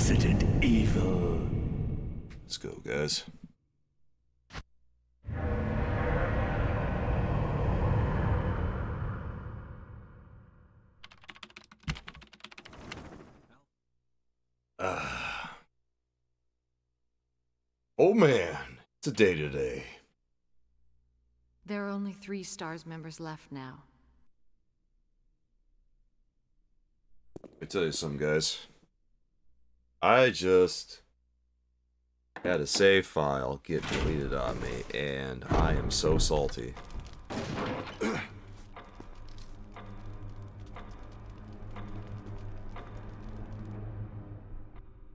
Resident Evil. Let's go, guys. Oh man, it's a day today. There are only 3 STARS members left now. Let me tell you something, guys. I just had a save file get deleted on me, and I am so salty.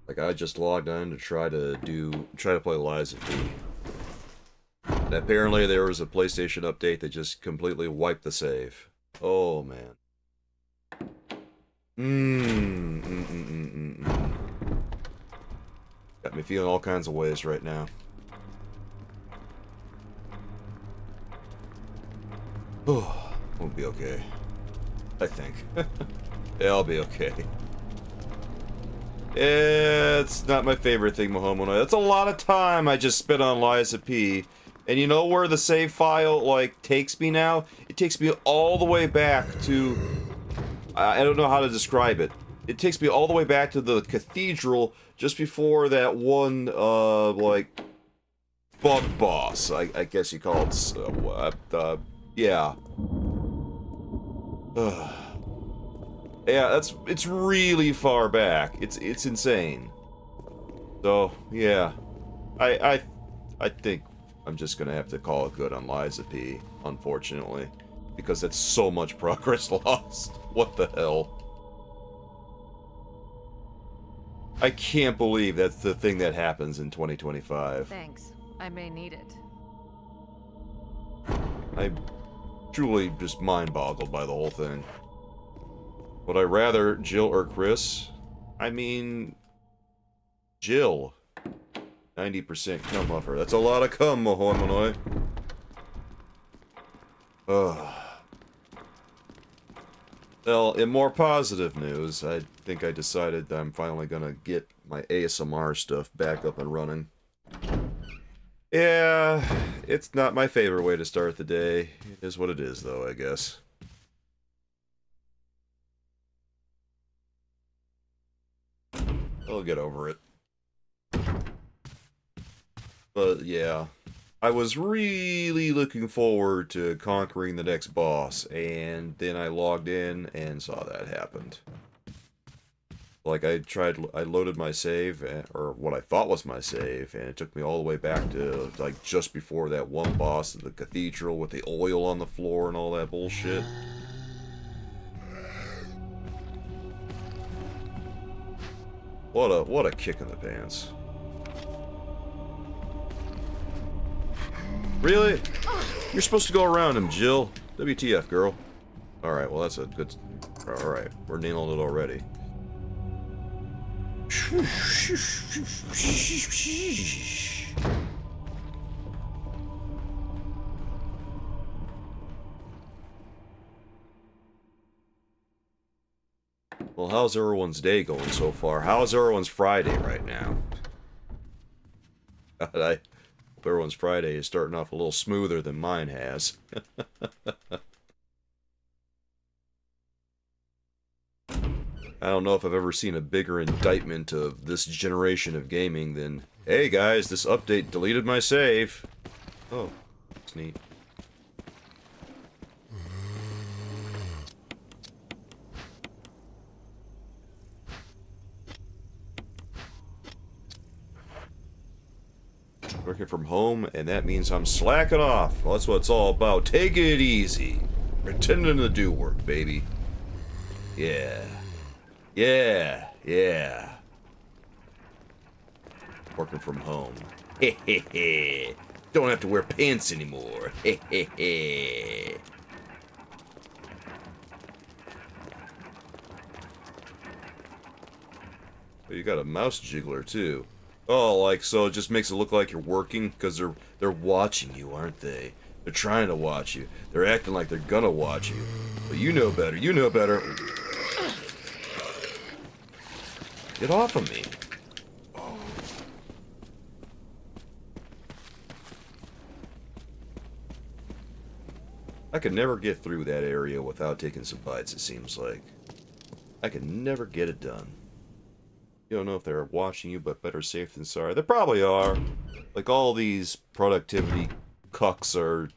Like, I just logged on to try to play Lies of P. And apparently there was a PlayStation update that just completely wiped the save. Oh, man. Got me feeling all kinds of ways right now. Oh, we'll be okay. I think. Yeah, I'll be okay. It's not my favorite thing, Mahomo. That's a lot of time I just spent on Lies of P. And you know where the save file, like, takes me now? It takes me all the way back to... I don't know how to describe it. It takes me all the way back to the cathedral just before that one, like, bug boss, I guess you call it. Yeah. Yeah, it's really far back. It's insane. So, yeah. I think I'm just gonna have to call it good on Lies of P, unfortunately. Because that's so much progress lost. What the hell? I can't believe that's the thing that happens in 2025. Thanks. I may need it. I'm truly just mind-boggled by the whole thing. Would I rather Jill or Chris? I mean... Jill. 90% cum off her. That's a lot of cum, Mahoimonoi. Ugh. Well, in more positive news, I think I decided that I'm finally gonna get my ASMR stuff back up and running. Yeah, it's not my favorite way to start the day. It is what it is, though, I guess. I'll get over it. But, yeah. I was really looking forward to conquering the next boss, and then I logged in and saw that happened. Like, I loaded my save, or what I thought was my save, and it took me all the way back to, like, just before that one boss at the cathedral with the oil on the floor and all that bullshit. What a kick in the pants. Really? You're supposed to go around him, Jill. WTF, girl. Alright, well that's a good... Alright, we're nailing it already. Well, how's everyone's day going so far? How's everyone's Friday right now? God, I hope everyone's Friday is starting off a little smoother than mine has. I don't know if I've ever seen a bigger indictment of this generation of gaming than, hey guys, this update deleted my save. Oh, that's neat. Working from home, and that means I'm slacking off. Well, that's what it's all about. Taking it easy. Pretending to do work, baby. Yeah. Yeah. Yeah. Working from home. Hehehe. Don't have to wear pants anymore. Hehehe. Oh, you got a mouse jiggler, too. Oh, like, so it just makes it look like you're working? Because they're watching you, aren't they? They're trying to watch you. They're acting like they're gonna watch you. But you know better. You know better. Get off of me. I could never get through that area without taking some bites, it seems like. I can never get it done. You don't know if they're watching you, but better safe than sorry. They probably are. Like, all these productivity cucks are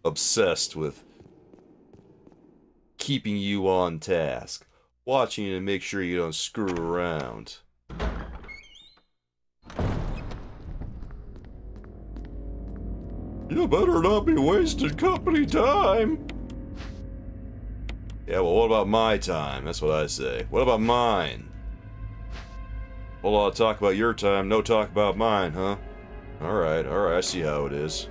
obsessed with keeping you on task. Watching you to make sure you don't screw around. You better not be wasting company time. Yeah, well, what about my time? That's what I say. What about mine? Whole lot of talk about your time, no talk about mine, huh? Alright, I see how it is.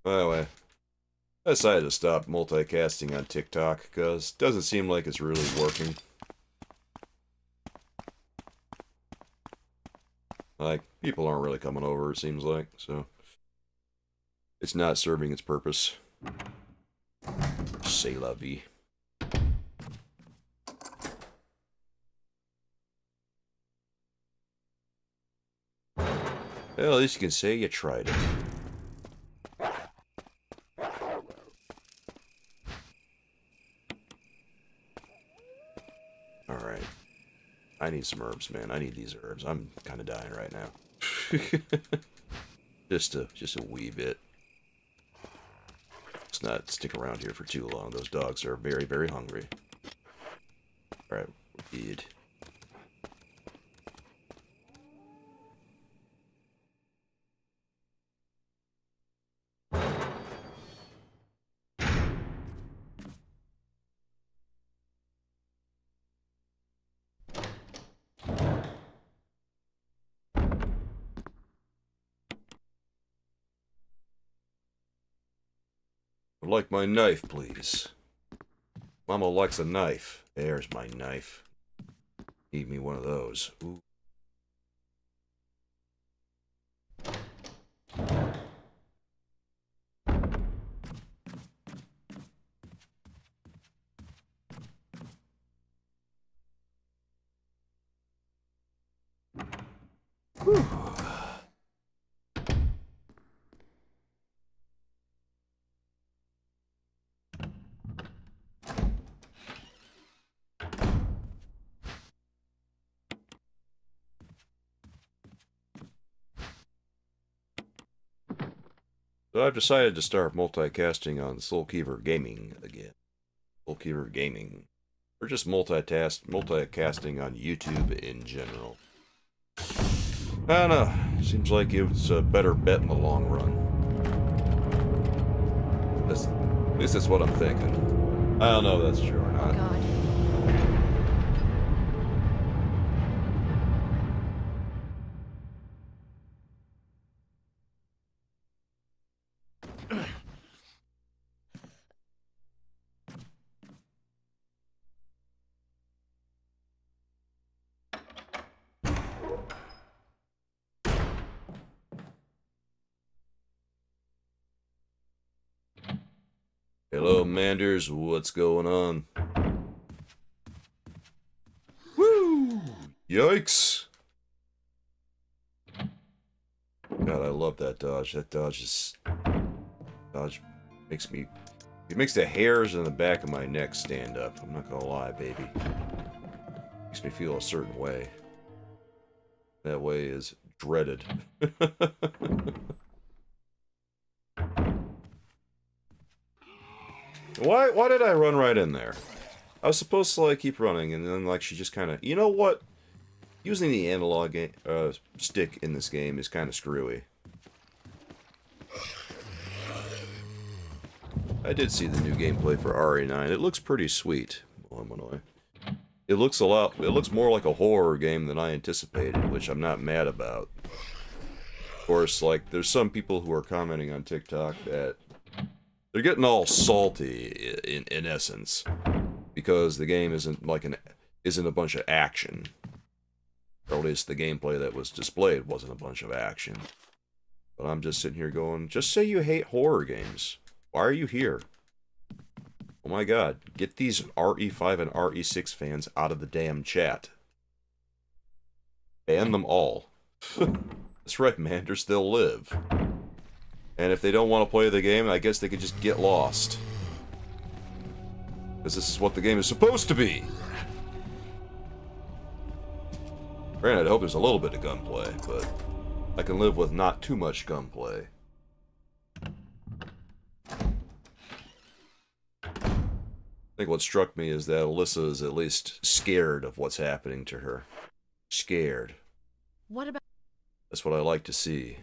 Anyway, I decided to stop multicasting on TikTok, because it doesn't seem like it's really working. Like, people aren't really coming over, it seems like, so... It's not serving its purpose. C'est la vie. Well, at least you can say you tried it. Alright. I need some herbs, man. I need these herbs. I'm kind of dying right now. just a wee bit. Let's not stick around here for too long. Those dogs are very, very hungry. Alright, we're good. I'd like my knife, please. Mama likes a knife. There's my knife. Need me one of those. Ooh. Whew. So I've decided to start multicasting on Soulkeeper Gaming again. Soulkeeper Gaming. Or just multicasting on YouTube in general. I don't know. Seems like it's a better bet in the long run. At least that's what I'm thinking. I don't know if that's true or not. God. Hello, Manders. What's going on? Woo! Yikes! God, I love that dodge. That dodge makes me... It makes the hairs on the back of my neck stand up. I'm not gonna lie, baby. Makes me feel a certain way. That way is dreaded. Why did I run right in there? I was supposed to, like, keep running, and then, like, she just kind of... You know what? Using the analog stick in this game is kind of screwy. I did see the new gameplay for RE9. It looks pretty sweet. It looks more like a horror game than I anticipated, which I'm not mad about. Of course, like, there's some people who are commenting on TikTok that they're getting all salty in essence because the game isn't a bunch of action. Or at least the gameplay that was displayed wasn't a bunch of action. But I'm just sitting here going, just say you hate horror games. Why are you here? Oh my god, get these RE5 and RE6 fans out of the damn chat. Ban them all. That's right, man, they'll live. And if they don't want to play the game, I guess they could just get lost. Because this is what the game is supposed to be. Granted, I hope there's a little bit of gunplay, but I can live with not too much gunplay. I think what struck me is that Alyssa is at least scared of what's happening to her. Scared. What about... That's what I like to see.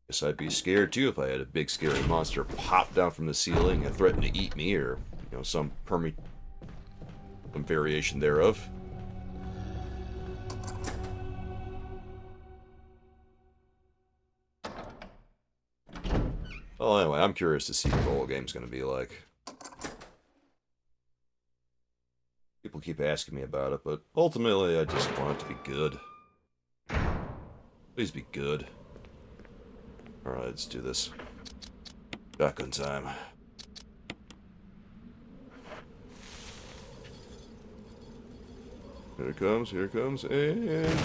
Guess I'd be scared too if I had a big scary monster pop down from the ceiling and threaten to eat me, or, you know, some variation thereof. Well, anyway, I'm curious to see what the whole game's going to be like. People keep asking me about it, but ultimately I just want it to be good. Please be good. Alright, let's do this. Shotgun time. Here it comes, and...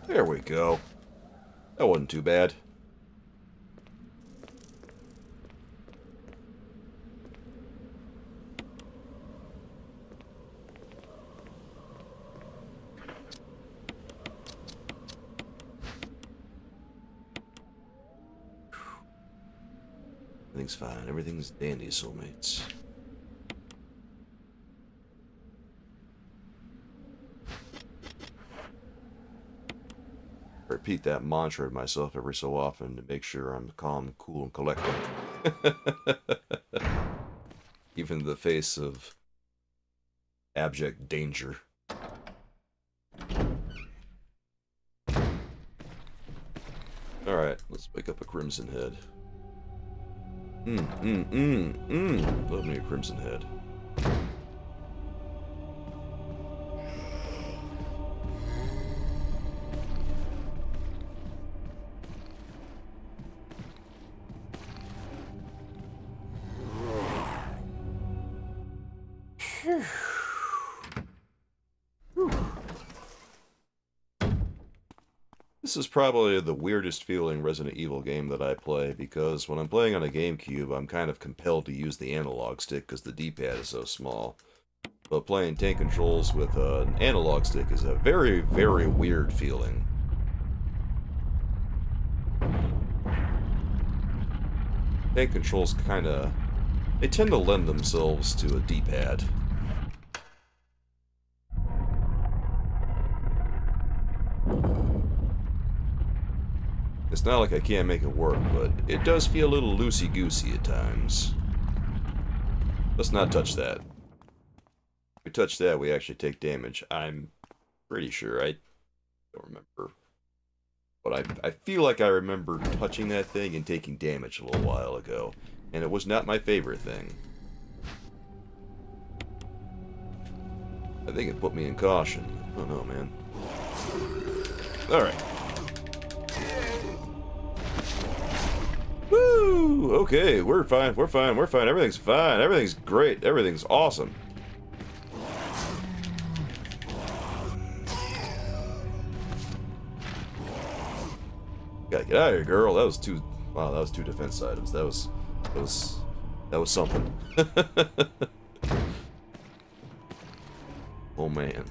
There we go. That wasn't too bad. Everything's fine. Everything's dandy, soulmates. Repeat that mantra to myself every so often to make sure I'm calm, cool, and collected. Even in the face of abject danger. Alright, let's wake up a Crimson Head. Love me a Crimson Head. This is probably the weirdest feeling Resident Evil game that I play, because when I'm playing on a GameCube, I'm kind of compelled to use the analog stick because the D-pad is so small. But playing tank controls with an analog stick is a very, very weird feeling. Tank controls they tend to lend themselves to a D-pad. It's not like I can't make it work, but it does feel a little loosey-goosey at times. Let's not touch that. If we touch that, we actually take damage. I'm pretty sure. I don't remember. But I feel like I remember touching that thing and taking damage a little while ago. And it was not my favorite thing. I think it put me in caution. I don't know, man. Alright. Woo! Okay, we're fine, we're fine, we're fine. Everything's fine. Everything's great. Everything's awesome. Gotta get out of here, girl. That was two. Wow, that was two defense items. That was something. Oh man.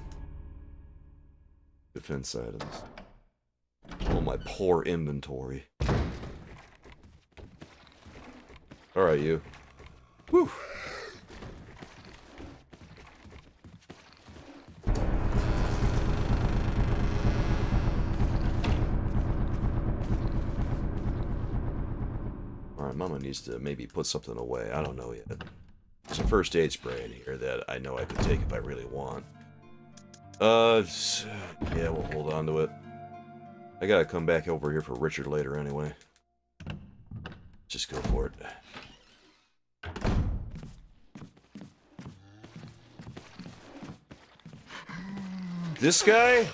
Defense items. Oh, my poor inventory. Alright, you. Whew. Alright, Mama needs to maybe put something away. I don't know yet. There's a first aid spray in here that I know I could take if I really want. Yeah, we'll hold on to it. I gotta come back over here for Richard later anyway. Just go for it. This guy?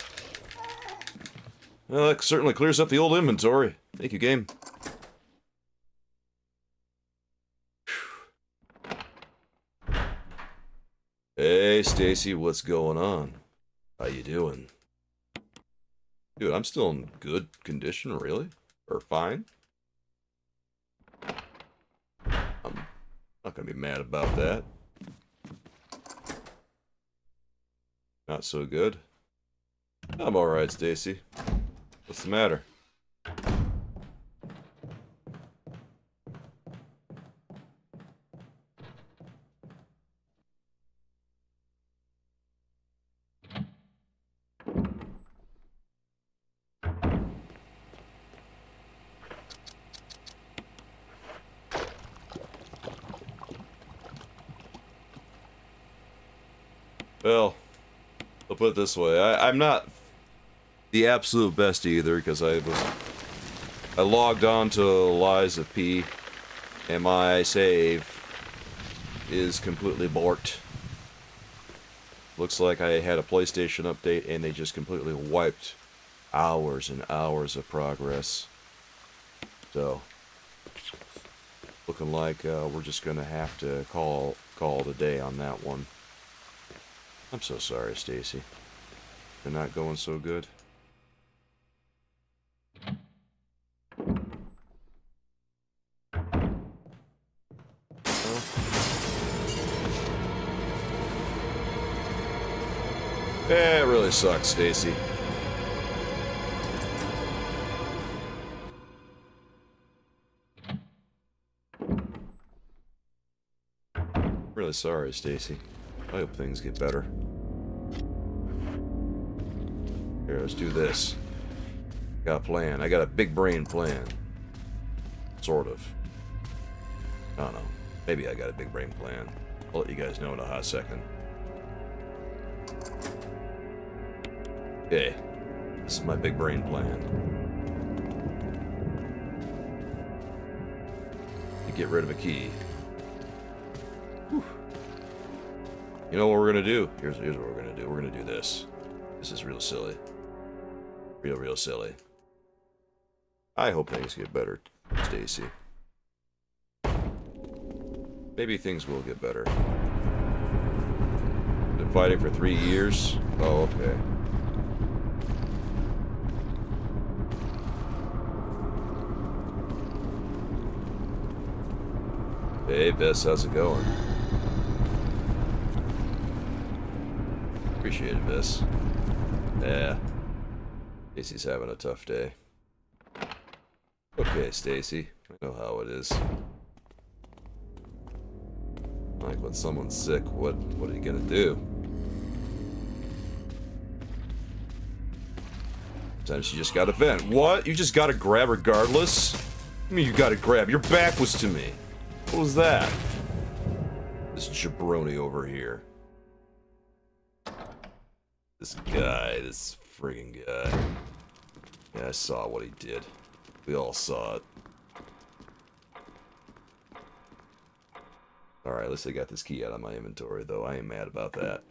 Well, that certainly clears up the old inventory. Thank you, game. Hey, Stacy, what's going on? How you doing? Dude, I'm still in good condition, really? Or fine? I'm not gonna be mad about that. Not so good. I'm alright, Stacy. What's the matter? Well, I'll put it this way. I'm not the absolute best either, because I logged on to Lies of P, and my save is completely borked. Looks like I had a PlayStation update, and they just completely wiped hours and hours of progress. So, looking like we're just gonna have to call it a day on that one. I'm so sorry, Stacy. They're not going so good. It really sucks, Stacy. Really sorry, Stacy. I hope things get better. Here, let's do this. Got a plan. I got a big brain plan. Sort of. I don't know. Maybe I got a big brain plan. I'll let you guys know in a hot second. Okay. This is my big brain plan. You get rid of a key. Whew. You know what we're gonna do? Here's what we're gonna do. We're gonna do this. This is real silly. Real silly. I hope things get better, Stacy. Maybe things will get better. Been fighting for 3 years? Oh, okay. Hey, Bess, how's it going? Appreciate it, Bess. Yeah. Stacy's having a tough day. Okay, Stacy. I know how it is. Like when someone's sick, what are you gonna do? Sometimes you just gotta vent. What? You just gotta grab regardless? I mean, you gotta grab. Your back was to me. What was that? This jabroni over here. This guy, this friggin' guy. Yeah, I saw what he did. We all saw it. Alright, at least I got this key out of my inventory, though. I ain't mad about that.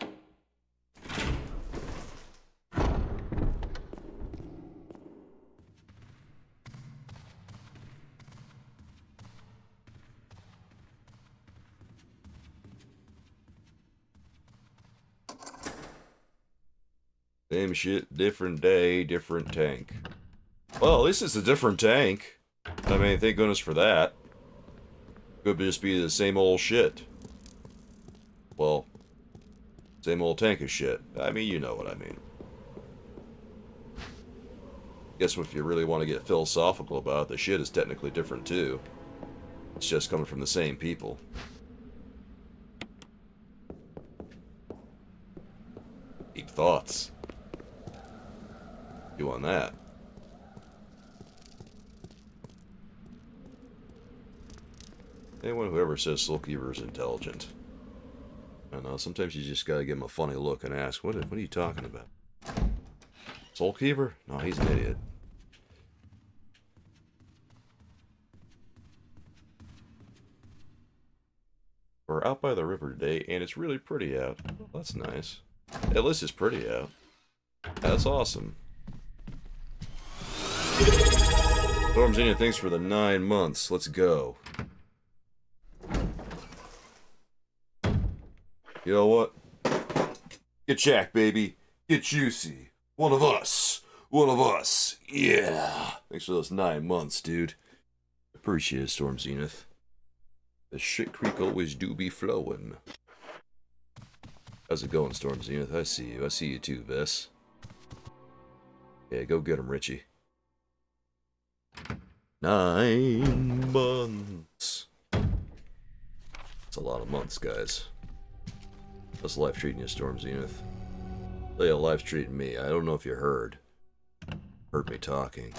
Same shit, different day, different tank. Well, at least it's a different tank. I mean, thank goodness for that. Could just be the same old shit. Well, same old tank of shit. I mean, you know what I mean. Guess if you really want to get philosophical about it, the shit is technically different too. It's just coming from the same people. Deep thoughts. You on that? Anyone who ever says Soulkeeper is intelligent. I don't know, sometimes you just gotta give him a funny look and ask, what are you talking about? Soulkeeper? No, he's an idiot. We're out by the river today, and it's really pretty out. Well, that's nice. At least it's pretty out. That's awesome. Stormzina, thanks for the 9 months. Let's go. You know what? Get Jack, baby. Get juicy. One of us. One of us. Yeah. Thanks for those 9 months, dude. Appreciate it, Storm Zenith. The shit creek always do be flowing. How's it going, Storm Zenith? I see you. I see you too, Vess. Yeah, go get him, Richie. 9 months. That's a lot of months, guys. How's life treating you, Storm Zenith? Yeah, life's treating me. I don't know if you heard. Heard me talking.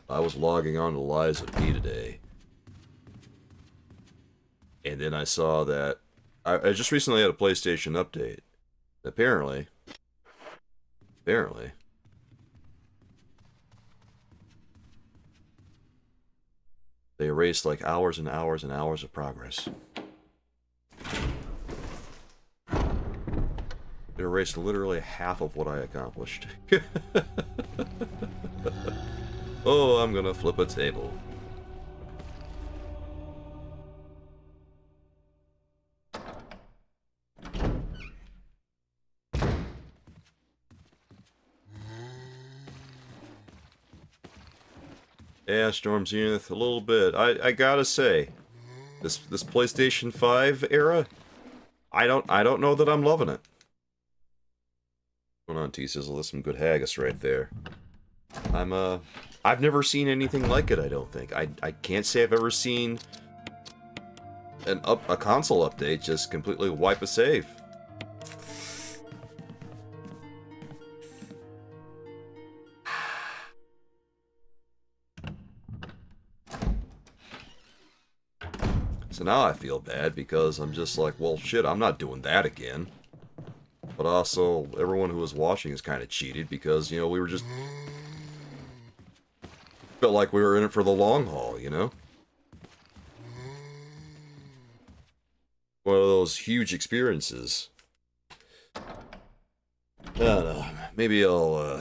I was logging on to Liza P today. And then I saw that I just recently had a PlayStation update. Apparently, they erased like hours and hours and hours of progress. They erased literally half of what I accomplished. Oh, I'm gonna flip a table. Yeah, Storm Zenith, a little bit. I gotta say, this PlayStation 5 era, I don't know that I'm loving it. What's going on, T-Sizzle? That's some good haggis right there. I've never seen anything like it, I don't think. I can't say I've ever seen a console update just completely wipe a save. So now I feel bad because I'm just like, well, shit, I'm not doing that again. But also, everyone who was watching is kind of cheated because, you know, we were just... felt like we were in it for the long haul, you know? One of those huge experiences. I don't know. Maybe I'll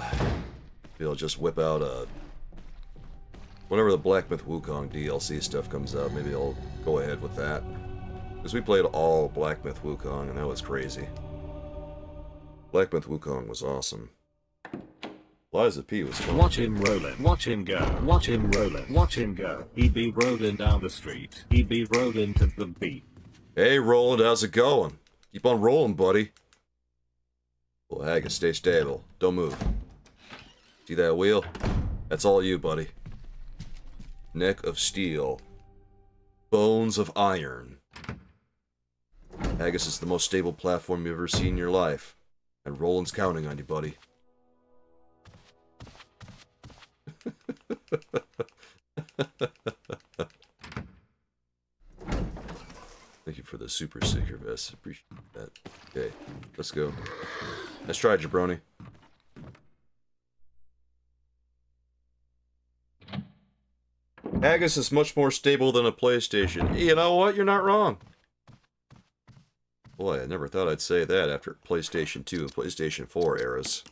just whip out a... Whenever the Black Myth Wukong DLC stuff comes out, maybe I'll go ahead with that. Because we played all Black Myth Wukong, and that was crazy. Black Myth Wukong was awesome. Liza P was fun. Watch him rolling, watch him go, watch him rolling, watch him go. He be rolling down the street, he be rolling to the beat. Hey Roland, how's it going? Keep on rolling, buddy. Well, Haggis, stay stable. Don't move. See that wheel? That's all you, buddy. Neck of steel. Bones of iron. Haggis is the most stable platform you've ever seen in your life. And Roland's counting on you, buddy. Thank you for the super sticker vest. Appreciate that. Okay, let's go. Let's try, jabroni. Haggis is much more stable than a PlayStation. You know what? You're not wrong. Boy, I never thought I'd say that after PlayStation 2 and PlayStation 4 eras.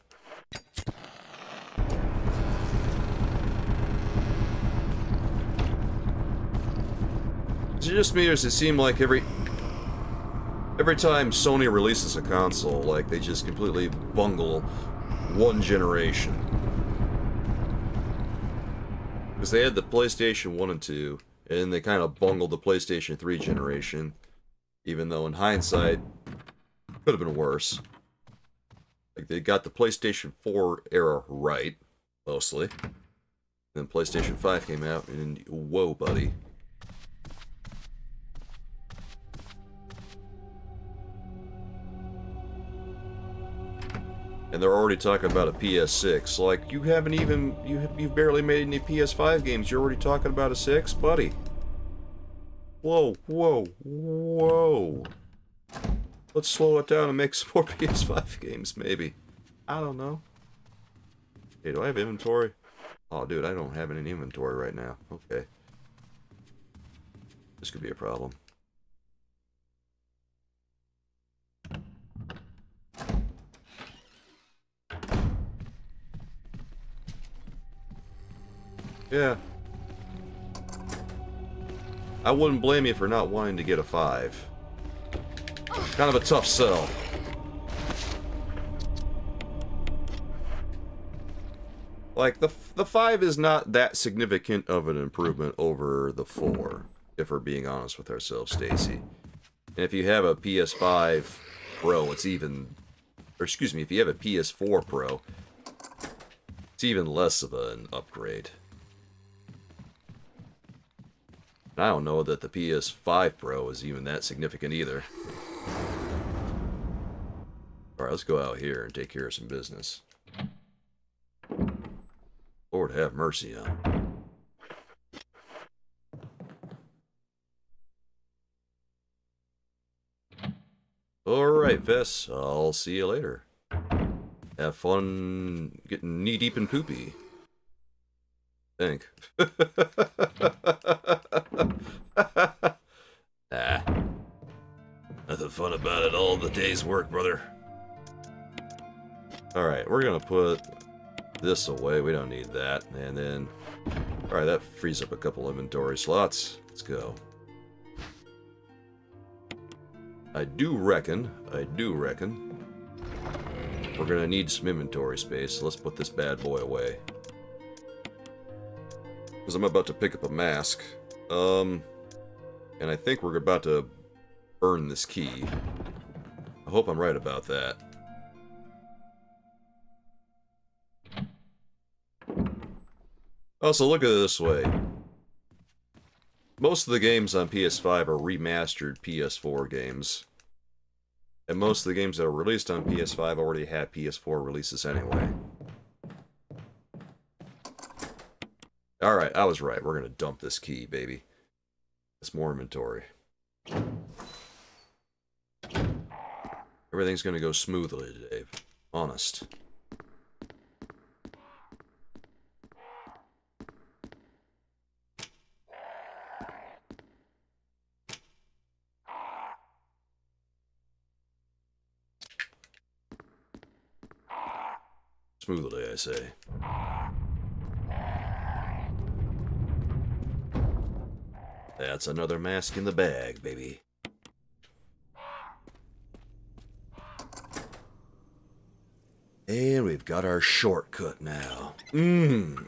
Is it just me, or does it seem like every time Sony releases a console, like they just completely bungle one generation? Because they had the PlayStation 1 and 2, and then they kind of bungled the PlayStation 3 generation, even though in hindsight, could have been worse. Like, they got the PlayStation 4 era right, mostly. Then PlayStation 5 came out, and whoa, buddy. And they're already talking about a PS6. Like, you haven't even... You've barely made any PS5 games. You're already talking about a 6? Buddy. Whoa, whoa, whoa. Let's slow it down and make some more PS5 games, maybe. I don't know. Hey, do I have inventory? Oh, dude, I don't have any inventory right now. Okay. This could be a problem. Yeah. I wouldn't blame you for not wanting to get a 5. Kind of a tough sell. Like, the 5 is not that significant of an improvement over the 4, if we're being honest with ourselves, Stacy. And if you have a PS5 Pro, it's even... Or, excuse me, if you have a PS4 Pro, it's even less of an upgrade. I don't know that the PS5 Pro is even that significant either. Alright, let's go out here and take care of some business. Lord have mercy on him. Alright, Vess. I'll see you later. Have fun getting knee-deep in poopy. Think. Nah. Nothing fun about it. All the day's work, brother. Alright, we're gonna put this away. We don't need that. And then... Alright, that frees up a couple inventory slots. Let's go. I do reckon we're gonna need some inventory space. So let's put this bad boy away. Because I'm about to pick up a mask. And I think we're about to burn this key. I hope I'm right about that. Also, look at it this way. Most of the games on PS5 are remastered PS4 games. And most of the games that are released on PS5 already had PS4 releases anyway. Alright, I was right. We're gonna dump this key, baby. It's more inventory. Everything's gonna go smoothly today. Honest. Smoothly, I say. That's another mask in the bag, baby. And we've got our shortcut now. God,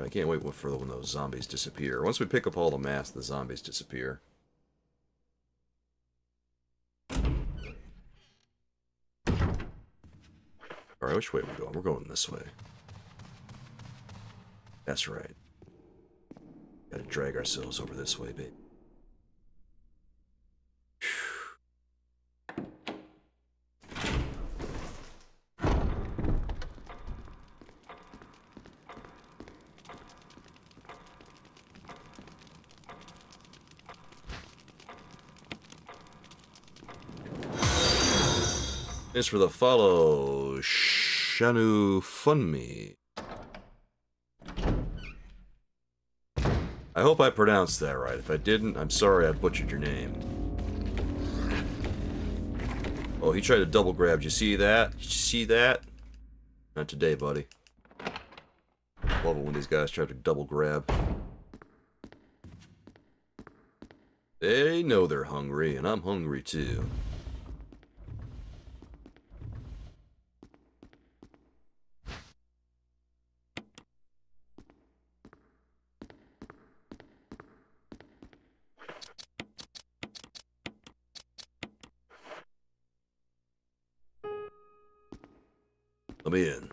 I can't wait for when those zombies disappear. Once we pick up all the masks, the zombies disappear. Alright, which way are we going? We're going this way. That's right. Gotta drag ourselves over this way, babe. Thanks for the follow, Shanu Funmi. I hope I pronounced that right. If I didn't, I'm sorry I butchered your name. Oh, he tried to double grab. Did you see that? Did you see that? Not today, buddy. Love it when these guys try to double grab. They know they're hungry, and I'm hungry too. Let me in.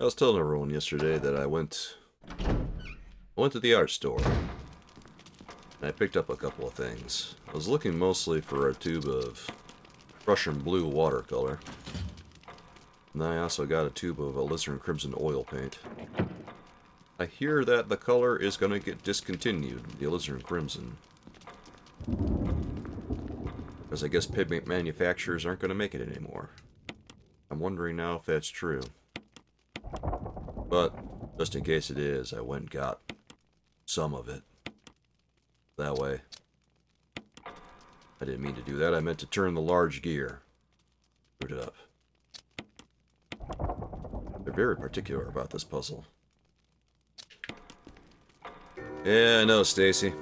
I was telling everyone yesterday that I went to the art store, and I picked up a couple of things. I was looking mostly for a tube of Russian blue watercolor, and I also got a tube of alizarin crimson oil paint. I hear that the color is going to get discontinued, the alizarin crimson, because I guess pigment manufacturers aren't going to make it anymore. I'm wondering now if that's true. But, just in case it is, I went and got some of it. That way. I didn't mean to do that. I meant to turn the large gear. Boot it up. They're very particular about this puzzle. Yeah, I know, Stacy.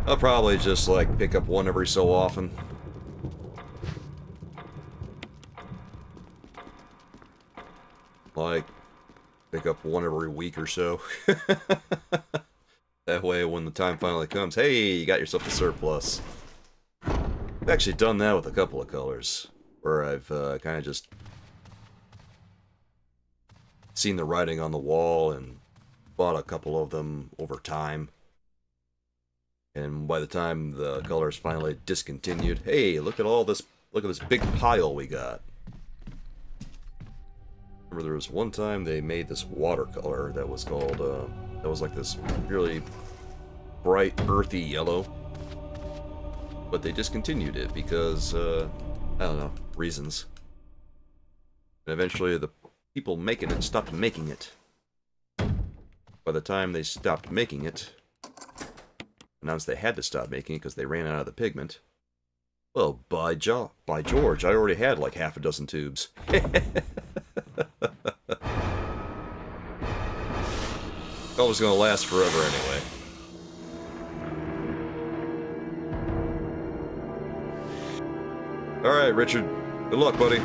I'll probably just, like, pick up one every so often. Like, pick up one every week or so. That way, when the time finally comes, hey, you got yourself a surplus. I've actually done that with a couple of colors, where I've kind of just seen the writing on the wall and bought a couple of them over time. And by the time the colors finally discontinued, hey, look at all this, look at this big pile we got. Remember there was one time they made this watercolor that was called, that was like this really bright, earthy yellow. But they discontinued it because, I don't know, reasons. And eventually the people making it stopped making it. By the time they stopped making it, announced they had to stop making it because they ran out of the pigment. Well, by George, I already had like half a dozen tubes. That was gonna last forever anyway. Alright, Richard. Good luck, buddy.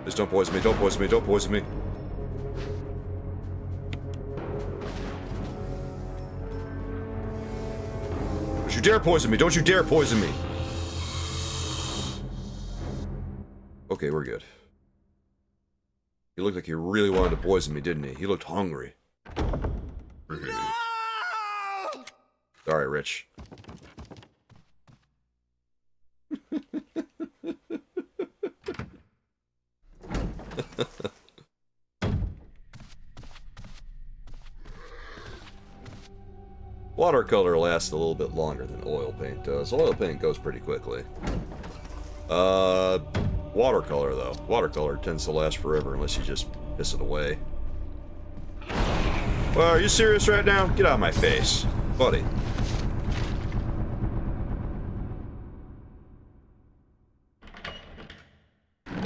Please don't poison me, don't poison me, don't poison me. Don't you dare poison me, don't you dare poison me! Okay, we're good. He looked like he really wanted to poison me, didn't he? He looked hungry. No! Sorry, Rich. Watercolor lasts a little bit longer than oil paint does. Oil paint goes pretty quickly. Watercolor, though. Watercolor tends to last forever unless you just piss it away. Well, are you serious right now? Get out of my face. Buddy.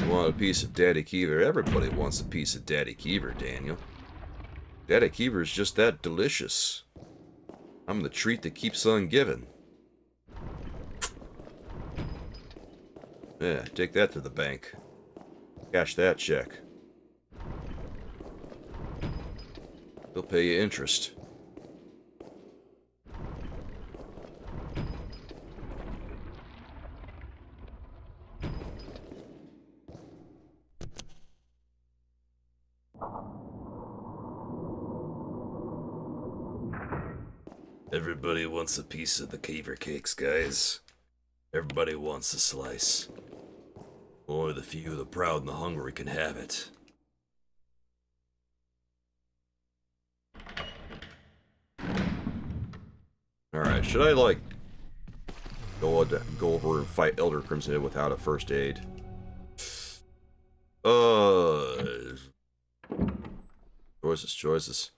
You want a piece of Daddy Keever? Everybody wants a piece of Daddy Keever, Daniel. Daddy Keever is just that delicious. I'm the treat that keeps on giving. Yeah, take that to the bank. Cash that check. They'll pay you interest. Everybody wants a piece of the Keever cakes, guys. Everybody wants a slice. Only the few, the proud and the hungry can have it. Alright, should I, like, go over and fight Elder Crimson without a first aid? Choices.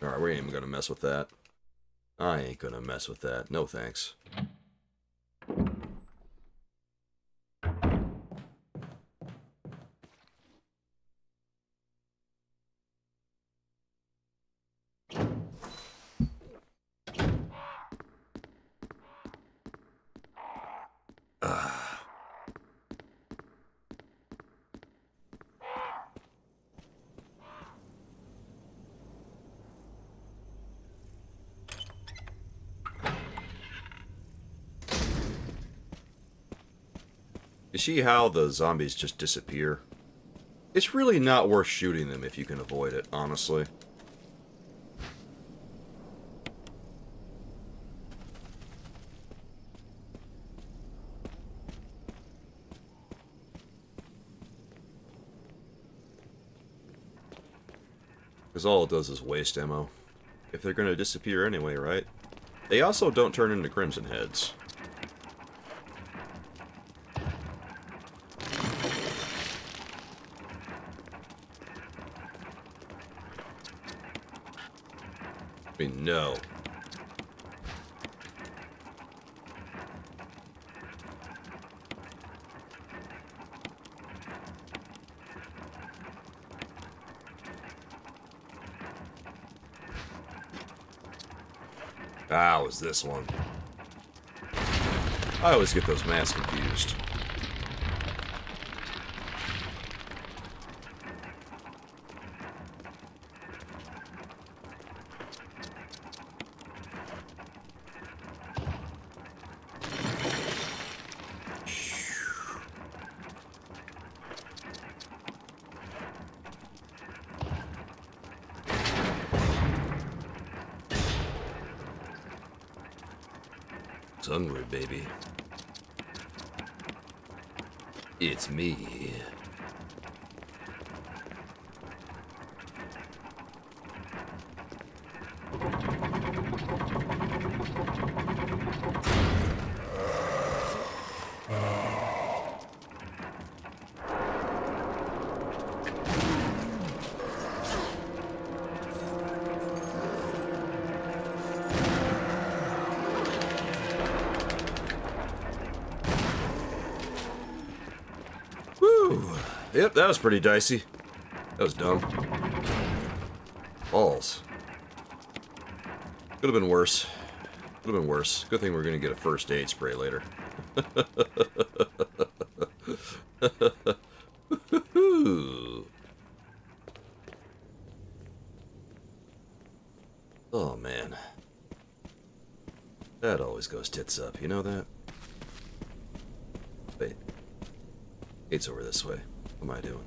Alright, we ain't even gonna mess with that. I ain't gonna mess with that. No thanks. You see how the zombies just disappear? It's really not worth shooting them if you can avoid it, honestly. Because all it does is waste ammo. If they're going to disappear anyway, right? They also don't turn into Crimson Heads. I mean, no. Ah, it was this one. I always get those maps confused. It's hungry, baby. It's me. Woo! Yep, that was pretty dicey. That was dumb. Balls. Could have been worse. Could have been worse. Good thing we're gonna get a first aid spray later. Oh man. That always goes tits up, you know that? Wait. It's over this way. What am I doing?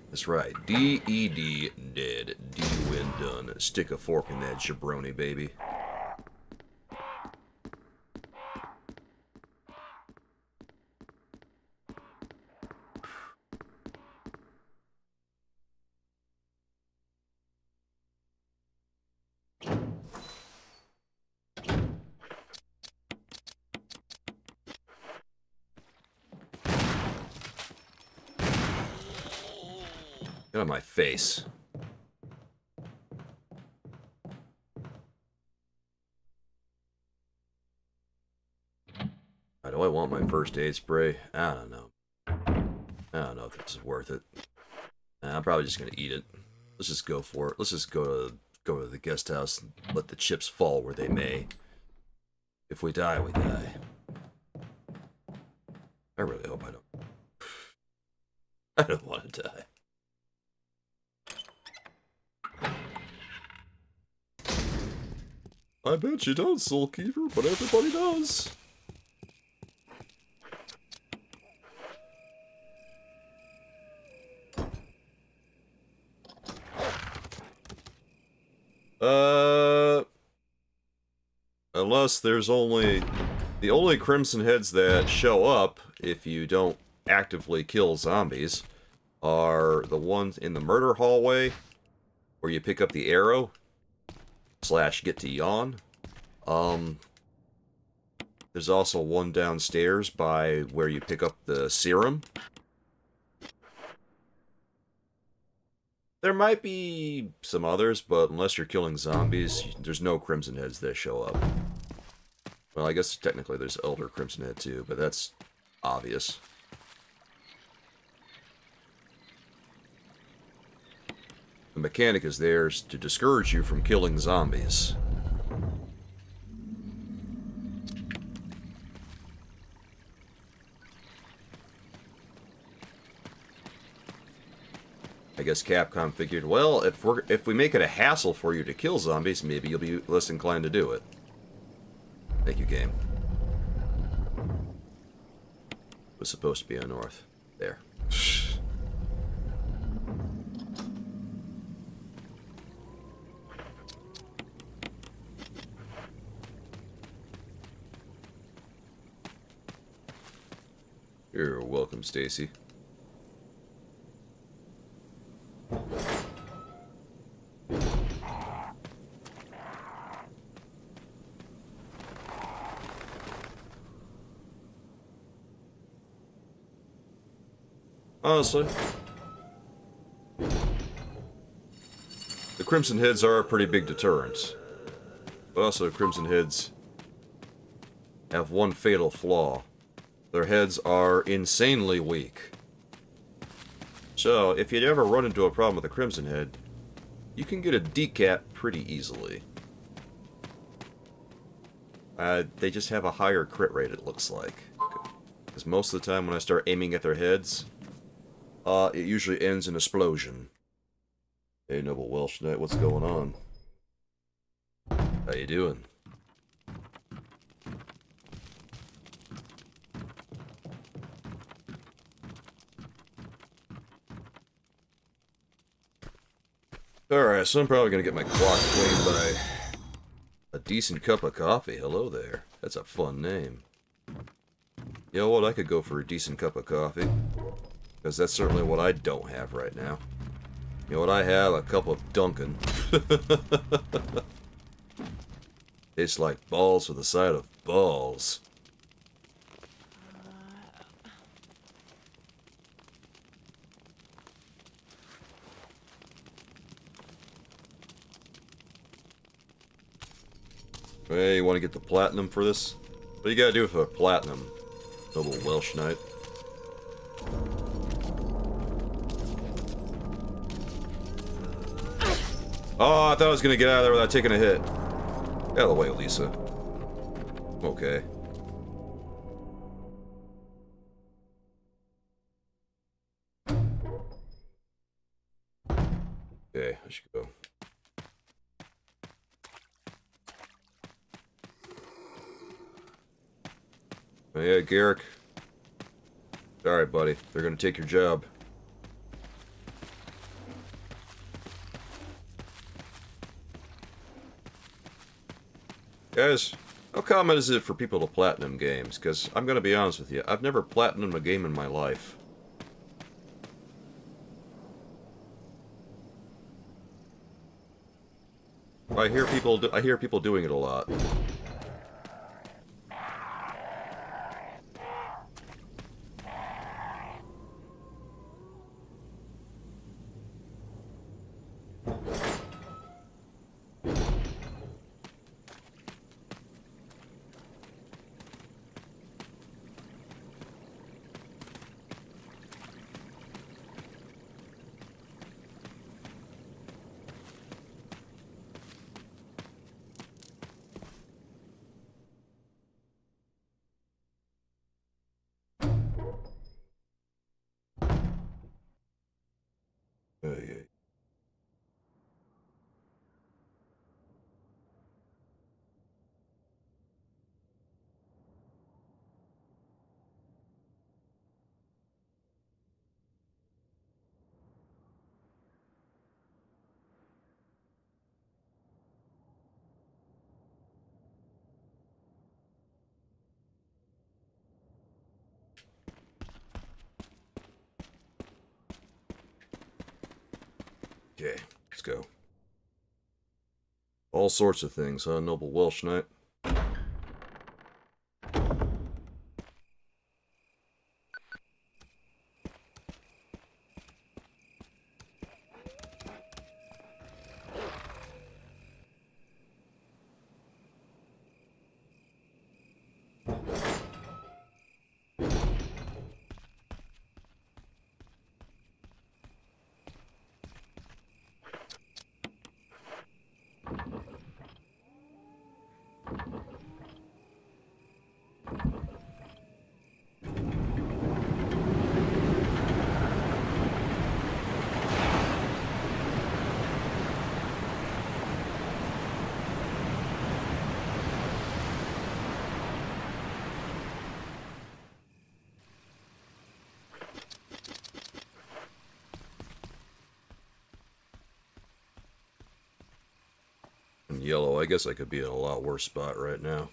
That's right. D-E-D, dead. D-win done. Stick a fork in that jabroni, baby. Get on my face. Why do I want my first aid spray? I don't know. I don't know if this is worth it. I'm probably just gonna eat it. Let's just go for it. Let's just go to the guest house and let the chips fall where they may. If we die, we die. I really hope I don't. I don't want to die. I bet you don't, Soulkeeper, but everybody does. Unless there's only... The only Crimson Heads that show up if you don't actively kill zombies are the ones in the murder hallway where you pick up the arrow / get to yawn. There's also one downstairs by where you pick up the serum. There might be some others, but unless you're killing zombies, there's no Crimson Heads that show up. Well, I guess technically there's Elder Crimson Head too, but that's obvious. The mechanic is there to discourage you from killing zombies. I guess Capcom figured, well, if we make it a hassle for you to kill zombies, maybe you'll be less inclined to do it. Thank you, game. Was supposed to be on north. There. You're welcome, Stacy. Honestly, the Crimson Heads are a pretty big deterrent. But also, Crimson Heads have one fatal flaw. Their heads are insanely weak. So, if you'd ever run into a problem with a Crimson Head, you can get a decat pretty easily. They just have a higher crit rate, it looks like. Because most of the time when I start aiming at their heads, it usually ends in explosion. Hey, Noble Welsh Knight, what's going on? How you doing? Alright, so I'm probably gonna get my clock cleaned by a decent cup of coffee. Hello there. That's a fun name. You know what? I could go for a decent cup of coffee. Because that's certainly what I don't have right now. You know what I have? A cup of Dunkin'. Tastes like balls with a side of balls. Hey, you want to get the platinum for this? What do you gotta do for a platinum, Noble Welsh Knight? Oh, I thought I was gonna get out of there without taking a hit. Get out of the way, Lisa. Okay. Okay, I should go. Oh, yeah, Garrick. Sorry, buddy. They're gonna take your job. Guys, how common is it for people to platinum games? Because I'm gonna be honest with you, I've never platinumed a game in my life. I hear people doing it a lot. Yeah. Okay, let's go. All sorts of things, huh, Noble Welsh Knight? in yellow. I guess I could be in a lot worse spot right now.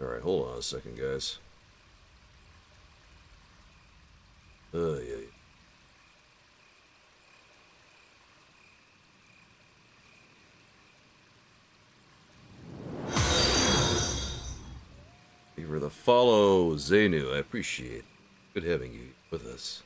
Alright, hold on a second, guys. Yeah. Thank you for the follow, Zenu. I appreciate it. Good having you with us.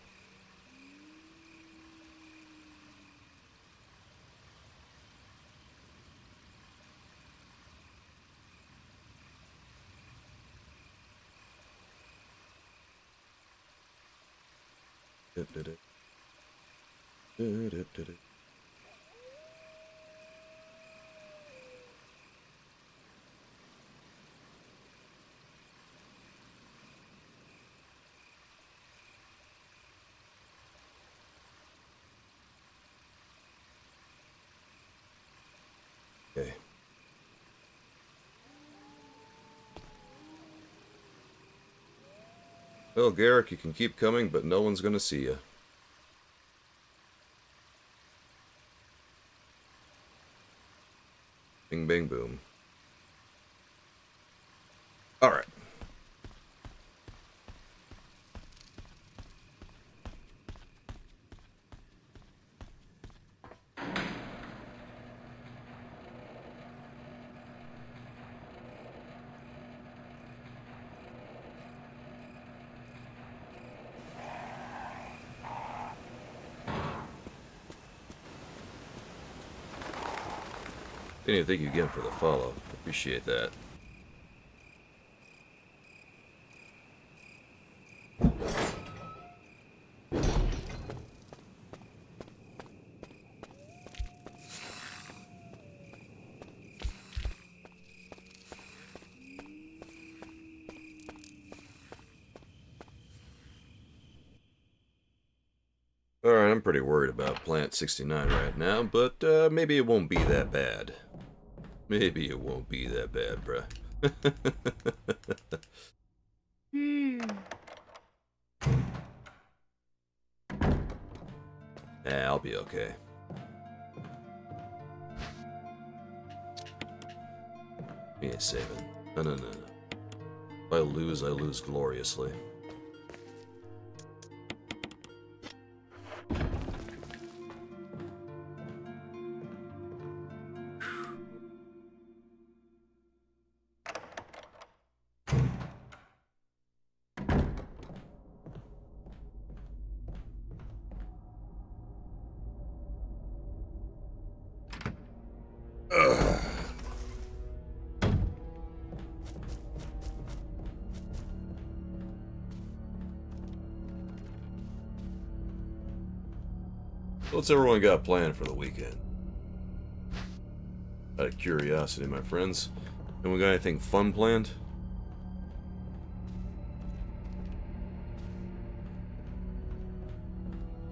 Okay. Well, Garrick, you can keep coming, but no one's gonna see you. Bing, bang, boom. Alright. Thank you again for the follow. Appreciate that. Alright, I'm pretty worried about Plant 69 right now, but maybe it won't be that bad. Maybe it won't be that bad, bruh. Yeah, I'll be okay. He ain't saving. No. If I lose gloriously. What's everyone got planned for the weekend? Out of curiosity, my friends. And we got anything fun planned?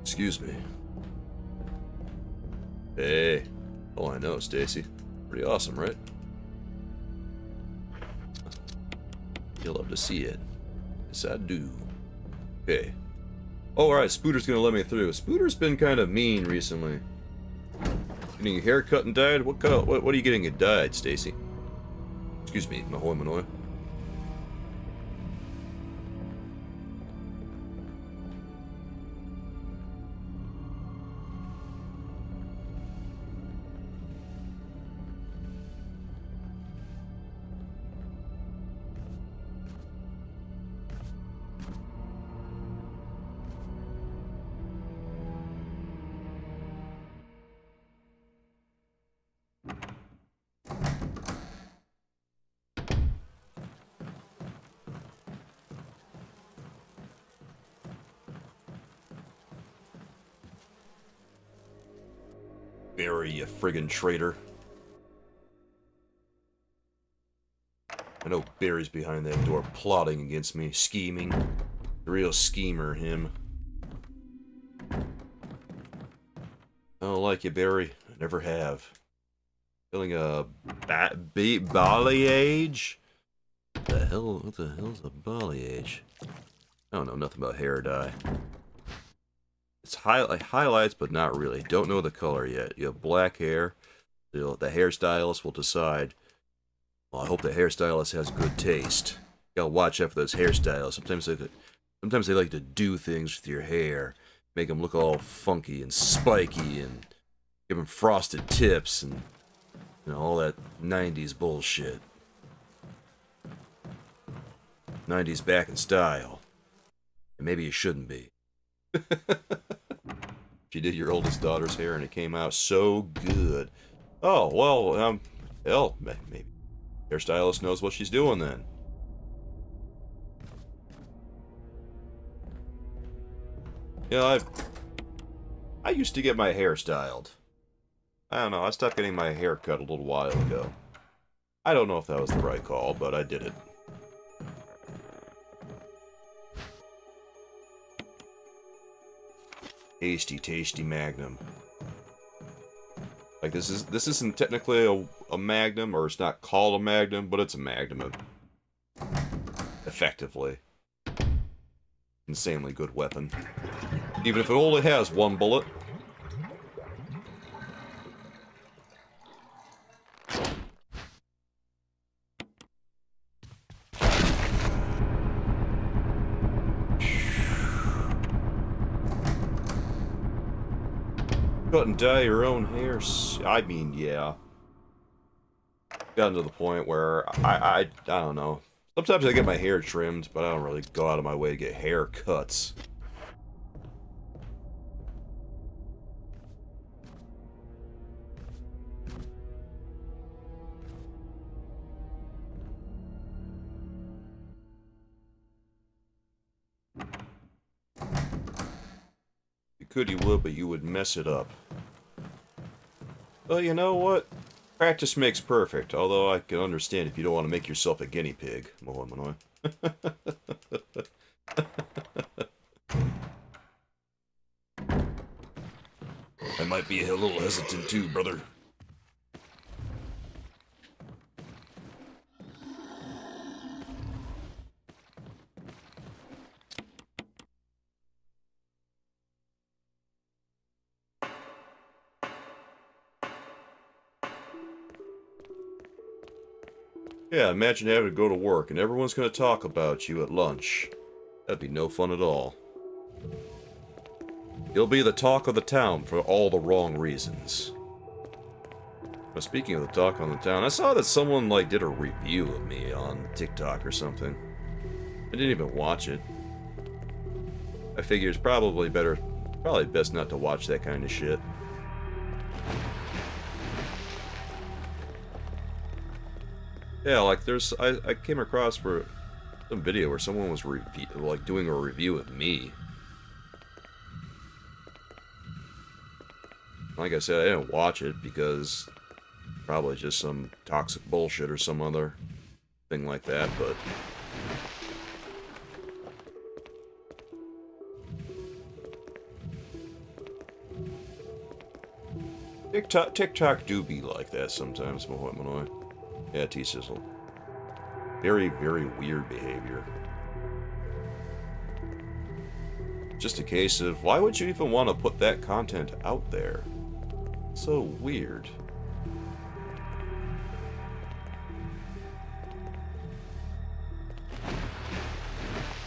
Excuse me. Hey. Oh, I know, Stacy. Pretty awesome, right? You'll love to see it. Yes, I do. Okay. Oh, alright, Spooter's gonna let me through. Spooter's been kind of mean recently. Getting your hair cut and dyed? What are you getting it dyed, Stacy? Excuse me, Mahoy Manoy. Barry, you friggin' traitor. I know Barry's behind that door plotting against me, scheming. The real schemer, him. I don't like you, Barry. I never have. Feeling a balayage? What the hell's a balayage? I don't know nothing about hair dye. It's highlights, but not really. Don't know the color yet. You have black hair. The hairstylist will decide. Well, I hope the hairstylist has good taste. You gotta watch out for those hairstyles. Sometimes they like to do things with your hair, make them look all funky and spiky, and give them frosted tips, and all that 90s bullshit. 90s back in style. And maybe you shouldn't be. She did your oldest daughter's hair and it came out so good. Oh, well, hell, maybe. Hairstylist knows what she's doing then. I used to get my hair styled. I don't know, I stopped getting my hair cut a little while ago. I don't know if that was the right call, but I did it. Tasty, tasty Magnum. Like, this isn't technically a Magnum, or it's not called a Magnum, but it's a Magnum. Effectively. Insanely good weapon. Even if it only has one bullet. Cut and dye your own hair. I mean, yeah. Gotten to the point where I don't know. Sometimes I get my hair trimmed, but I don't really go out of my way to get haircuts. You could, you would, but you would mess it up. Well, you know what? Practice makes perfect, although I can understand if you don't want to make yourself a guinea pig, Mohamanoy. I might be a little hesitant too, brother. Yeah, imagine having to go to work and everyone's going to talk about you at lunch. That'd be no fun at all. You'll be the talk of the town for all the wrong reasons. But speaking of the talk on the town, I saw that someone, like, did a review of me on TikTok or something. I didn't even watch it. I figure it's probably best not to watch that kind of shit. Yeah, like I came across for some video where someone was doing a review of me. Like I said, I didn't watch it because probably just some toxic bullshit or some other thing like that, but TikTok do be like that sometimes, Manoy. Yeah, T-Sizzle. Very, very weird behavior. Just a case of, why would you even want to put that content out there? So weird.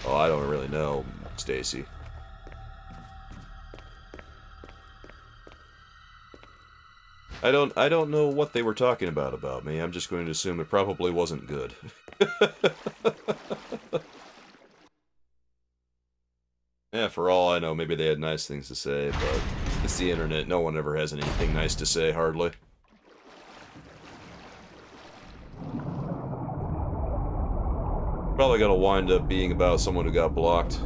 Oh, I don't really know, Stacy. I don't know what they were talking about me. I'm just going to assume it probably wasn't good. Yeah, for all I know, maybe they had nice things to say, but it's the internet. No one ever has anything nice to say, hardly. Probably gonna wind up being about someone who got blocked.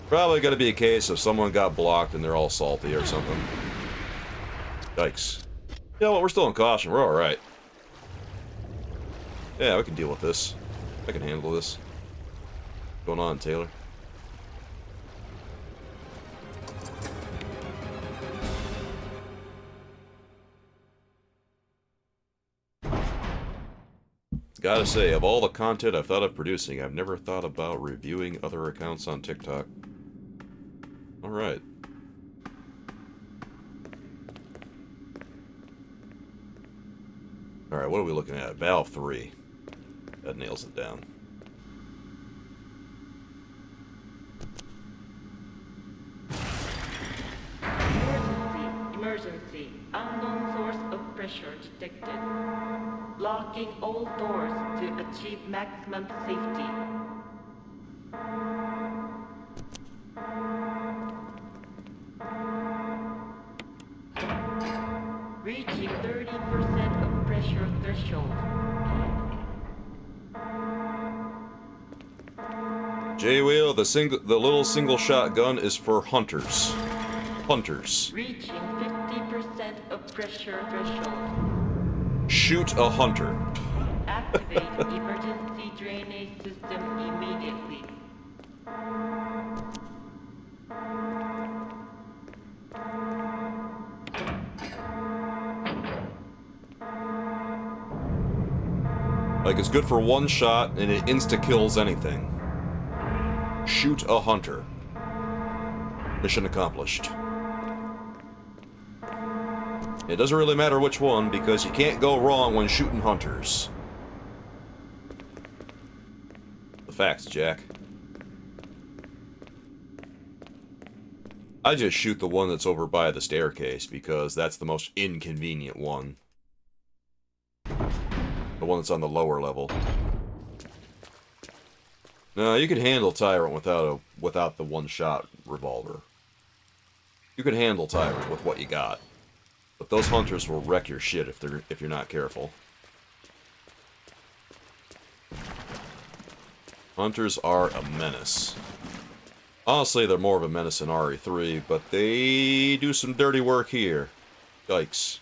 Probably gonna be a case of someone got blocked and they're all salty or something. Yikes. You know what, we're still in caution, we're alright. Yeah, we can deal with this. I can handle this. What's going on, Taylor? Gotta say, of all the content I've thought of producing, I've never thought about reviewing other accounts on TikTok. Alright. Alright, what are we looking at? Valve 3. That nails it down. Emergency. Unknown source of pressure detected. Locking all doors to achieve maximum safety. Reaching 30% of pressure threshold. J-Wheel, the little single shotgun is for hunters. Hunters. Reaching 50% of pressure threshold. Shoot a hunter. Activate emergency drainage system immediately. Like, it's good for one shot, and it insta-kills anything. Shoot a hunter. Mission accomplished. It doesn't really matter which one, because you can't go wrong when shooting hunters. The facts, Jack. I just shoot the one that's over by the staircase, because that's the most inconvenient one. The one that's on the lower level. No, you can handle Tyrant without the one-shot revolver. You can handle Tyrant with what you got. But those hunters will wreck your shit if you're not careful. Hunters are a menace. Honestly, they're more of a menace than RE3, but they do some dirty work here. Yikes.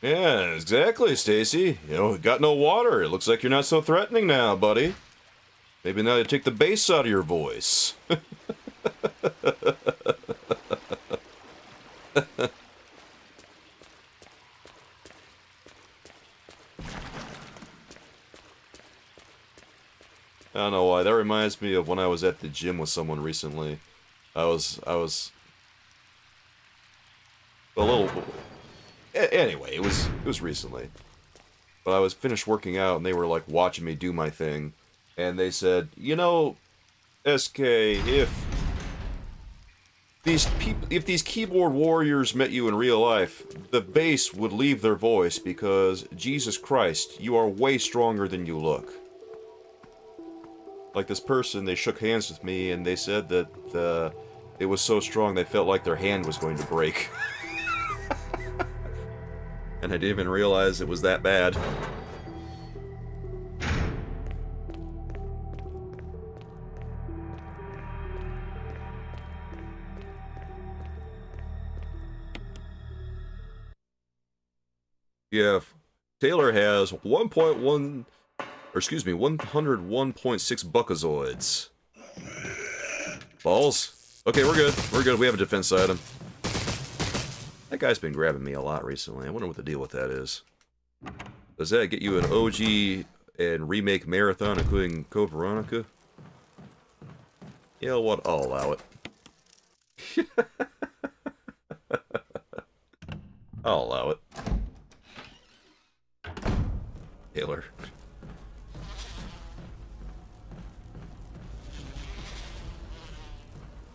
Yeah, exactly, Stacy. You know, got no water. It looks like you're not so threatening now, buddy. Maybe now you take the bass out of your voice. I don't know why. That reminds me of when I was at the gym with someone recently. I was a little. Anyway, it was recently. But I was finished working out, and they were like watching me do my thing, and they said, "You know, SK, if these keyboard warriors met you in real life, the bass would leave their voice because Jesus Christ, you are way stronger than you look." Like this person, they shook hands with me, and they said that it was so strong they felt like their hand was going to break. And I didn't even realize it was that bad. Yeah, Taylor has 1.1, or excuse me, 101.6 buckazoids. Balls. Okay, we're good. We're good. We have a defense item. That guy's been grabbing me a lot recently. I wonder what the deal with that is. Does that get you an OG and remake marathon, including Code Veronica? You know what? I'll allow it. I'll allow it. Taylor.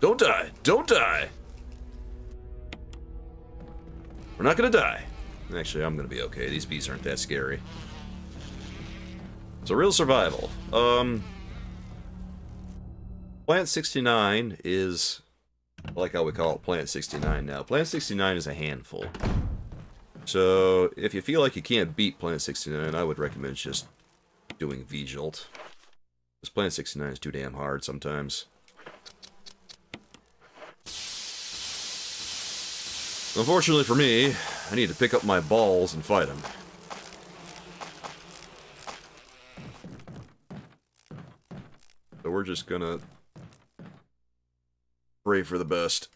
Don't die! Don't die! We're not gonna die. Actually, I'm gonna be okay. These bees aren't that scary. So, real survival. Plant 69 is... I like how we call it Plant 69 now. Plant 69 is a handful. So, if you feel like you can't beat Plant 69, I would recommend just doing V-Jolt. This playing 69 is too damn hard sometimes. Unfortunately for me, I need to pick up my balls and fight him. So we're just gonna pray for the best.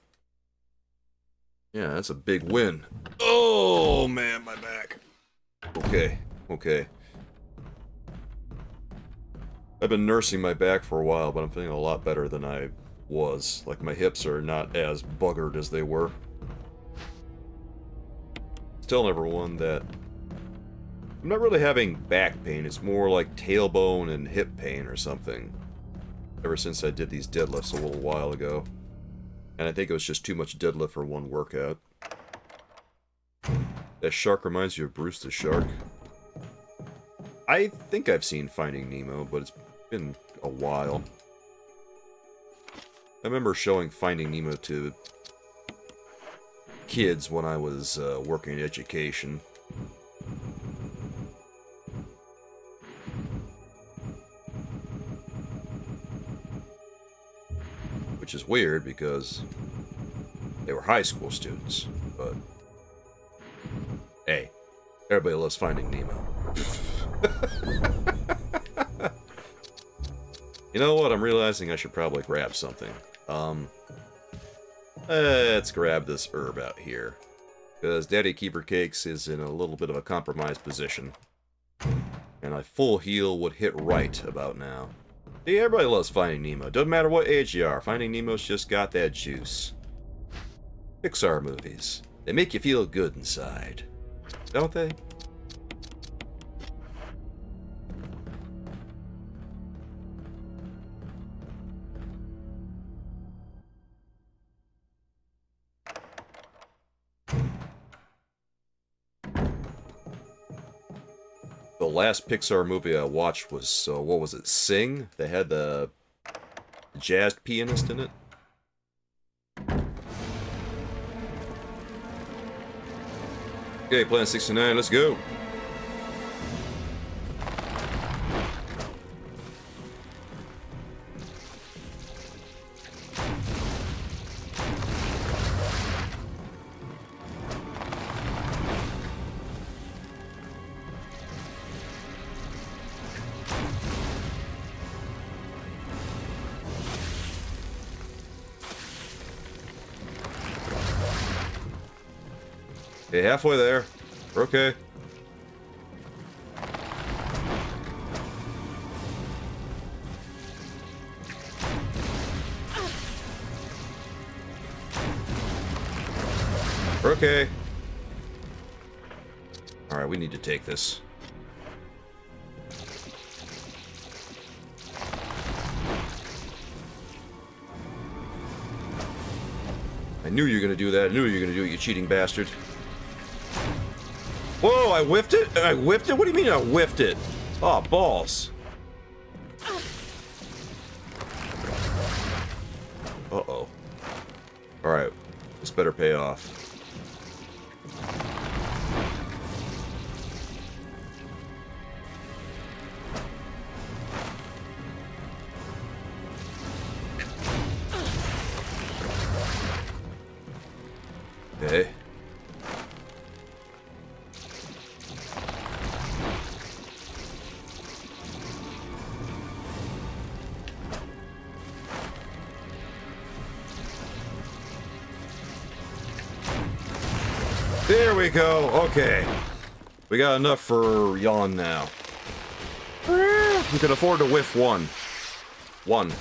Yeah, that's a big win. Oh, man, my back. Okay, okay. I've been nursing my back for a while, but I'm feeling a lot better than I was. Like, my hips are not as buggered as they were. Telling everyone that I'm not really having back pain. It's more like tailbone and hip pain or something. Ever since I did these deadlifts a little while ago. And I think it was just too much deadlift for one workout. That shark reminds you of Bruce the Shark. I think I've seen Finding Nemo, but it's been a while. I remember showing Finding Nemo to kids when I was working in education. Which is weird because they were high school students, but hey, everybody loves Finding Nemo. You know what? I'm realizing I should probably grab something. Let's grab this herb out here. Because Daddy Keeper Cakes is in a little bit of a compromised position. And a full heal would hit right about now. See, everybody loves Finding Nemo. Doesn't matter what age you are. Finding Nemo's just got that juice. Pixar movies. They make you feel good inside. Don't they? The last Pixar movie I watched was, what was it, Sing? They had the jazz pianist in it. Okay, Plan 69, let's go. Okay, halfway there. We're okay. We're okay. Alright, we need to take this. I knew you were gonna do that. I knew you were gonna do it, you cheating bastard. Whoa, I whiffed it? I whiffed it? What do you mean I whiffed it? Oh, balls. Uh-oh. Alright, this better pay off. Okay. There we go. Okay. We got enough for yawn now. We can afford to whiff one. One.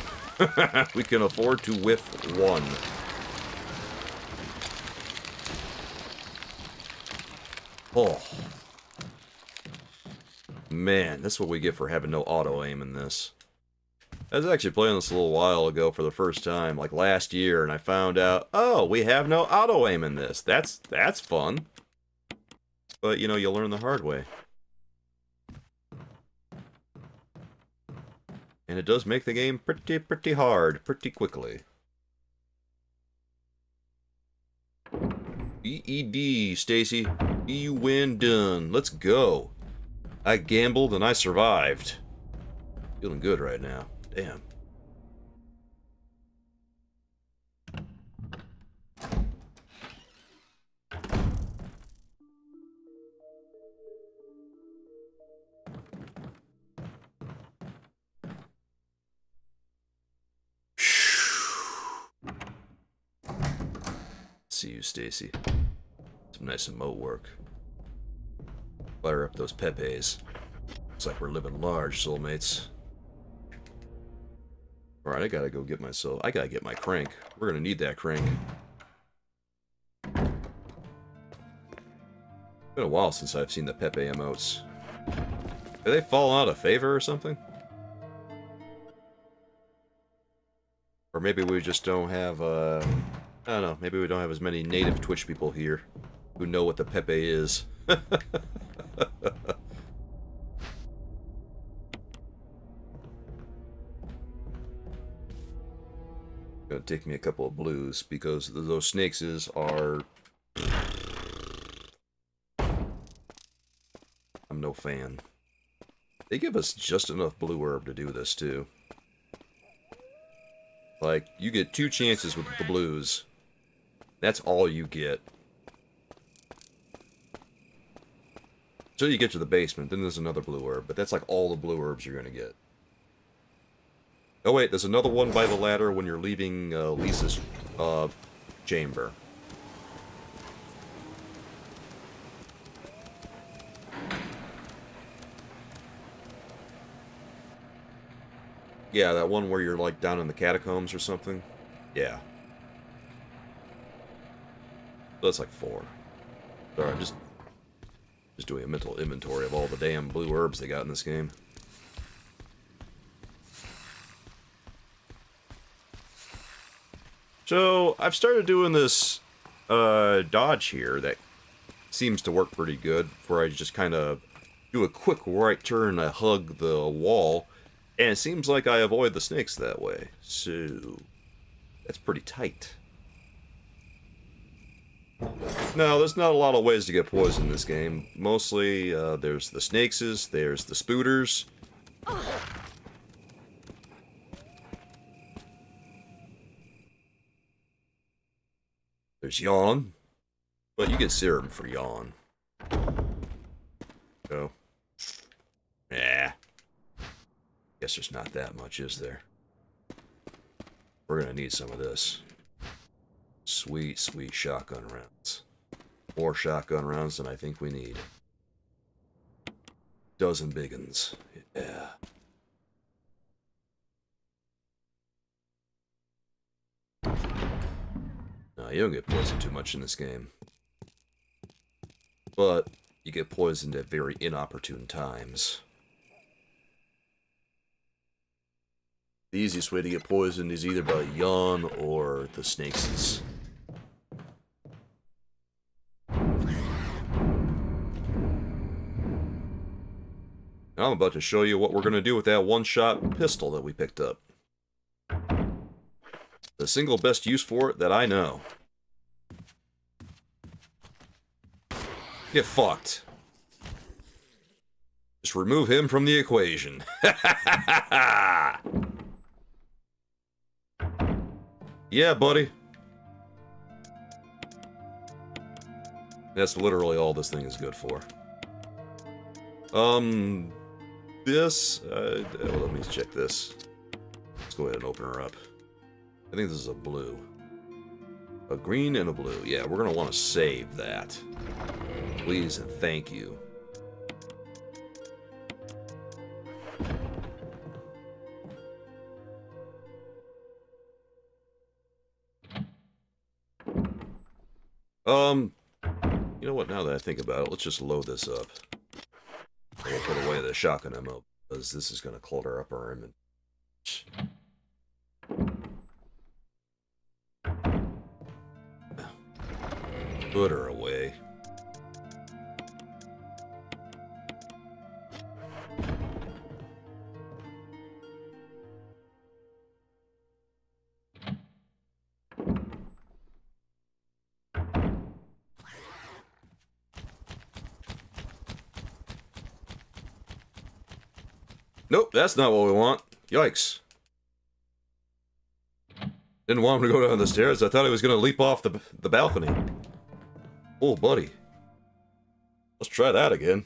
We can afford to whiff one. Oh. Man, that's what we get for having no auto-aim in this. I was actually playing this a little while ago for the first time, like last year, and I found out, oh, we have no auto-aim in this. That's fun. But, you know, you learn the hard way. And it does make the game pretty hard, pretty quickly. EED, Stacy. You win done. Let's go. I gambled and I survived. Feeling good right now. Damn. See you, Stacy. Some nice emote work. Fire up those pepes. Looks like we're living large, soulmates. Alright, I gotta go get myself... I gotta get my crank. We're gonna need that crank. Been a while since I've seen the Pepe emotes. Have they fallen out of favor or something? Or maybe we just don't have, I don't know, maybe we don't have as many native Twitch people here who know what the Pepe is. Gonna take me a couple of blues, because those snakes are... I'm no fan. They give us just enough blue herb to do this, too. Like, you get 2 chances with the blues. That's all you get. Until you get to the basement, then there's another blue herb. But that's like all the blue herbs you're gonna get. Oh wait, there's another one by the ladder when you're leaving Lisa's chamber. Yeah, that one where you're like down in the catacombs or something. Yeah. That's like 4. Sorry, I'm just doing a mental inventory of all the damn blue herbs they got in this game. So, I've started doing this dodge here that seems to work pretty good, where I just kind of do a quick right turn and I hug the wall, and it seems like I avoid the snakes that way. So, that's pretty tight. No, there's not a lot of ways to get poisoned in this game. Mostly, there's the snakeses, there's the spooters. There's yawn. But you get serum for yawn. So. Yeah. Guess there's not that much, is there? We're gonna need some of this. Sweet, sweet shotgun rounds. More shotgun rounds than I think we need. Dozen biggins. Yeah. No, you don't get poisoned too much in this game. But you get poisoned at very inopportune times. The easiest way to get poisoned is either by yawn or the snakeses. Now I'm about to show you what we're going to do with that one-shot pistol that we picked up. The single best use for it that I know. Get fucked. Just remove him from the equation. Yeah, buddy. That's literally all this thing is good for. This, well, let me check this. Let's go ahead and open her up. I think this is a blue. A green and a blue. Yeah, we're gonna want to save that. Please and thank you. You know what, now that I think about it, let's just load this up. We'll put away the shotgun ammo, because this is going to clutter up our inventory. Put her away. Nope, that's not what we want. Yikes. Didn't want him to go down the stairs. I thought he was going to leap off the balcony. Oh, buddy. Let's try that again.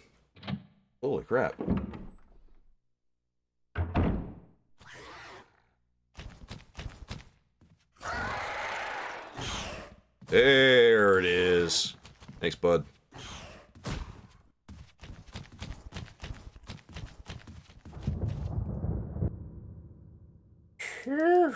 Holy crap. There it is. Thanks, bud. Ugh.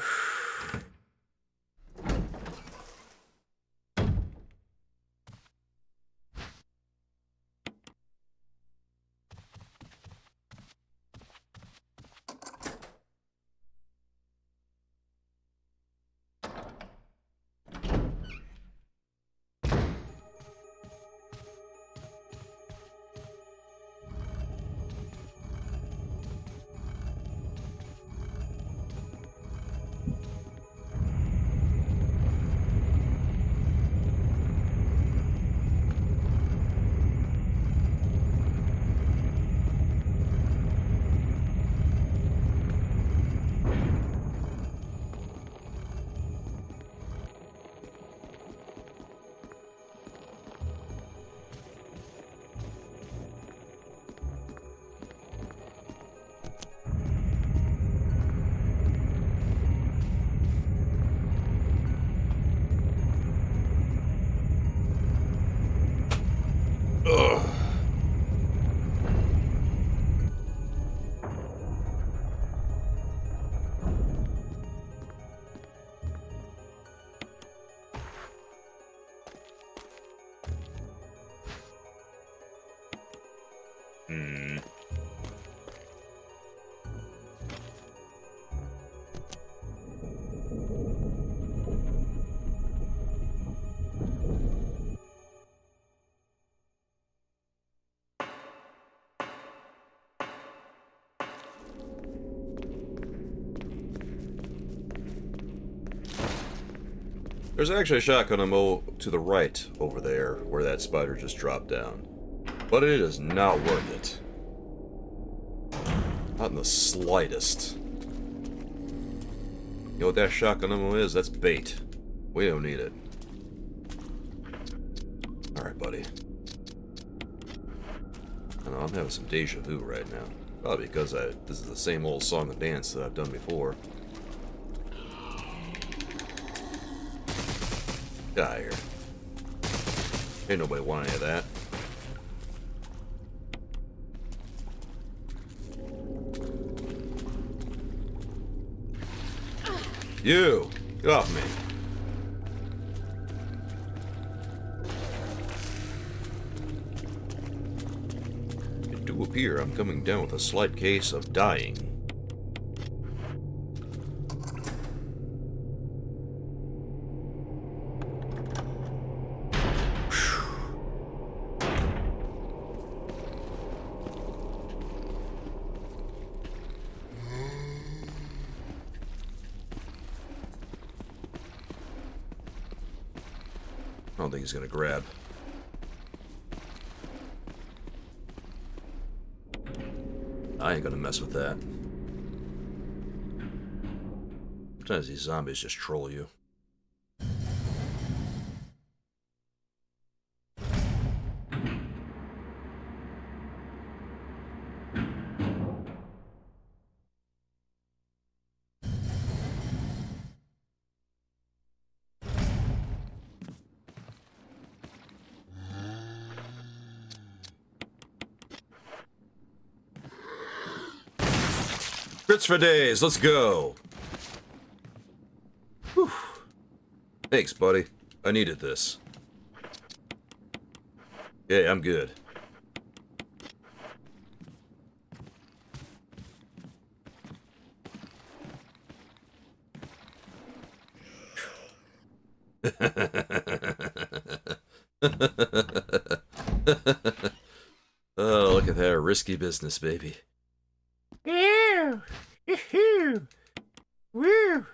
There's actually a shotgun ammo to the right over there, where that spider just dropped down. But it is not worth it. Not in the slightest. You know what that shotgun ammo is? That's bait. We don't need it. Alright, buddy. I know, I'm having some deja vu right now. Probably because this is the same old song and dance that I've done before. Get out of here. Ain't nobody want any of that. You! Get off me. It do appear I'm coming down with a slight case of dying. I don't think he's gonna grab. I ain't gonna mess with that. Sometimes these zombies just troll you. Grits for days, let's go. Whew. Thanks, buddy. I needed this. Yeah, I'm good. Oh, look at that risky business, baby. Ew! Woo! Woo!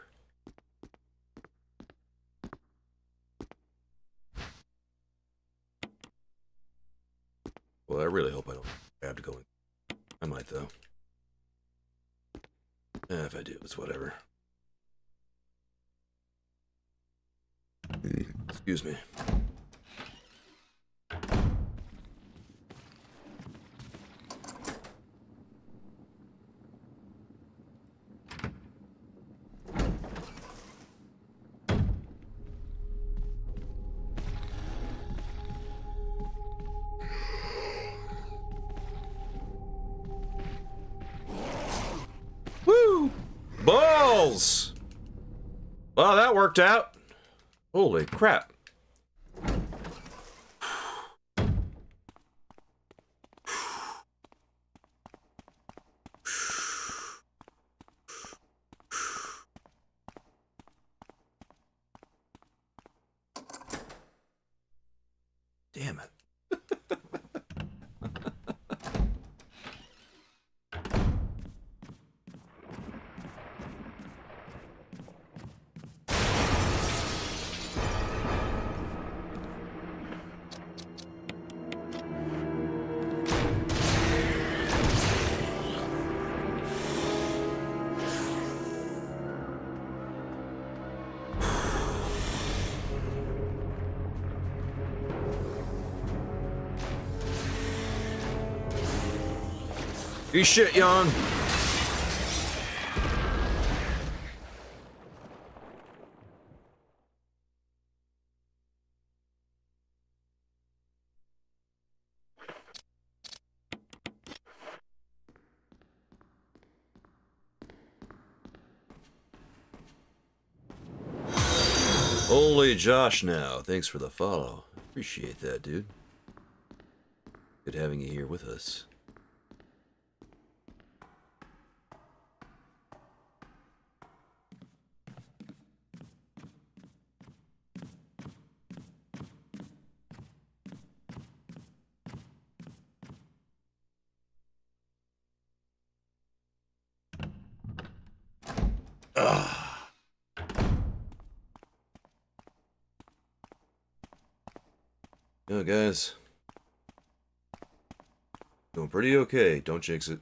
Well, I really hope I don't grab going. I might, though. If I do, it's whatever. Excuse me. Woo! Balls! Well, that worked out. Holy crap. Damn it. You shit, yawn. Holy Josh now. Thanks for the follow. Appreciate that, dude. Good having you here with us. Oh, guys. Doing pretty okay. Don't jinx it.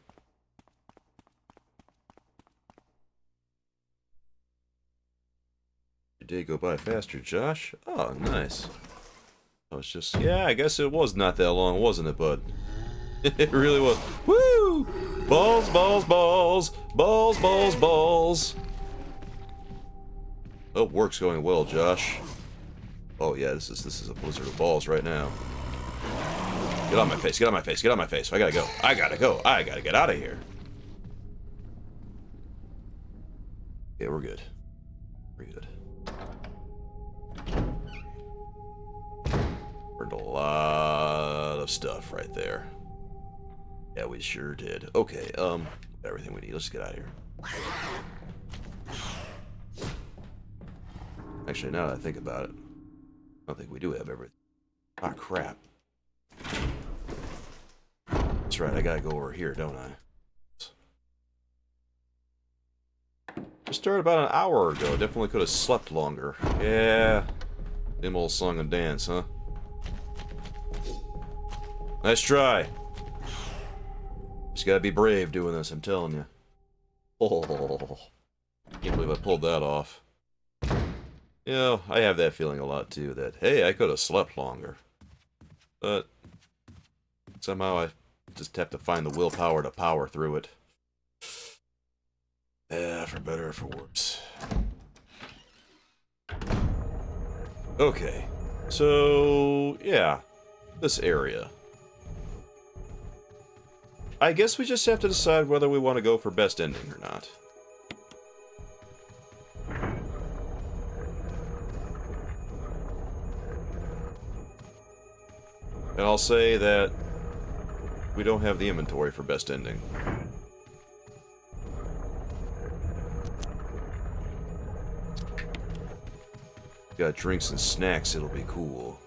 Your day go by faster, Josh? Oh, nice. I was just... Yeah, I guess it was not that long, wasn't it, bud? It really was. Woo! Balls, balls, balls! Balls, balls, balls! Oh, work's going well, Josh. Oh yeah, this is a blizzard of balls right now. Get on my face, get on my face, get on my face. I gotta go. I gotta go. I gotta get out of here. Okay, we're good. We're good. Burned a lot of stuff right there. Yeah, we sure did. Okay, everything we need. Let's get out of here. Actually, now that I think about it, I don't think we do have everything. Ah, crap. That's right, I gotta go over here, don't I? Just started about an hour ago. Definitely could have slept longer. Yeah. Dim old song and dance, huh? Nice try. Just gotta be brave doing this, I'm telling you. Oh, can't believe I pulled that off. You know, I have that feeling a lot too, that, hey, I could have slept longer. But somehow I just have to find the willpower to power through it. Yeah, for better or for worse. Okay, so, yeah, this area. I guess we just have to decide whether we want to go for best ending or not. And I'll say that we don't have the inventory for best ending. Got drinks and snacks, it'll be cool.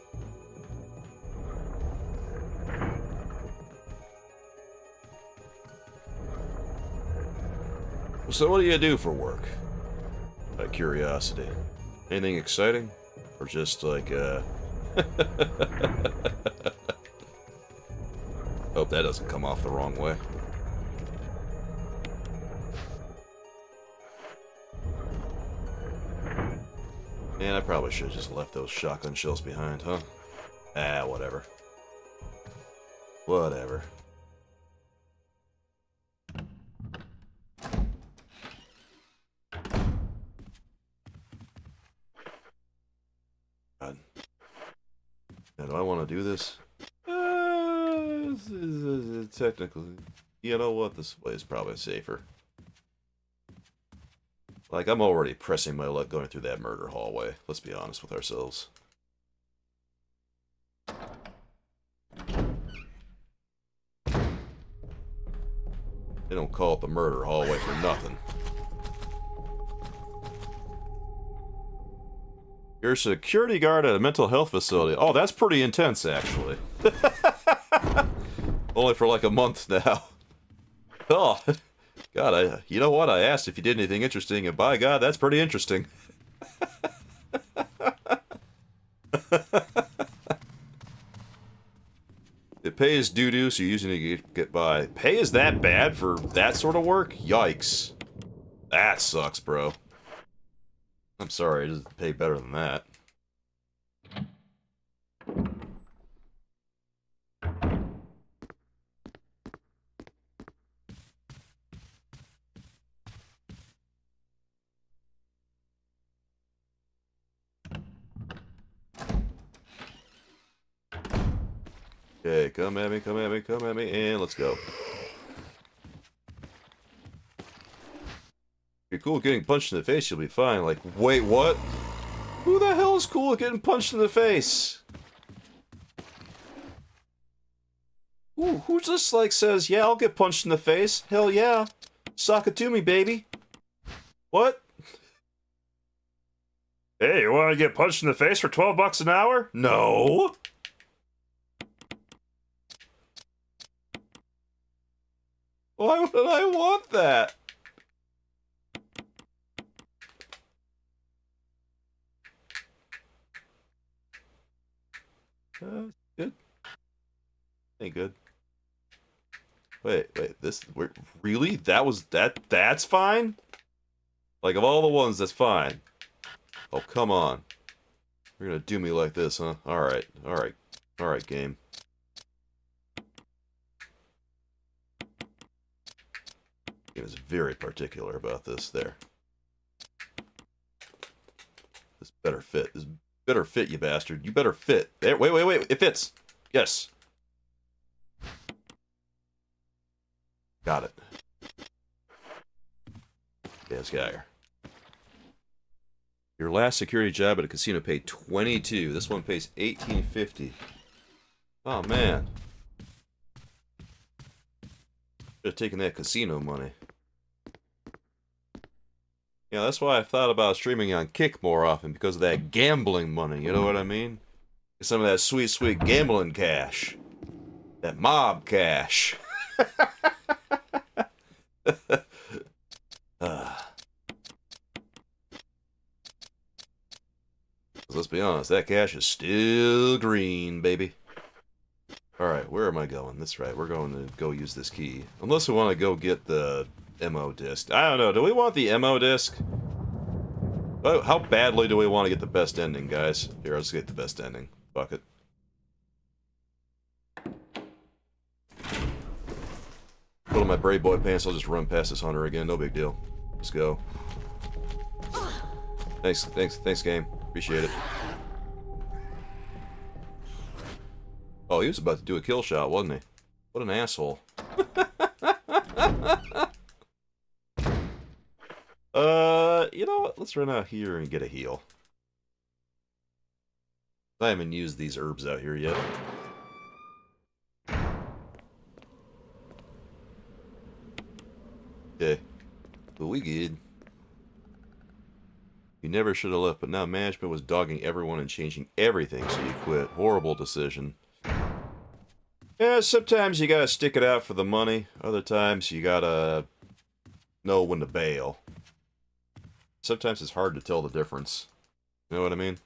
So what do you do for work? Out of curiosity. Anything exciting? Or just like, Hope that doesn't come off the wrong way. Man, I probably should have just left those shotgun shells behind, huh? Ah, whatever. Whatever. God. Now, do I want to do this? Technically. You know what? This way is probably safer. Like, I'm already pressing my luck going through that murder hallway. Let's be honest with ourselves. They don't call it the murder hallway for nothing. You're a security guard at a mental health facility. Oh, that's pretty intense, actually. Only for like a month now. Oh, God, you know what? I asked if you did anything interesting, and by God, that's pretty interesting. It pays doo-doo, so you're using it to get by. Pay is that bad for that sort of work? Yikes. That sucks, bro. I'm sorry, it doesn't pay better than that. Okay, come at me, come at me, come at me, and let's go. If you're cool getting punched in the face, you'll be fine. Like, wait, what? Who the hell is cool at getting punched in the face? Who just, like, says, yeah, I'll get punched in the face? Hell yeah. Sock it to me, baby. What? Hey, you want to get punched in the face for $12 an hour? No. Why would I want that? Good. Ain't good. Wait, really? That's fine? Like, of all the ones, that's fine. Oh, come on. You're gonna do me like this, huh? Alright, alright. Alright, game. He was very particular about this there. This better fit. This better fit, you bastard. You better fit. There, wait. It fits. Yes. Got it. Yeah, this guy here. Your last security job at a casino paid $22. This one pays $18.50. Oh, man. Should have taken that casino money. Yeah, that's why I thought about streaming on Kick more often, because of that gambling money, you know what I mean? Some of that sweet, sweet gambling cash. That mob cash. Let's be honest, that cash is still green, baby. Alright, where am I going? That's right, we're going to go use this key. Unless we want to go get the MO disc. I don't know, do we want the MO disc? How badly do we want to get the best ending, guys? Here, let's get the best ending. Fuck it. Put on my Brave Boy pants, I'll just run past this hunter again, no big deal. Let's go. Thanks, game. Appreciate it. Oh, he was about to do a kill shot, wasn't he? What an asshole. You know what? Let's run out here and get a heal. I haven't used these herbs out here yet. Okay. But we good. You never should have left, but now management was dogging everyone and changing everything, so you quit. Horrible decision. Yeah, sometimes you gotta stick it out for the money. Other times you gotta know when to bail. Sometimes it's hard to tell the difference. You know what I mean?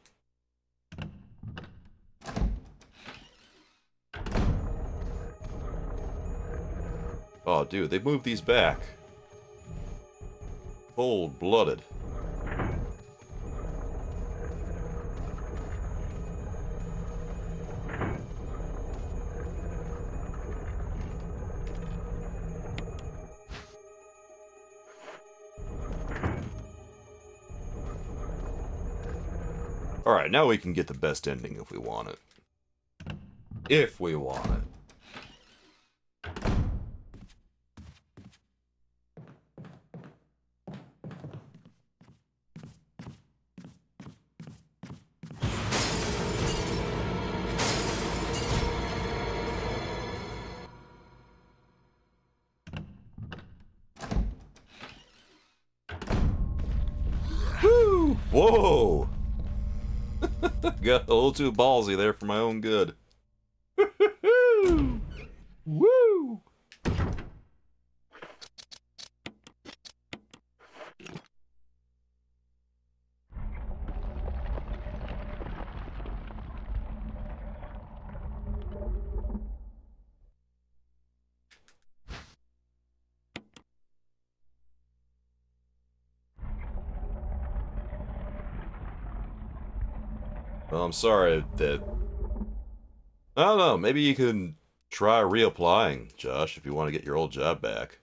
Oh, dude, they moved these back. Cold-blooded. Alright, now we can get the best ending if we want it. If we want it. Woo! Whoa! Got a little too ballsy there for my own good. Woo! Well, I'm sorry that... I don't know, maybe you can try reapplying, Josh, if you want to get your old job back.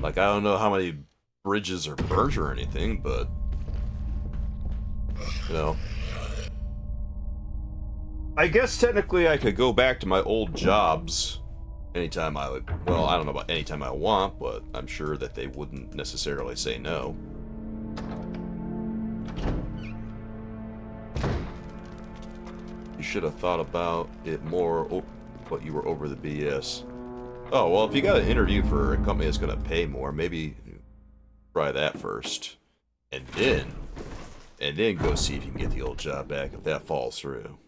Like, I don't know how many bridges are burnt or anything, but... You know... I guess technically I could go back to my old jobs anytime I would... Well, I don't know about anytime I want, but I'm sure that they wouldn't necessarily say no. You should have thought about it more, but you were over the BS. Oh, well, if you got an interview for a company that's going to pay more, maybe try that first. And then go see if you can get the old job back if that falls through.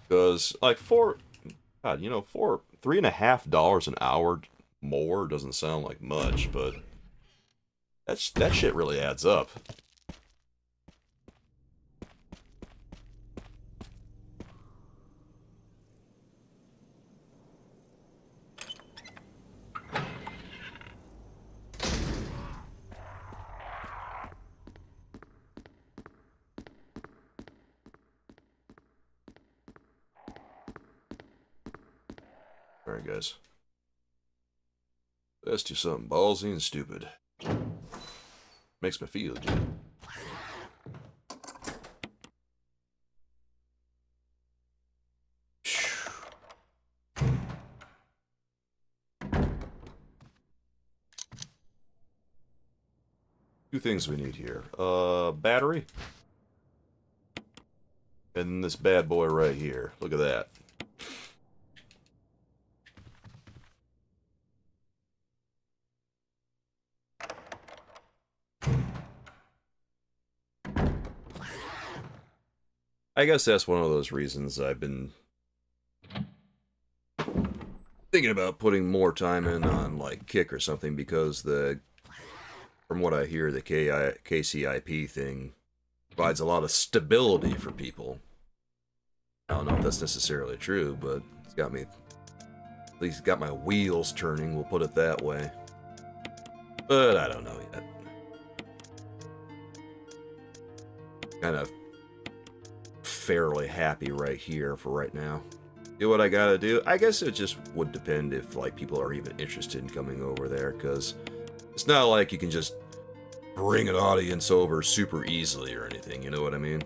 Because, like, God, you know, $3.50 an hour more doesn't sound like much, but that shit really adds up. Alright, guys. Let's do something ballsy and stupid. Makes me feel good. Two things we need here. Battery. And this bad boy right here. Look at that. I guess that's one of those reasons I've been thinking about putting more time in on, like, Kick or something, because from what I hear, the KCIP thing provides a lot of stability for people. I don't know if that's necessarily true, but it's got me, at least got my wheels turning, we'll put it that way. But I don't know yet. Kind of fairly happy right here for right now. Do what I gotta do. I guess it just would depend if, like, people are even interested in coming over there, because it's not like you can just bring an audience over super easily or anything, you know what I mean?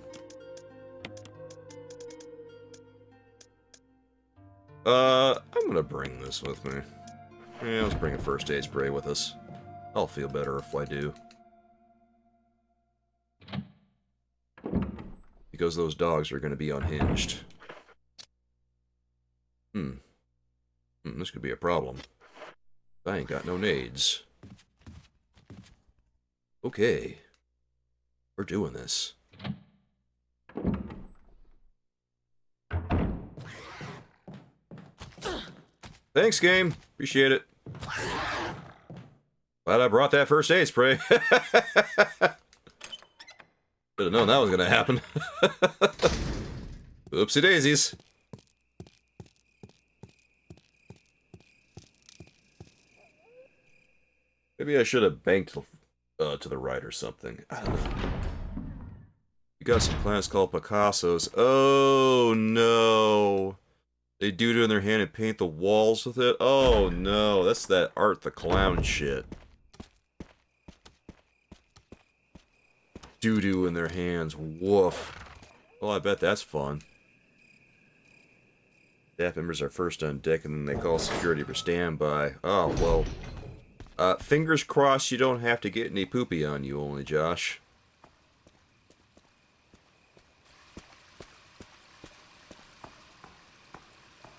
I'm gonna bring this with me. Yeah, let's bring a first aid spray with us. I'll feel better if I do. Because those dogs are going to be unhinged. This could be a problem. I ain't got no nades. Okay. We're doing this. Thanks, game. Appreciate it. Glad I brought that first aid spray. Should have known that was gonna happen. Oopsie daisies. Maybe I should have banked to the right or something. I don't know. You got some plants called Picassos. Oh no. They do it in their hand and paint the walls with it? Oh no, that's that Art the Clown shit. doo-doo in their hands. Woof. Well, I bet that's fun. Staff members are first on deck, and then they call security for standby. Oh, well. Fingers crossed you don't have to get any poopy on you, only Josh.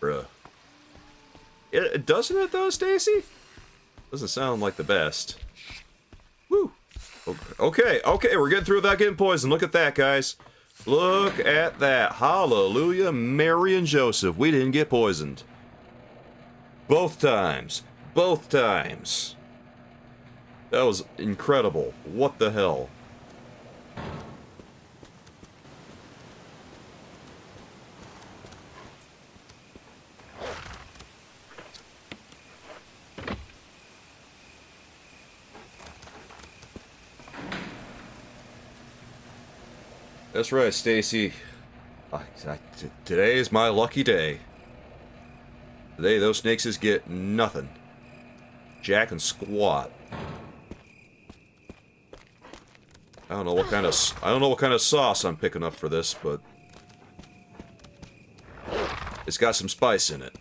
Bruh. Doesn't it, though, Stacy? Doesn't sound like the best. Woo! Okay, we're getting through without getting poisoned. Look at that, guys. Look at that. Hallelujah, Mary and Joseph. We didn't get poisoned. Both times. Both times. That was incredible. What the hell? That's right, Stacy. Today is my lucky day. Today, those snakes get nothing. Jack and squat. I don't know what kind of sauce I'm picking up for this, but it's got some spice in it.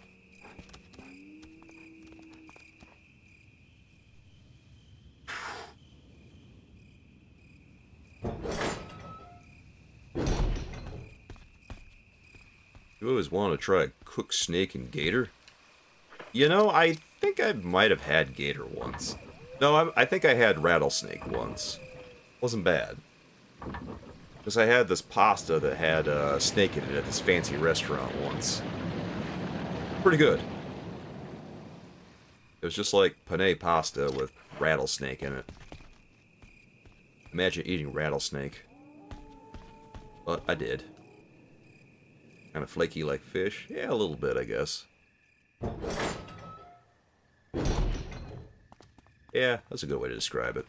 You always want to try a cooked snake and gator? You know, I think I might have had gator once. No, I think I had rattlesnake once. Wasn't bad. Because I had this pasta that had snake in it at this fancy restaurant once. Pretty good. It was just like penne pasta with rattlesnake in it. Imagine eating rattlesnake. But I did. Kind of flaky like fish. Yeah, a little bit, I guess. Yeah, that's a good way to describe it.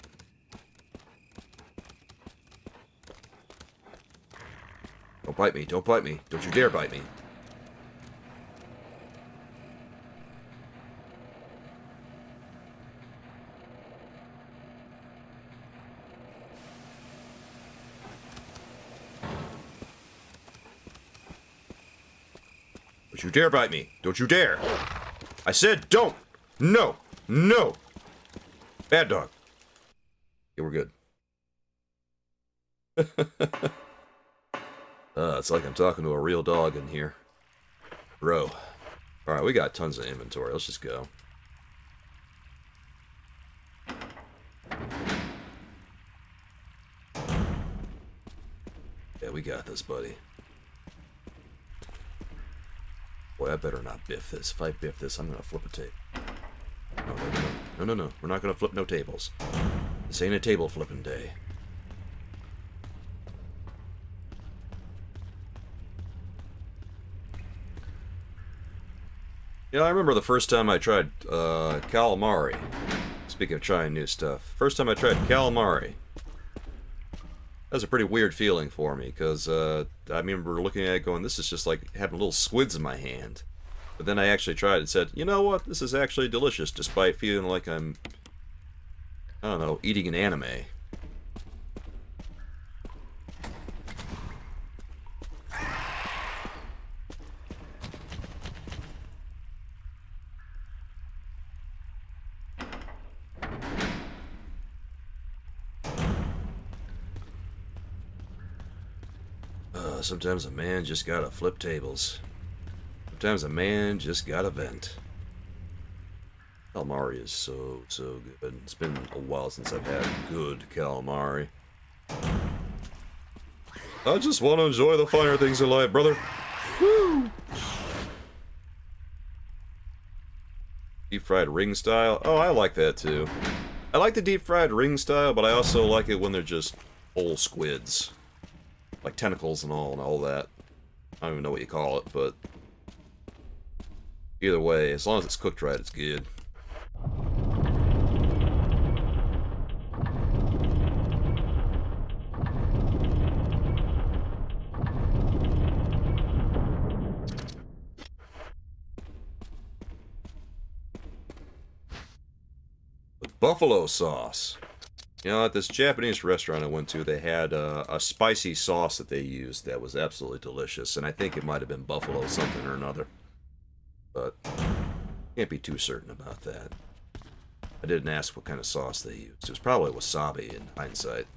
Don't bite me, don't bite me. Don't you dare bite me. Don't you dare bite me. Don't you dare. I said don't. No. No. Bad dog. Yeah, we're good. It's like I'm talking to a real dog in here. Bro. Alright, we got tons of inventory. Let's just go. Yeah, we got this, buddy. Boy, I better not biff this. If I biff this, I'm gonna flip a table. No. We're not gonna flip no tables. This ain't a table flipping day. You know, I remember the first time I tried calamari. Speaking of trying new stuff. First time I tried calamari. That was a pretty weird feeling for me, because I remember looking at it going, this is just like having little squids in my hand. But then I actually tried it and said, you know what, this is actually delicious, despite feeling like I'm, I don't know, eating an anime. Sometimes a man just gotta flip tables. Sometimes a man just gotta vent. Calamari is so good. It's been a while since I've had good calamari. I just want to enjoy the finer things in life, brother. Woo! Deep fried ring style. Oh, I like that too. I like the deep fried ring style, but I also like it when they're just whole squids. Like tentacles and all that. I don't even know what you call it, but either way, as long as it's cooked right, it's good. With buffalo sauce. You know, at this Japanese restaurant I went to, they had a spicy sauce that they used that was absolutely delicious, and I think it might have been buffalo something or another. But can't be too certain about that. I didn't ask what kind of sauce they used. It was probably wasabi in hindsight.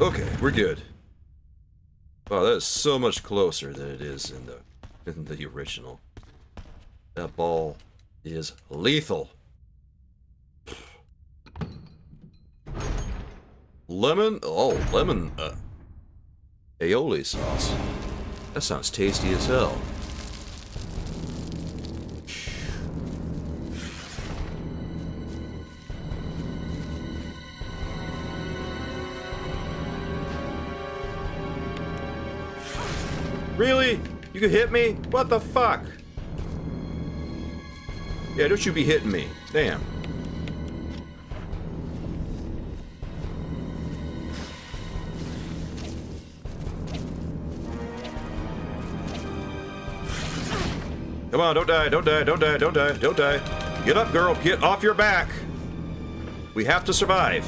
Okay, we're good. Wow, that is so much closer than it is in the original. That ball is lethal. Lemon? Oh, lemon, aioli sauce. That sounds tasty as hell. Really? You could hit me? What the fuck? Yeah, don't you be hitting me. Damn. Come on, don't die, don't die, don't die, don't die, don't die. Get up, girl, get off your back. We have to survive.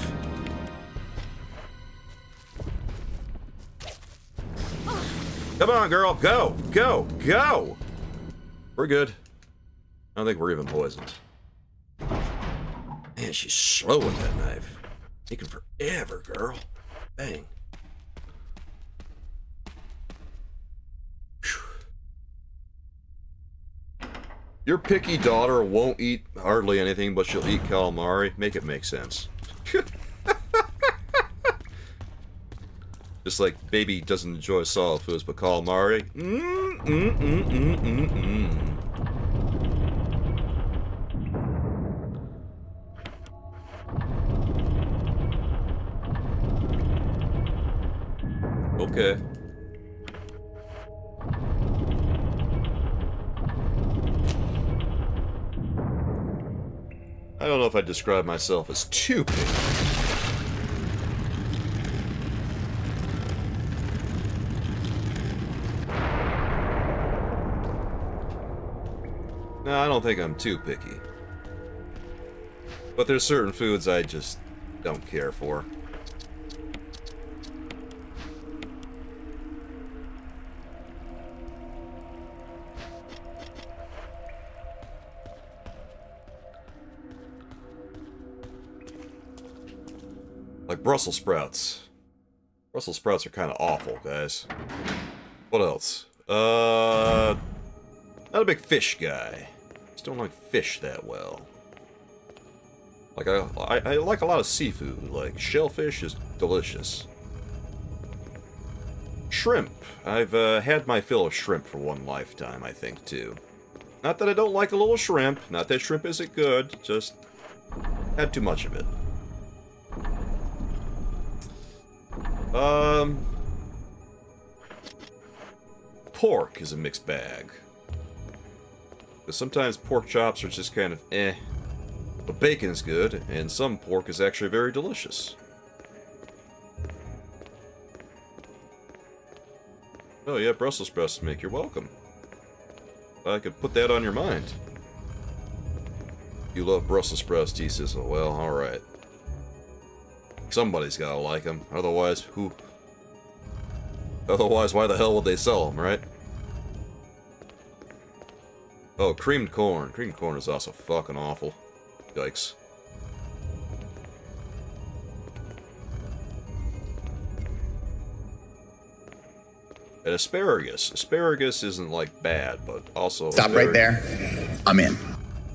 Come on, girl, go, go, go. We're good. I don't think we're even poisoned. Man, she's slow with that knife. Taking forever, girl. Bang. Your picky daughter won't eat hardly anything, but she'll eat calamari. Make it make sense. Just like baby doesn't enjoy solid foods, but calamari. Okay. I don't know if I'd describe myself as too picky. No, I don't think I'm too picky. But there's certain foods I just don't care for. Like Brussels sprouts. Brussels sprouts are kind of awful, guys. What else? Not a big fish guy. Just don't like fish that well. Like I like a lot of seafood. Like shellfish is delicious. Shrimp. I've had my fill of shrimp for one lifetime, I think, too. Not that I don't like a little shrimp. Not that shrimp isn't good. Just had too much of it. Pork is a mixed bag. Because sometimes pork chops are just kind of eh. But bacon is good, and some pork is actually very delicious. Oh yeah, Brussels sprouts to make. You're welcome. I could put that on your mind. You love Brussels sprouts, T-Sizzle. Well, alright. Somebody's gotta like them. Otherwise, who... Otherwise, why the hell would they sell them, right? Oh, creamed corn. Creamed corn is also fucking awful. Yikes. And asparagus. Asparagus isn't, like, bad, but also... Stop right there. I'm in.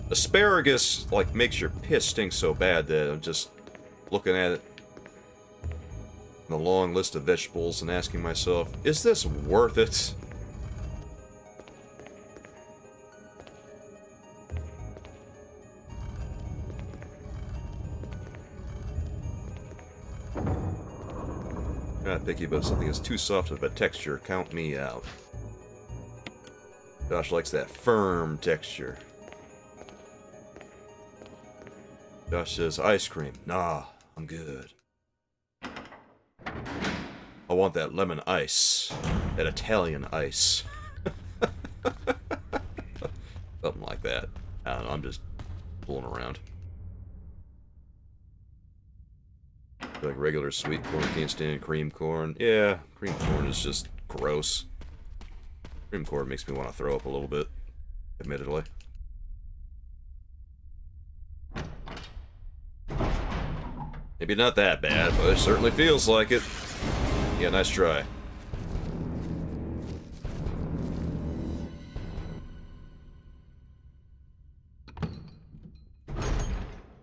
Asparagus, like, makes your piss stink so bad that I'm just looking at it, the long list of vegetables, and asking myself, is this worth it? Not picky, but if something is too soft of a texture, count me out. Josh likes that firm texture. Josh says, ice cream. Nah, I'm good. I want that lemon ice. That Italian ice. Something like that. I don't know, I'm just fooling around. Like regular sweet corn, can't stand cream corn. Yeah, cream corn is just gross. Cream corn makes me want to throw up a little bit, admittedly. Maybe not that bad, but it certainly feels like it. Yeah, nice try.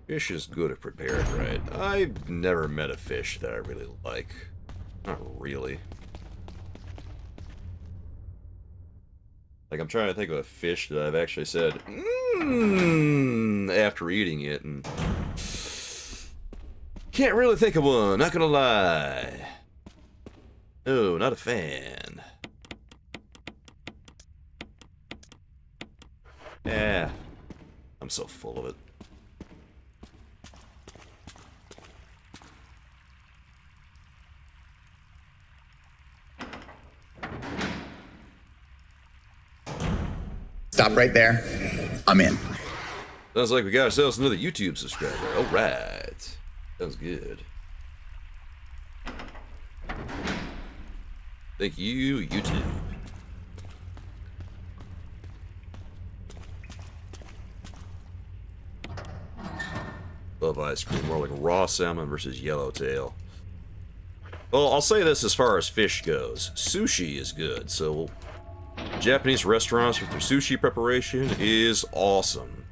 Fish is good if prepared right. I've never met a fish that I really like. Not really. Like, I'm trying to think of a fish that I've actually said, after eating it, and can't really think of one, not gonna lie. No, not a fan. Yeah, I'm so full of it. Stop right there. I'm in. Sounds like we got ourselves another YouTube subscriber. Alright. Sounds good. Thank you, YouTube. Love ice cream. More like raw salmon versus yellowtail. Well, I'll say this as far as fish goes. Sushi is good, so Japanese restaurants with their sushi preparation is awesome.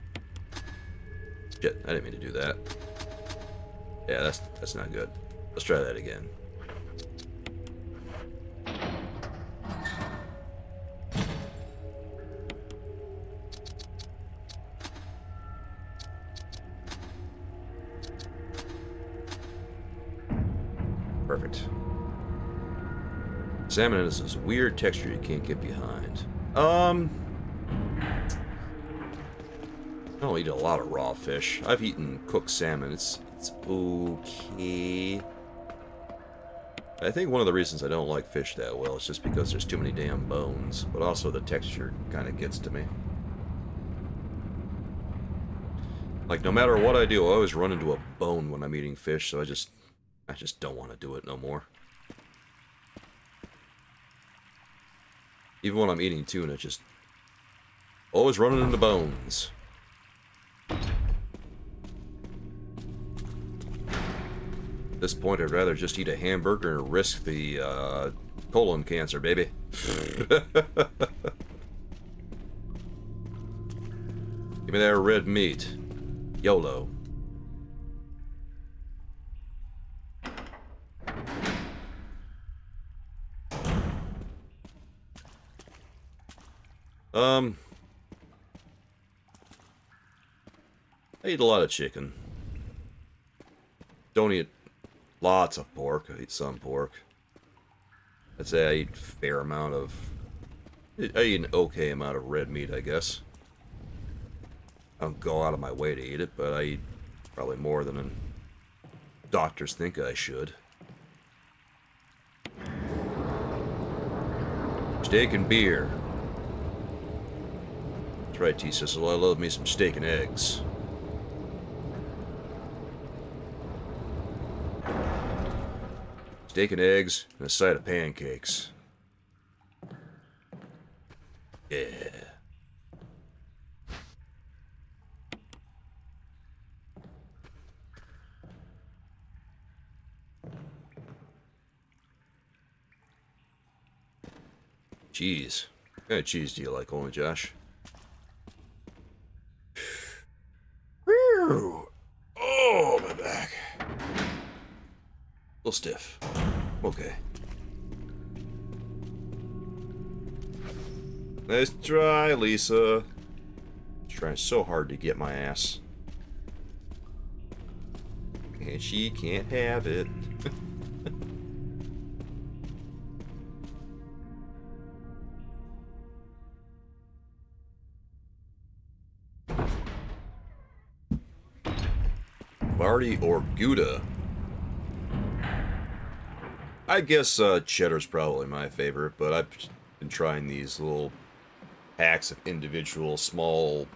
Shit, I didn't mean to do that. Yeah, that's not good. Let's try that again. Perfect. Salmon is this weird texture you can't get behind. I don't eat a lot of raw fish. I've eaten cooked salmon. It's okay. I think one of the reasons I don't like fish that well is just because there's too many damn bones, but also the texture kind of gets to me. Like, no matter what I do, I always run into a bone when I'm eating fish, so I just don't want to do it no more. Even when I'm eating tuna, just always running into bones. At this point, I'd rather just eat a hamburger and risk the colon cancer, baby. Give me that red meat. YOLO. I eat a lot of chicken. Don't eat lots of pork. I eat some pork. I'd say I eat a fair amount of... I eat an okay amount of red meat, I guess. I don't go out of my way to eat it, but I eat probably more than doctors think I should. Steak and beer. That's right, T-Sissel. I love me some steak and eggs. Steak and eggs and a side of pancakes. Yeah. Cheese. What kind of cheese do you like, only Josh? Oh, my back. A little stiff. Okay. Nice try, Lisa. Trying so hard to get my ass. And she can't have it. Marty or Gouda? I guess cheddar's probably my favorite, but I've been trying these little packs of individual small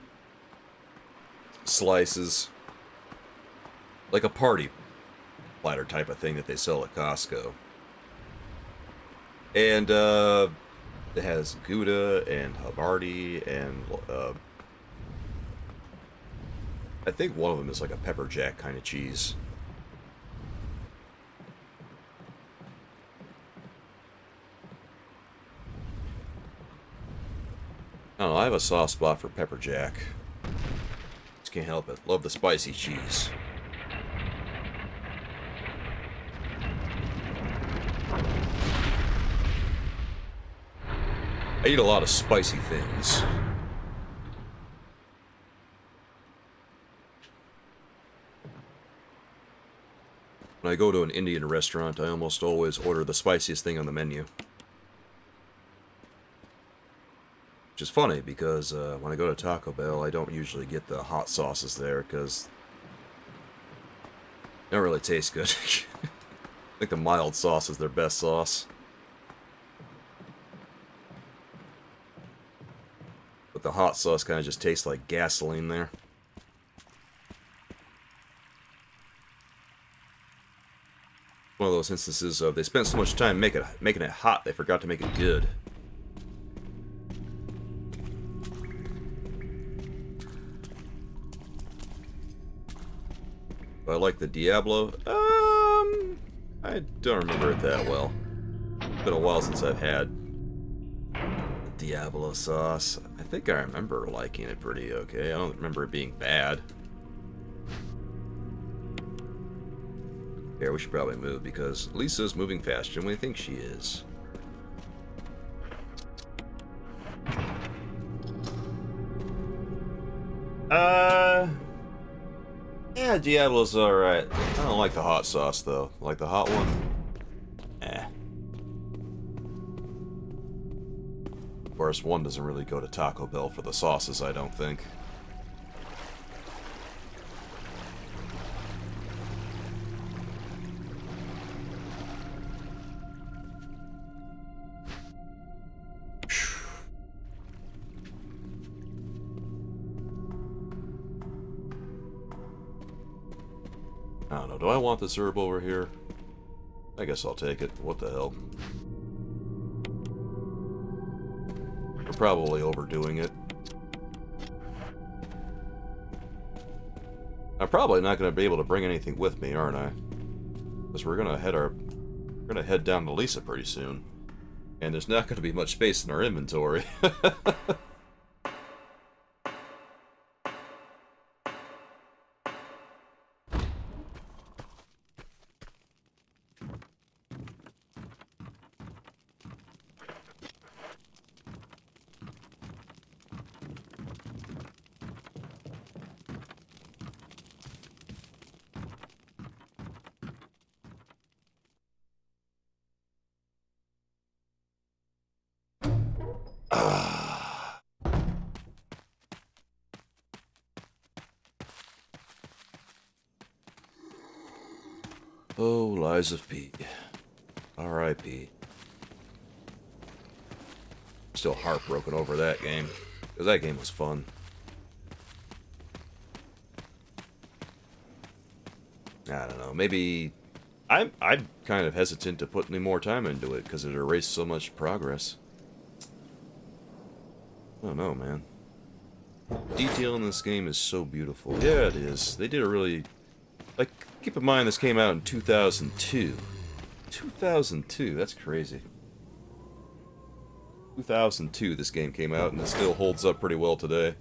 slices. Like a party platter type of thing that they sell at Costco. And it has Gouda and Havarti and I think one of them is like a pepper jack kind of cheese. I don't know, I have a soft spot for pepper jack. Just can't help it. Love the spicy cheese. I eat a lot of spicy things. When I go to an Indian restaurant, I almost always order the spiciest thing on the menu. Which is funny, because when I go to Taco Bell, I don't usually get the hot sauces there, because they don't really taste good. I think the mild sauce is their best sauce. But the hot sauce kind of just tastes like gasoline there. One of those instances of they spent so much time making it hot, they forgot to make it good. I like the Diablo. I don't remember it that well. It's been a while since I've had Diablo sauce. I think I remember liking it pretty okay. I don't remember it being bad. Here, we should probably move because Lisa's moving faster than we think she is. Yeah, Diablo's alright. I don't like the hot sauce though. Like the hot one? Eh. Of course, one doesn't really go to Taco Bell for the sauces, I don't think. I don't know, do I want this herb over here? I guess I'll take it. What the hell? We're probably overdoing it. I'm probably not going to be able to bring anything with me, aren't I? Because we're gonna head down to Lisa pretty soon. And there's not going to be much space in our inventory. Oh, Lies of P. R.I.P. Still heartbroken over that game, because that game was fun. I don't know, maybe... I'm kind of hesitant to put any more time into it, because it erased so much progress. I don't know, man. Detail in this game is so beautiful. Yeah, it is. They did a really... Like, keep in mind this came out in 2002. 2002, that's crazy. 2002 this game came out, and it still holds up pretty well today.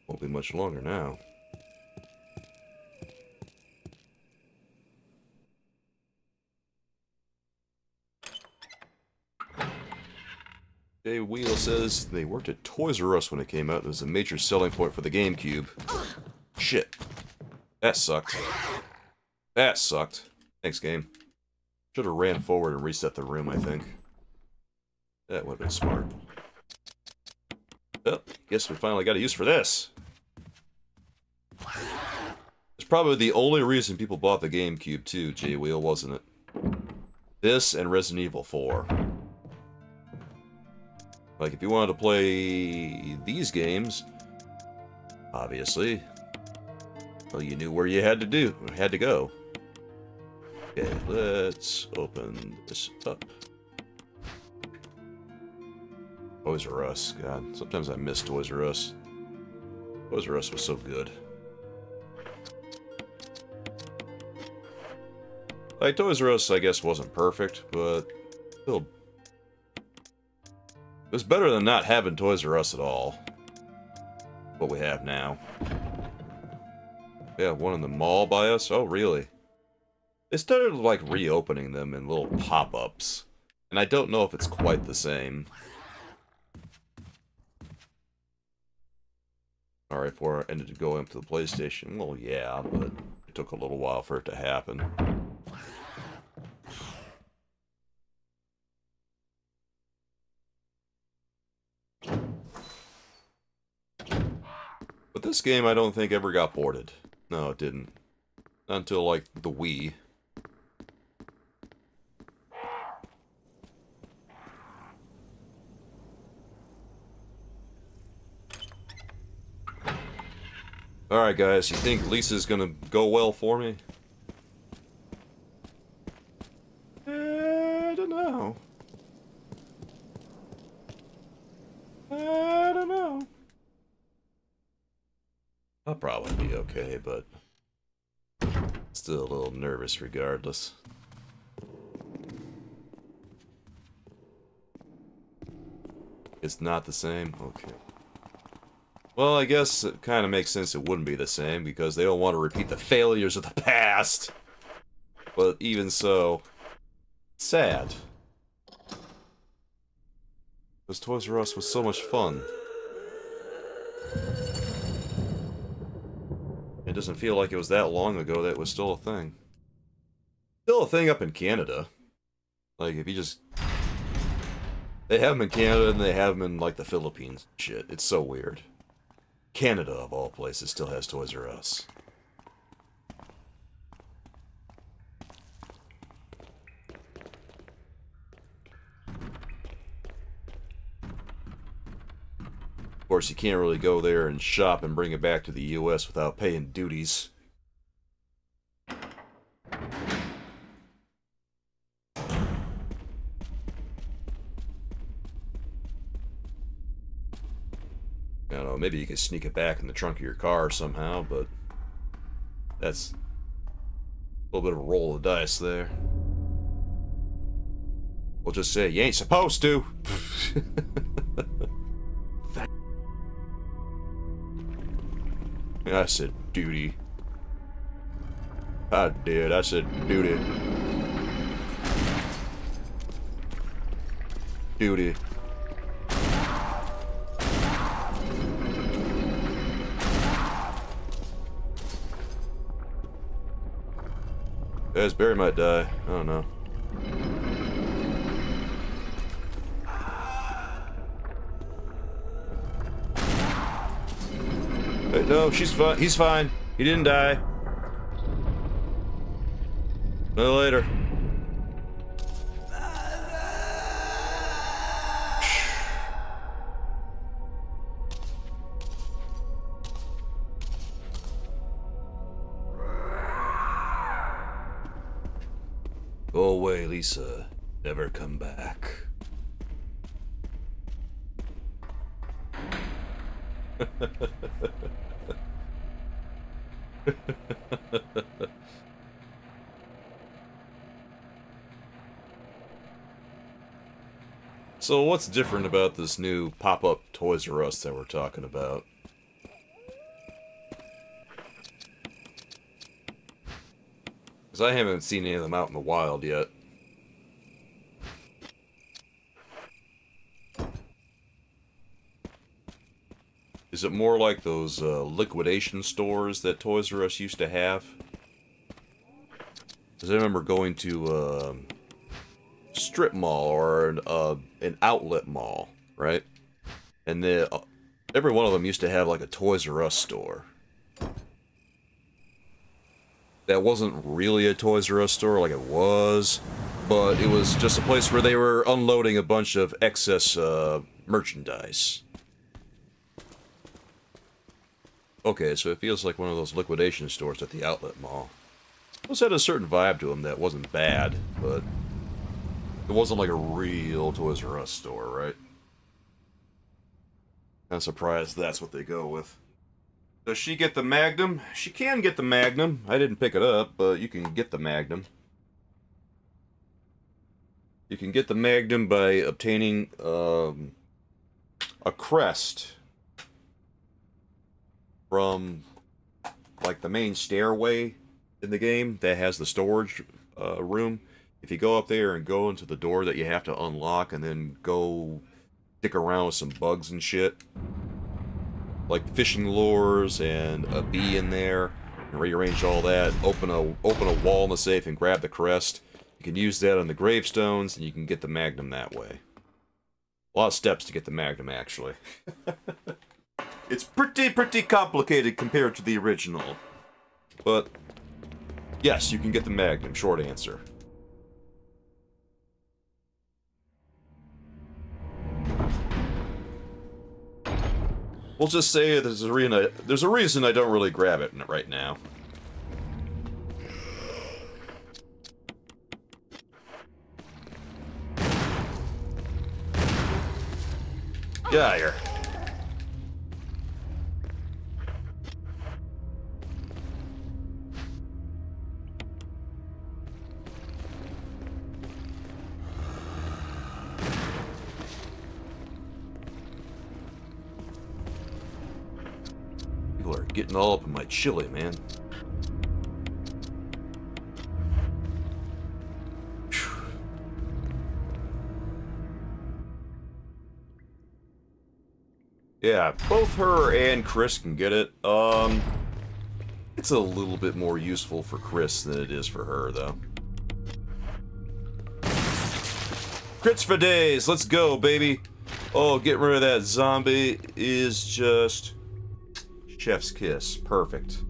Won't be much longer now. Jay Wheel says they worked at Toys R Us when it came out. It was a major selling point for the GameCube. Shit. That sucked. That sucked. Thanks, game. Should have ran forward and reset the room, I think. That would have been smart. Well, guess we finally got a use for this. It's probably the only reason people bought the GameCube too, J-Wheel, wasn't it? This and Resident Evil 4. Like, if you wanted to play these games, obviously, well, you knew where you had to go. Okay, let's open this up. Toys R Us, God, sometimes I miss Toys R Us. Toys R Us was so good. Like, Toys R Us, I guess, wasn't perfect, but still, it was better than not having Toys R Us at all. What we have now. Yeah, one in the mall by us? Oh, really? They started, like, reopening them in little pop-ups. And I don't know if it's quite the same. Alright, before I ended up going up to the PlayStation. Well, yeah, but it took a little while for it to happen. But this game, I don't think, ever got ported. No, it didn't. Not until, like, the Wii. Alright, guys, you think Lisa's gonna go well for me? I don't know. I don't know. I'll probably be okay, but still a little nervous regardless. It's not the same? Okay. Well, I guess it kind of makes sense it wouldn't be the same, because they don't want to repeat the failures of the past. But even so, sad. Because Toys R Us was so much fun. It doesn't feel like it was that long ago that it was still a thing. Still a thing up in Canada. Like, if you just... They have them in Canada and they have them in, like, the Philippines. Shit, it's so weird. Canada, of all places, still has Toys R Us. Of course, you can't really go there and shop and bring it back to the US without paying duties. I don't know, maybe you could sneak it back in the trunk of your car somehow, but that's a little bit of a roll of the dice there. We'll just say, you ain't supposed to! I said duty. I did, I said duty. Duty. Guys, Barry might die. I don't know. Wait, no, she's fine. He's fine. He didn't die. No later. Go away, Lisa. Never come back. So what's different about this new pop-up Toys R Us that we're talking about? Because I haven't seen any of them out in the wild yet. Is it more like those liquidation stores that Toys R Us used to have? Because I remember going to a strip mall or an outlet mall, right? And every one of them used to have like a Toys R Us store. That wasn't really a Toys R Us store, like it was, but it was just a place where they were unloading a bunch of excess merchandise. Okay, so it feels like one of those liquidation stores at the outlet mall. Those had a certain vibe to them that wasn't bad, but it wasn't like a real Toys R Us store, right? I'm surprised that's what they go with. Does she get the Magnum? She can get the Magnum. I didn't pick it up, but you can get the Magnum. You can get the Magnum by obtaining a crest from like the main stairway in the game that has the storage room. If you go up there and go into the door that you have to unlock and then go dick around with some bugs and shit, like fishing lures and a bee in there, and rearrange all that, open a wall in the safe and grab the crest. You can use that on the gravestones, and you can get the Magnum that way. A lot of steps to get the Magnum, actually. It's pretty complicated compared to the original. But, yes, you can get the Magnum, short answer. We'll just say there's a reason I don't really grab it right now. Get out of here. People are getting all up in my chili, man. Yeah, both her and Chris can get it. It's a little bit more useful for Chris than it is for her, though. Crits for days, let's go, baby. Oh, getting rid of that zombie is just chef's kiss. Perfect.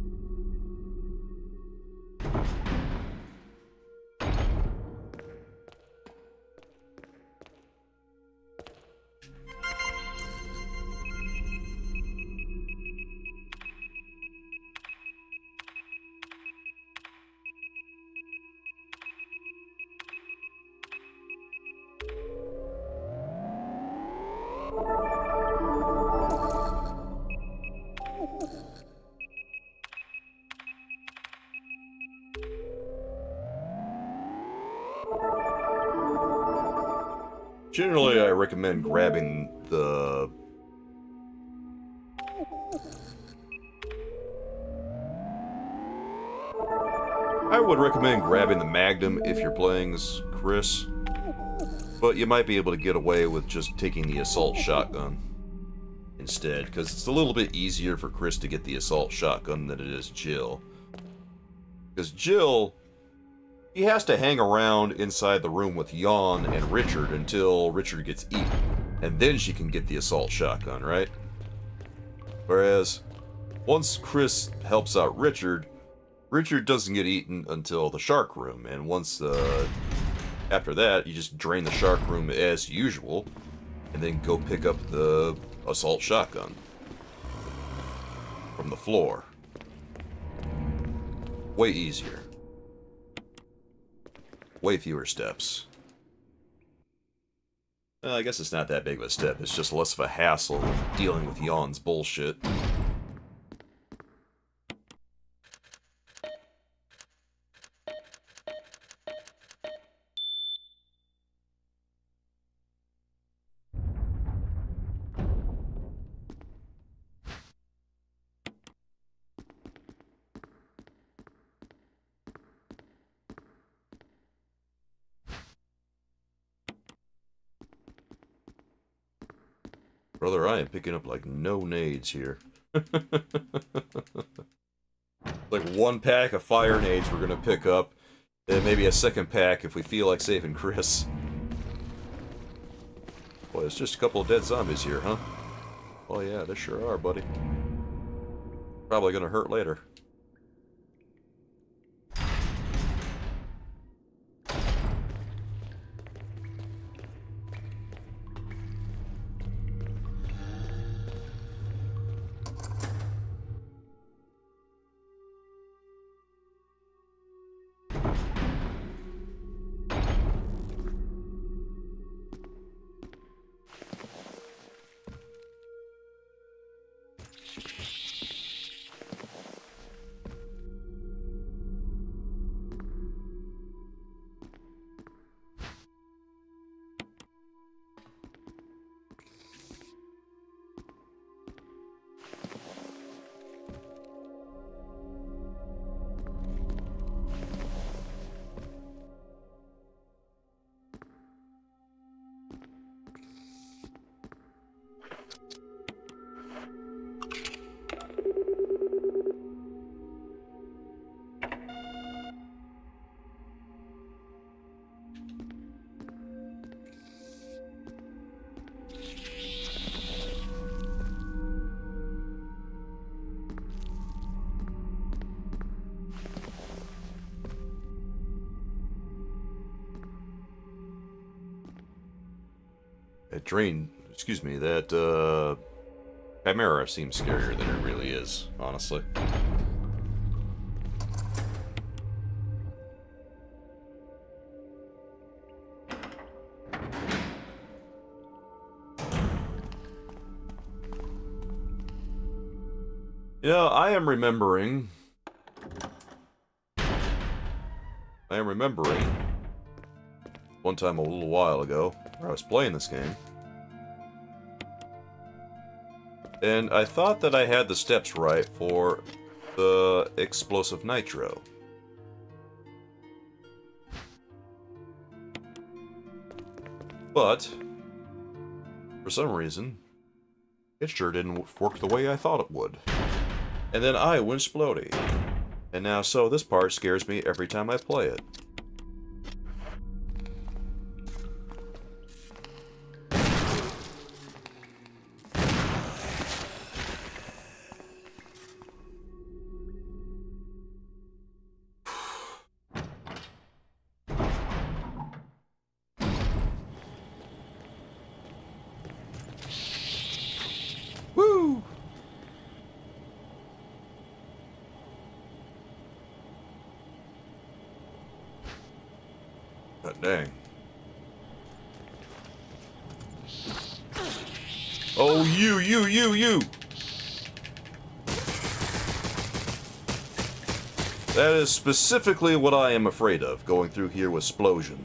Generally, I recommend grabbing the... I would recommend grabbing the Magnum if you're playing as Chris, but you might be able to get away with just taking the assault shotgun instead, because it's a little bit easier for Chris to get the assault shotgun than it is Jill. Because Jill... he has to hang around inside the room with Jan and Richard until Richard gets eaten. And then she can get the assault shotgun, right? Whereas, once Chris helps out Richard, Richard doesn't get eaten until the shark room. And once, after that, you just drain the shark room as usual, and then go pick up the assault shotgun from the floor. Way easier. Way fewer steps. Well, I guess it's not that big of a step, it's just less of a hassle than dealing with Jan's bullshit. Brother, I am picking up like no nades here. Like one pack of fire nades we're gonna pick up, and maybe a second pack if we feel like saving Chris. Boy, it's just a couple of dead zombies here, huh? Oh yeah, there sure are, buddy. Probably gonna hurt later. That Chimera seems scarier than it really is, honestly. You know, I am remembering one time a little while ago where I was playing this game. And I thought that I had the steps right for the explosive nitro. But, for some reason, it sure didn't work the way I thought it would. And then I went splody. And now so this part scares me every time I play it. Woo! God dang. Oh, you! That is specifically what I am afraid of, going through here with Splosion.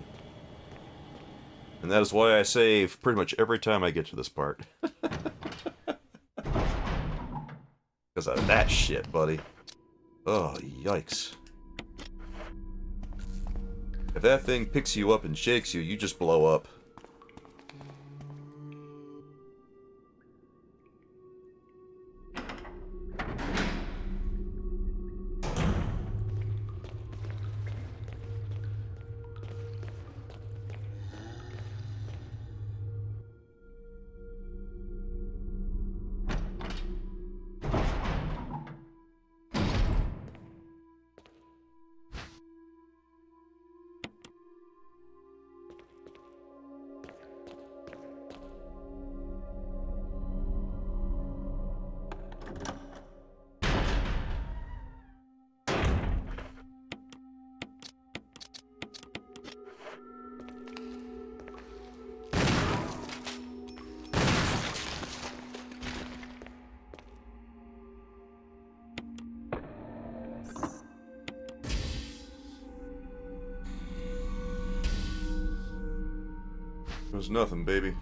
And that is why I save pretty much every time I get to this part. Because of that shit, buddy. Oh, yikes. If that thing picks you up and shakes you, you just blow up. It was nothing, baby.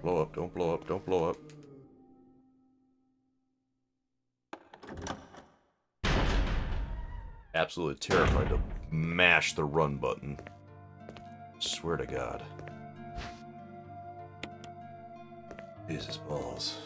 blow up, don't blow up, don't blow up. Absolutely terrified to mash the run button. Swear to God. Jesus balls.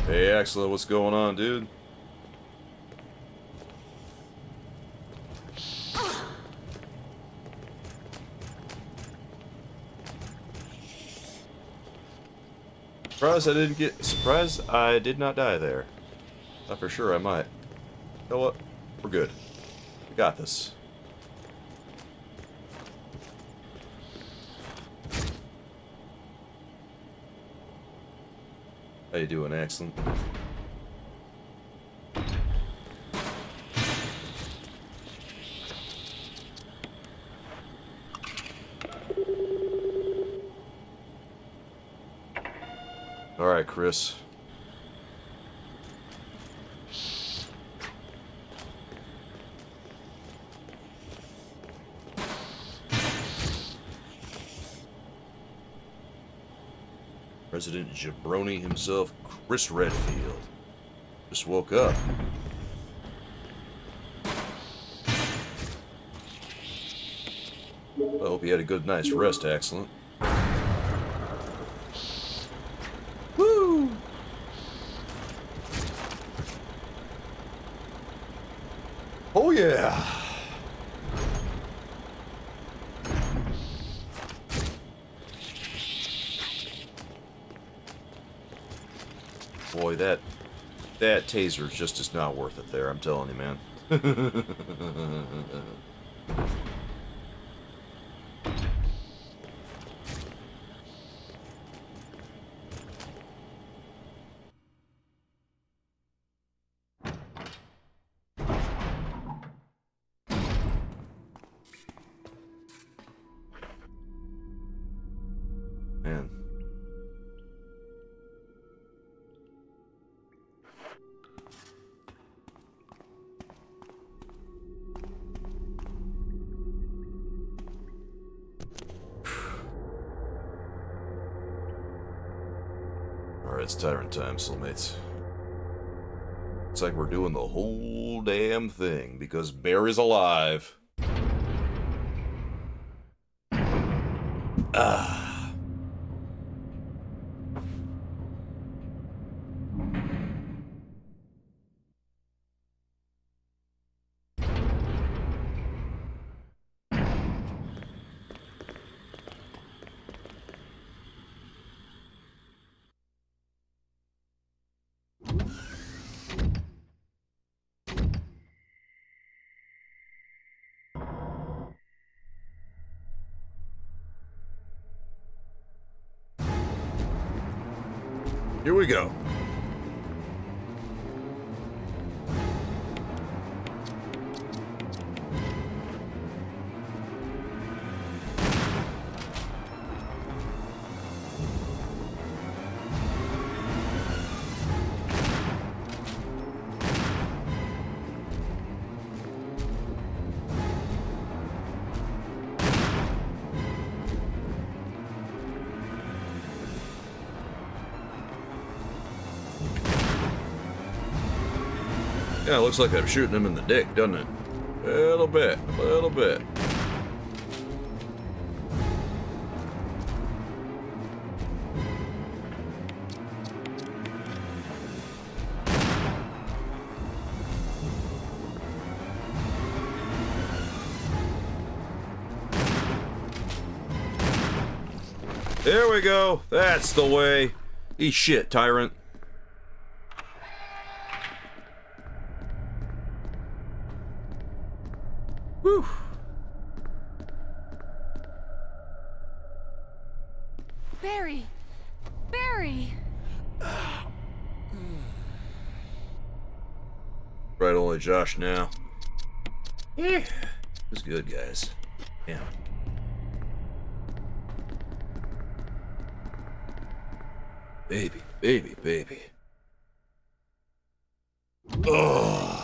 Hey, Axel, what's going on, dude? Surprised I did not die there. Thought for sure I might. You know what? We're good. We got this. How you doing? Excellent. Alright, Chris. President Jabroni himself, Chris Redfield. Just woke up. I hope you had a good night's rest, excellent. Woo! Oh yeah! Boy, that taser just is not worth it there, I'm telling you, man. Man. Alright, it's tyrant time, soulmates. Looks like we're doing the whole damn thing, because Bear is alive. Ah. Here we go. Yeah, it looks like I'm shooting him in the dick, doesn't it? A little bit, a little bit. There we go. That's the way. Eat shit, tyrant. Whew. Barry! Barry! Right, only Josh now. Yeah. It's good, guys. Yeah. Baby, baby, baby. Ugh.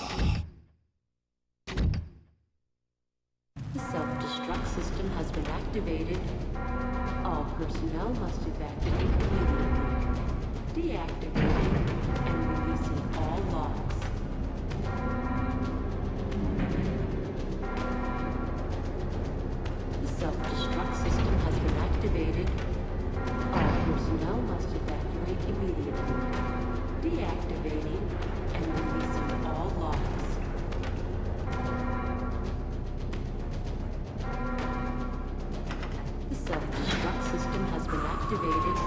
The self-destruct system has been activated. All personnel must evacuate immediately. Deactivating and releasing all locks. The self-destruct system has been activated. All personnel must evacuate immediately. Deactivating and releasing all locks. The self-destruct system has been activated.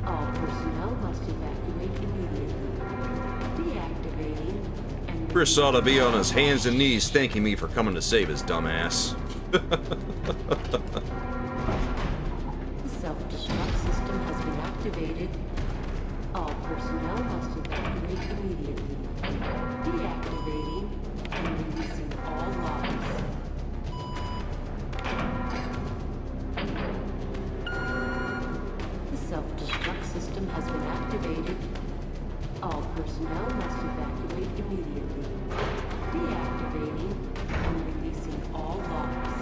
All personnel must evacuate immediately. Deactivating and Chris ought to be on his hands and knees thanking me for coming to save his dumbass. the self-destruct system has been activated. All personnel must evacuate immediately. Deactivating and releasing all locks. The self-destruct system has been activated. All personnel must evacuate immediately. Deactivating and releasing all locks.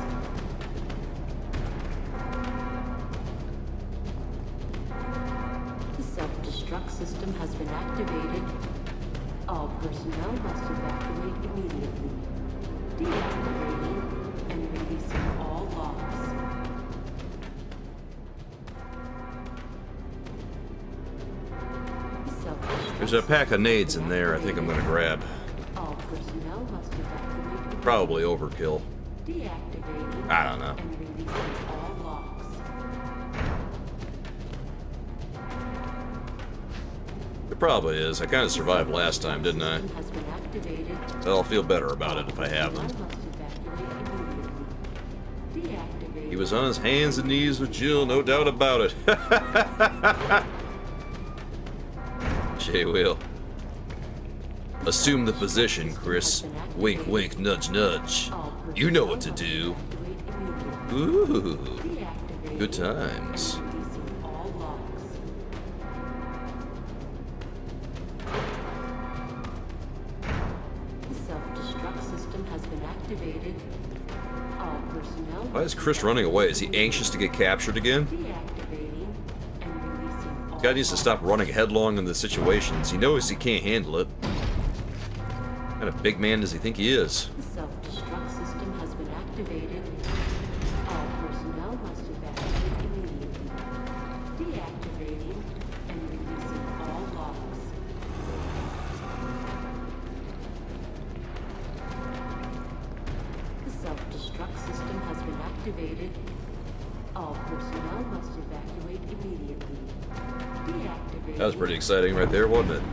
The self-destruct system has been activated. All personnel must evacuate immediately. Deactivating and releasing all locks. The self-destruct There's a pack of nades in there I think I'm gonna grab. All personnel must evacuate Probably overkill. deactivating I don't know. and releasing all locks. It probably is. I kind of survived last time, didn't I? System has been activated. So I'll feel better about it if I haven't. Personnel must evacuate immediately. Deactivating. He was on his hands and knees with Jill, no doubt about it. Jay will. Assume the position, Chris. Wink, wink, nudge, nudge. You know what to do. Ooh, good times. Releasing all locks. The self-destruct system has been activated. All personnel. Why is Chris running away? Is he anxious to get captured again? Deactivating and releasing all Guy needs to stop running headlong into situations. He knows he can't handle it. What kind of big man does he think he is? The self-destruct system has been activated. All personnel must evacuate immediately. Deactivating and releasing all locks. The self-destruct system has been activated. All personnel must evacuate immediately. Deactivating. That was pretty exciting right there, wasn't it?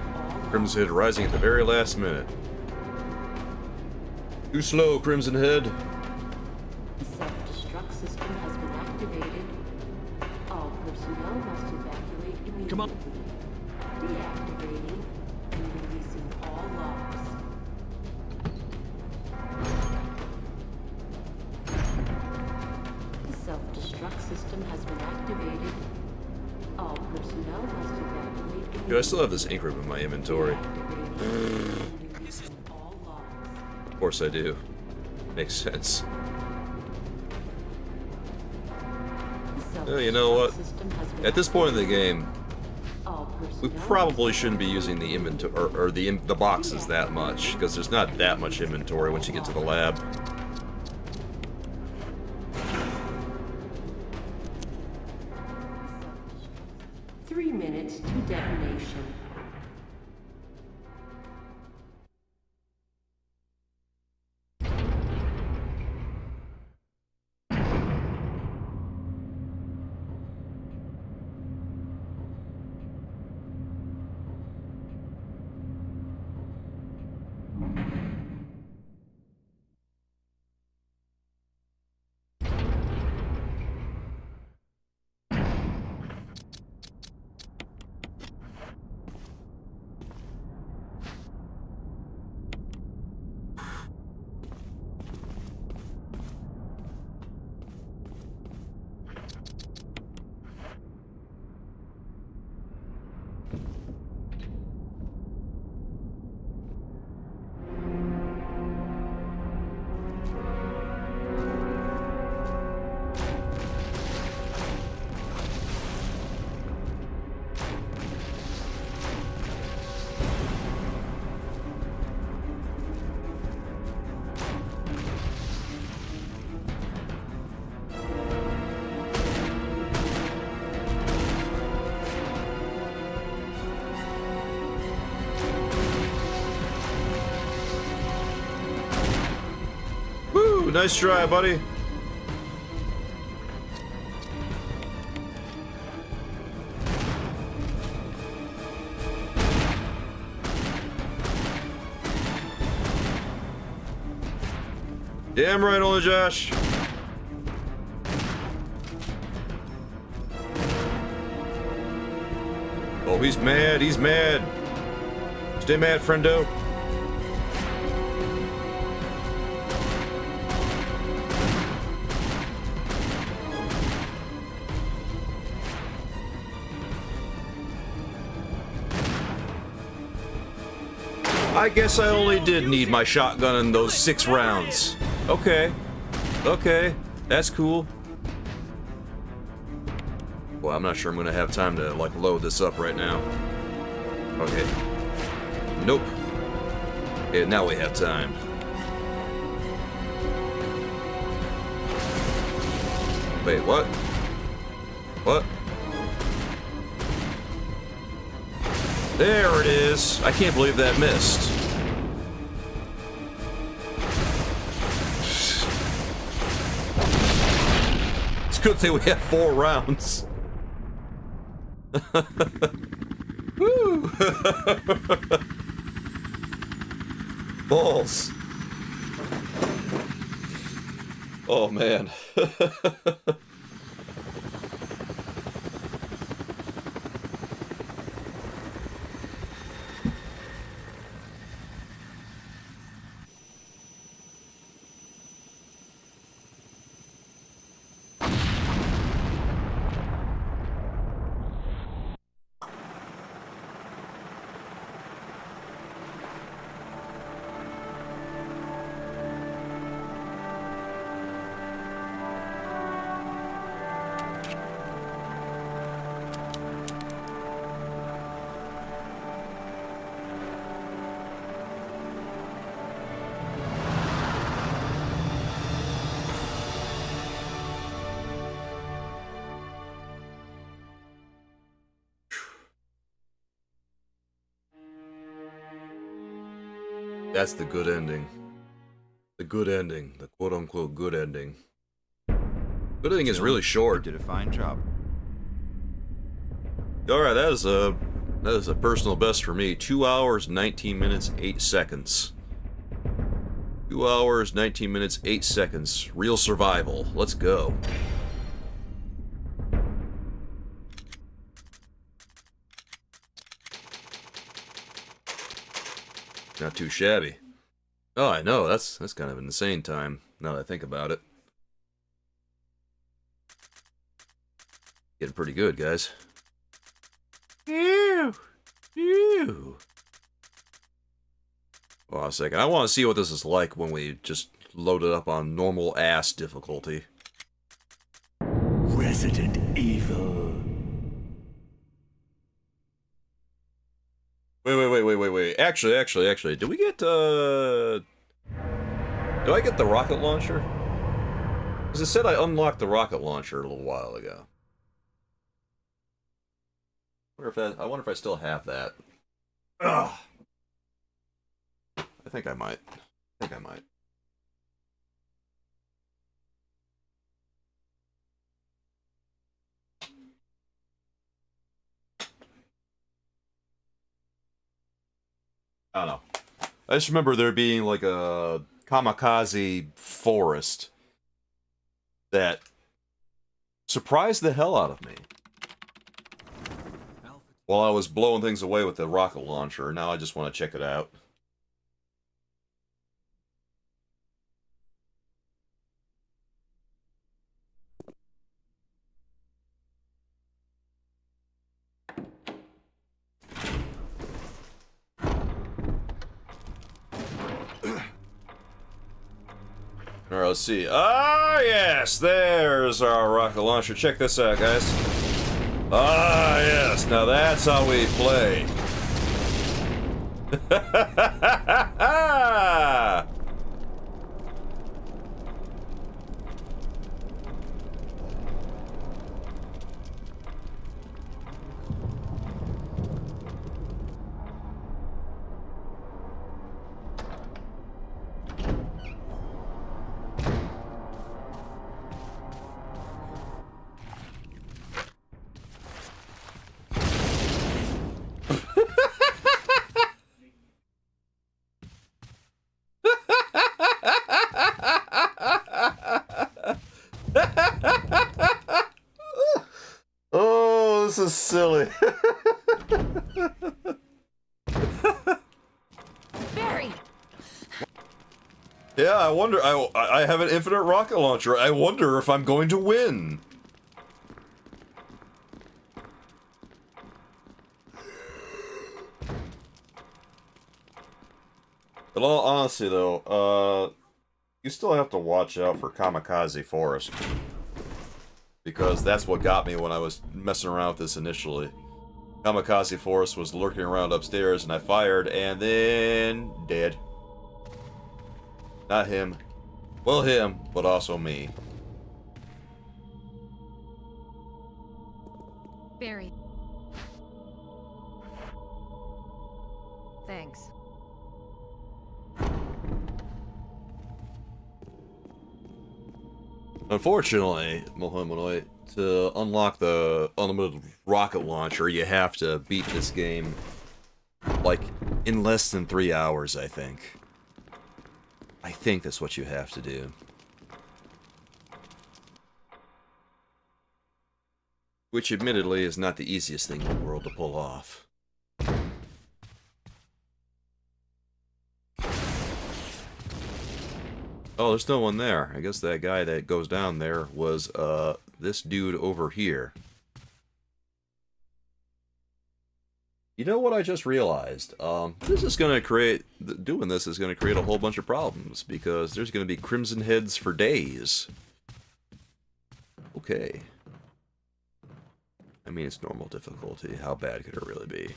Crimson Head rising at the very last minute. Too slow, Crimson Head. The self-destruct system has been activated. All personnel must evacuate immediately. Come on. Deactivating and releasing all locks. The self-destruct system has been activated. All personnel must evacuate immediately. Dude, I still have this ink ribbon in my inventory. Deactivating and releasing all locks. Of course I do. Makes sense. Well, you know what? At this point in the game, we probably shouldn't be using the inventory or the boxes that much because there's not that much inventory once you get to the lab. 3 minutes to detonation. Woo! Nice try, buddy. Damn right, only Josh. Oh, he's mad. He's mad. Stay mad, friendo. I guess I only did need my shotgun in those 6 rounds. Okay. Okay. That's cool. Well, I'm not sure I'm gonna have time to, like, load this up right now. Okay. Nope. Okay, now we have time. Wait, what? What? There it is! I can't believe that missed. It's a good thing we have 4 rounds. Woo! Balls. Oh man. That's the good ending. The good ending. The quote-unquote good ending. Good ending is really short. You did a fine job. Alright, that is a personal best for me. 2 hours, 19 minutes, 8 seconds. 2 hours, 19 minutes, 8 seconds. Real survival. Let's go. Not too shabby. Oh, I know, that's kind of an insane time, now that I think about it. Getting pretty good, guys. Ew! Ew! Hold on a second, I want to see what this is like when we just load it up on normal ass difficulty. Resident Evil. Wait. Actually, do we get, do I get the rocket launcher? Because it said I unlocked the rocket launcher a little while ago. I wonder if I still have that. Ugh. I think I might. I don't know. I just remember there being like a kamikaze forest that surprised the hell out of me. While I was blowing things away with the rocket launcher, now I just want to check it out. Alright, let's see. Ah, yes! There's our rocket launcher. Check this out, guys. Ah, yes! Now that's how we play. silly. Barry! Yeah, I wonder. I have an infinite rocket launcher. I wonder if I'm going to win. In all honesty, though, you still have to watch out for Kamikaze Forest. Because that's what got me when I was messing around with this initially. Kamikaze Forest was lurking around upstairs, and I fired, and then... dead. Not him. Well, him, but also me. Barry. Thanks. Unfortunately, Mohammed, to unlock the unlimited rocket launcher, you have to beat this game, like, in less than 3 hours, I think. I think that's what you have to do. Which, admittedly, is not the easiest thing in the world to pull off. Oh, there's no one there. I guess that guy that goes down there was, this dude over here. You know what I just realized? This is gonna create... doing this is gonna create a whole bunch of problems, because there's gonna be crimson heads for days. Okay. I mean, it's normal difficulty. How bad could it really be?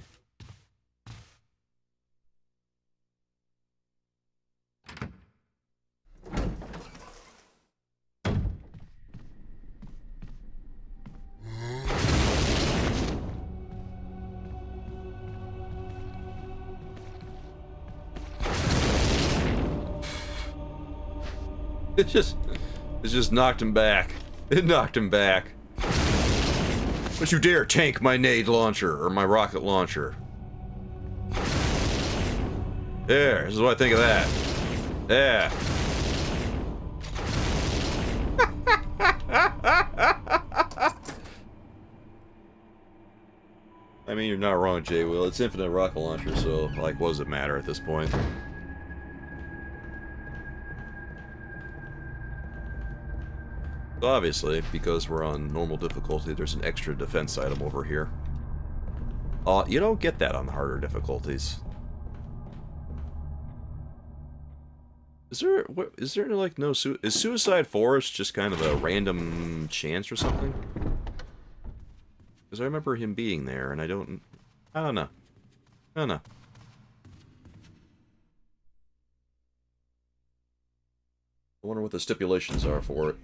It just knocked him back. It knocked him back. Don't you dare tank my nade launcher, or my rocket launcher. There, this is what I think of that. Yeah. I mean, you're not wrong, Jay Will. It's infinite rocket launcher, so, like, what does it matter at this point? Obviously, because we're on normal difficulty, there's an extra defense item over here. You don't get that on the harder difficulties. Is there like no is Suicide Forest just kind of a random chance or something? Because I remember him being there, and I don't know. I don't know. I wonder what the stipulations are for it.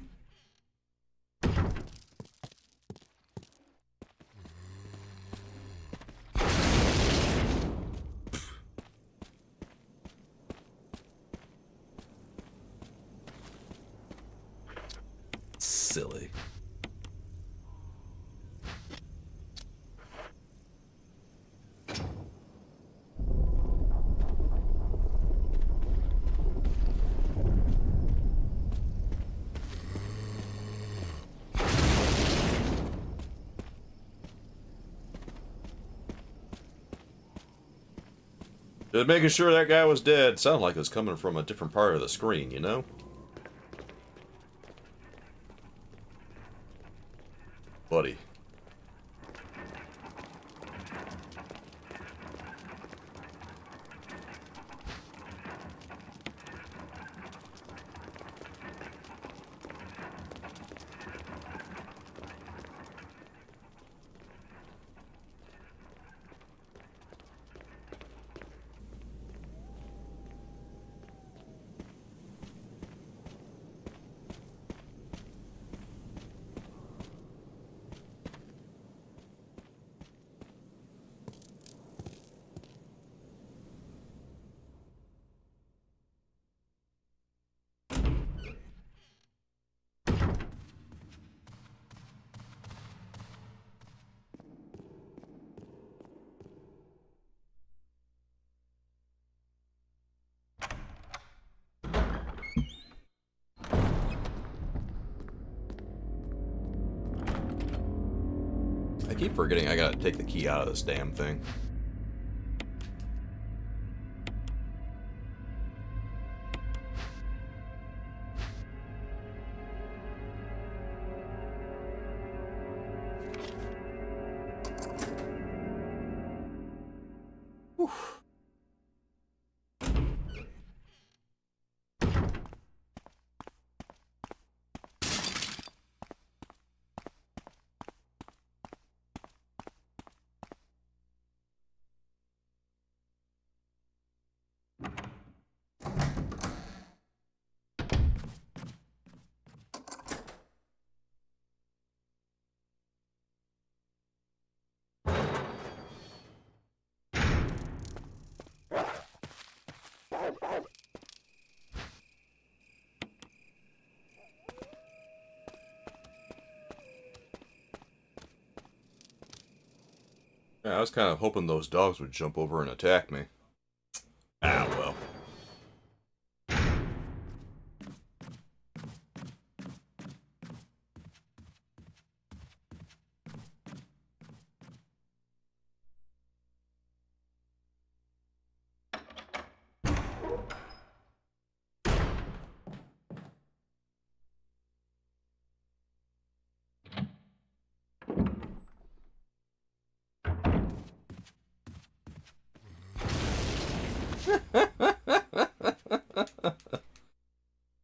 Silly. Just making sure that guy was dead. Sounded like it was coming from a different part of the screen, you know? Buddy. keep forgetting I gotta take the key out of this damn thing. Whew. Yeah, I was kind of hoping those dogs would jump over and attack me. Ah, well.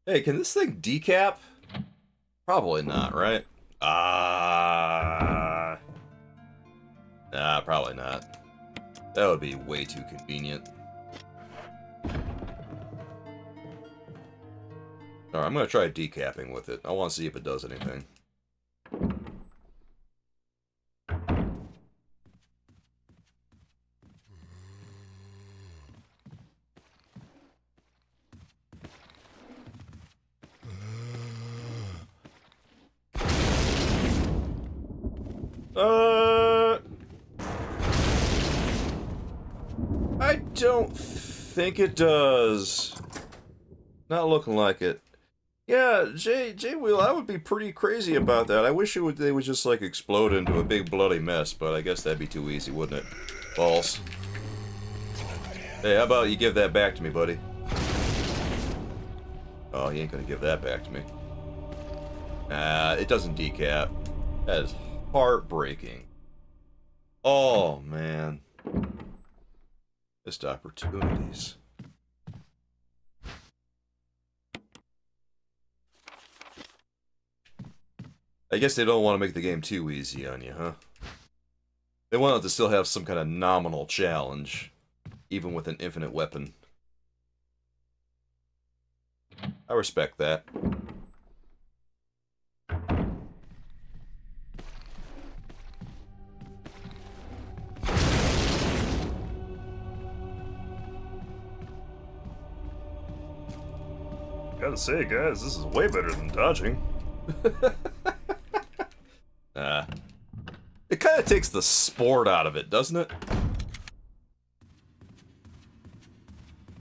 Hey, can this thing decap? Probably not, right? Nah, probably not. That would be way too convenient. Alright, I'm gonna try decapping with it. I want to see if it does anything. I don't think it does. Not looking like it. Yeah, J-Wheel, I would be pretty crazy about that. I wish they would just, like, explode into a big bloody mess, but I guess that'd be too easy, wouldn't it? Balls. Hey, how about you give that back to me, buddy? Oh, he ain't gonna give that back to me. It doesn't decap. That is heartbreaking. Oh, man. Missed opportunities. I guess they don't want to make the game too easy on you, huh? They want it to still have some kind of nominal challenge, even with an infinite weapon. I respect that. Gotta say, guys, this is way better than dodging. It kind of takes the sport out of it, doesn't it?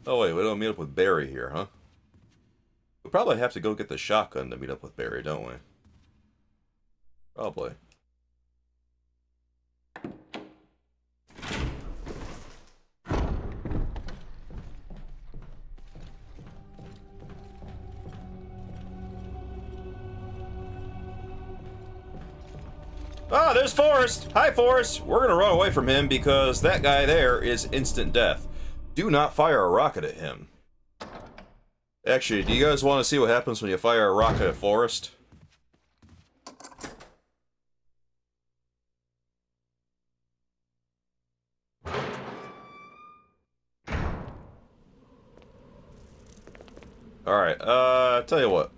Oh wait, we don't meet up with Barry here, huh? We probably have to go get the shotgun to meet up with Barry, don't we? Probably. Ah, there's Forrest! Hi, Forrest! We're gonna run away from him because that guy there is instant death. Do not fire a rocket at him. Actually, do you guys want to see what happens when you fire a rocket at Forrest? Alright, tell you what.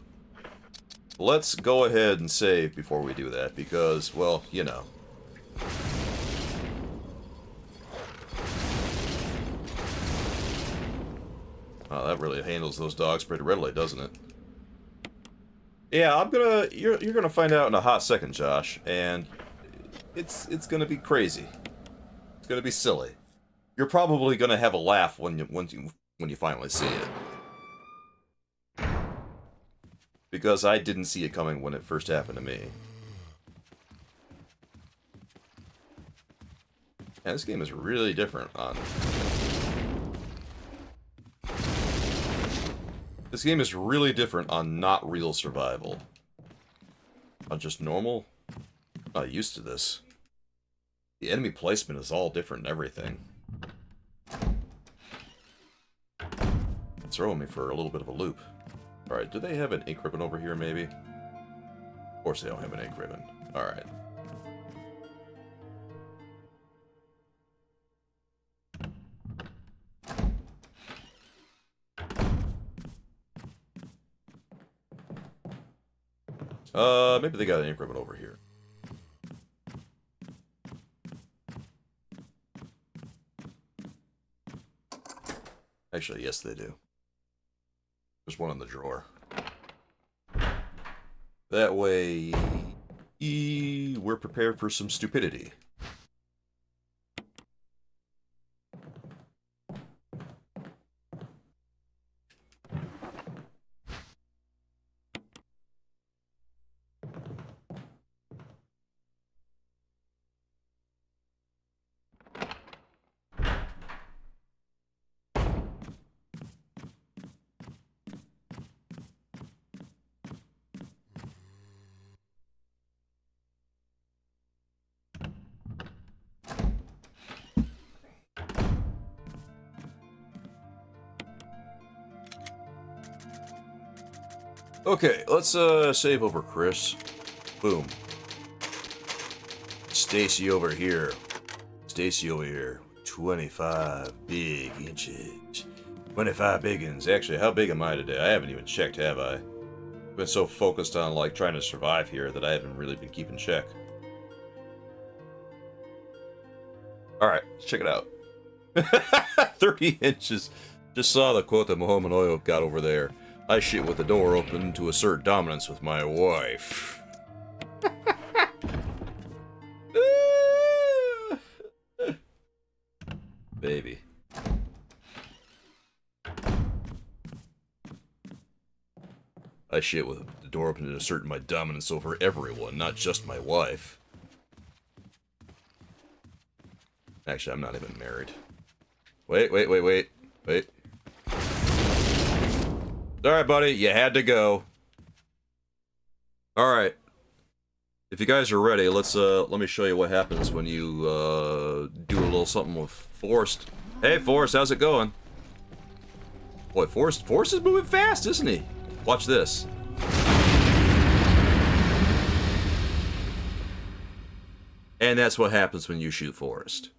Let's go ahead and save before we do that, because, well, you know. Oh, that really handles those dogs pretty readily, doesn't it? Yeah, you're gonna find out in a hot second, Josh, and it's gonna be crazy. It's gonna be silly. You're probably gonna have a laugh when you finally see it. Because I didn't see it coming when it first happened to me. Yeah, this game is really different on... This game is really different on not real survival. On just normal? I'm not used to this. The enemy placement is all different and everything. It's throwing me for a little bit of a loop. Alright, do they have an ink ribbon over here, maybe? Of course they don't have an ink ribbon. Alright. Maybe they got an ink ribbon over here. Actually, yes, they do. There's one in the drawer. That way, we're prepared for some stupidity. Okay, let's save over Chris. Boom. Stacy over here. Stacy over here. 25 big inches. 25 biggins. Actually, how big am I today? I haven't even checked, have I? I've been so focused on, like, trying to survive here that I haven't really been keeping check. Alright, let's check it out. 30 inches. Just saw the quote that Mohammed Oil got over there. I shit with the door open to assert dominance with my wife. Baby. I shit with the door open to assert my dominance over everyone, not just my wife. Actually, I'm not even married. Wait. Alright, buddy, you had to go. Alright. If you guys are ready, let me show you what happens when you, do a little something with Forrest. Hey, Forrest, how's it going? Boy, Forrest is moving fast, isn't he? Watch this. And that's what happens when you shoot Forrest.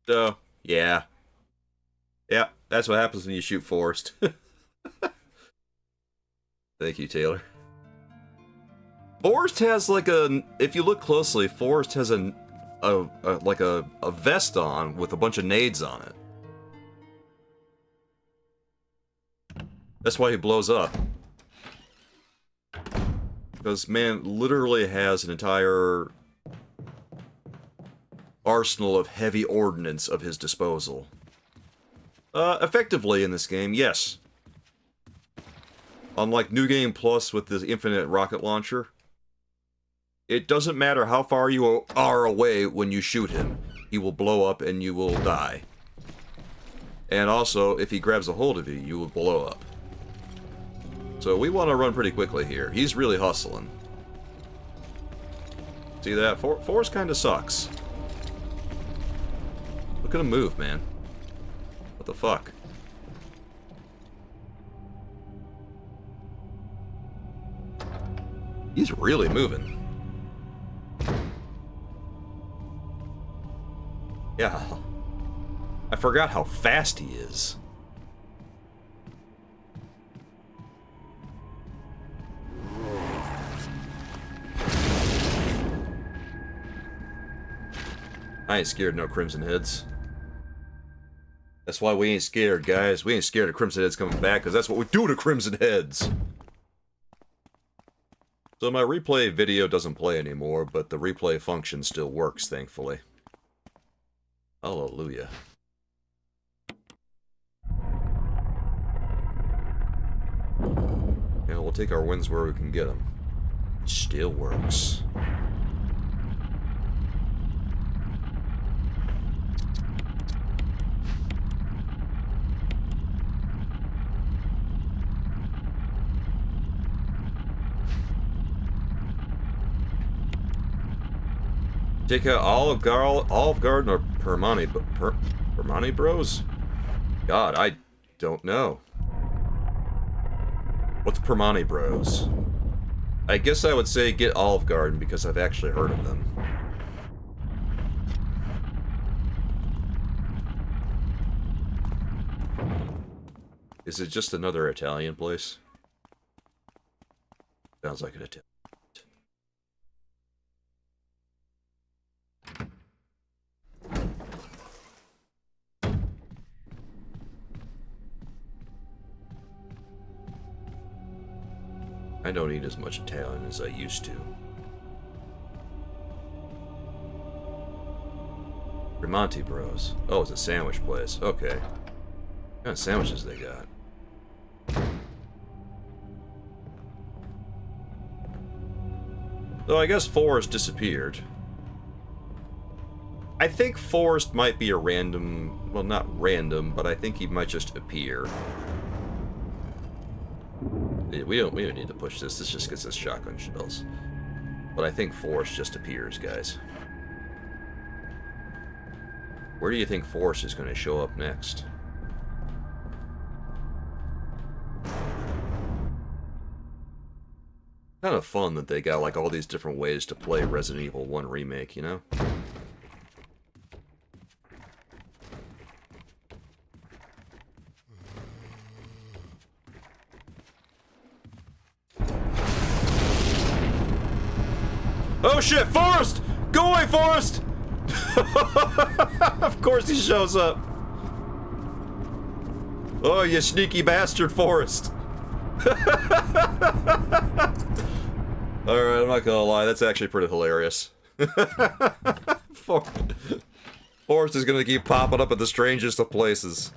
So, yeah. Yeah, that's what happens when you shoot Forrest. Thank you, Taylor. Forrest has like a... If you look closely, Forrest has a vest on with a bunch of nades on it. That's why he blows up. Because man literally has an entire arsenal of heavy ordnance of his disposal. Effectively in this game, yes. Unlike New Game Plus with the infinite rocket launcher, it doesn't matter how far you are away when you shoot him, he will blow up and you will die. And also, if he grabs a hold of you, you will blow up. So we want to run pretty quickly here. He's really hustling. See that? Forrest kind of sucks. Look at him move, man. What the fuck? He's really moving. Yeah. I forgot how fast he is. I ain't scared of no Crimson Heads. That's why we ain't scared, guys. We ain't scared of Crimson Heads coming back, because that's what we do to Crimson Heads. So my replay video doesn't play anymore, but the replay function still works, thankfully. Hallelujah. Yeah, we'll take our wins where we can get them. Still works. Take out Olive Garden or Permani Bros? God, I don't know. What's Permani Bros? I guess I would say get Olive Garden because I've actually heard of them. Is it just another Italian place? Sounds like an Italian. I don't eat as much Italian as I used to. Remonti Bros. Oh, it's a sandwich place. Okay. What kind of sandwiches they got? Though I guess Forrest disappeared. I think Forrest might be a random... Well, not random, but I think he might just appear. We don't need to push this. This just gets us shotgun shells. But I think Forrest just appears, guys. Where do you think Forrest is going to show up next? Kind of fun that they got like all these different ways to play Resident Evil 1 Remake, you know? Oh shit, Forrest! Go away, Forrest! Of course he shows up. Oh, you sneaky bastard, Forrest. Alright, I'm not gonna lie, that's actually pretty hilarious. Forrest is gonna keep popping up at the strangest of places.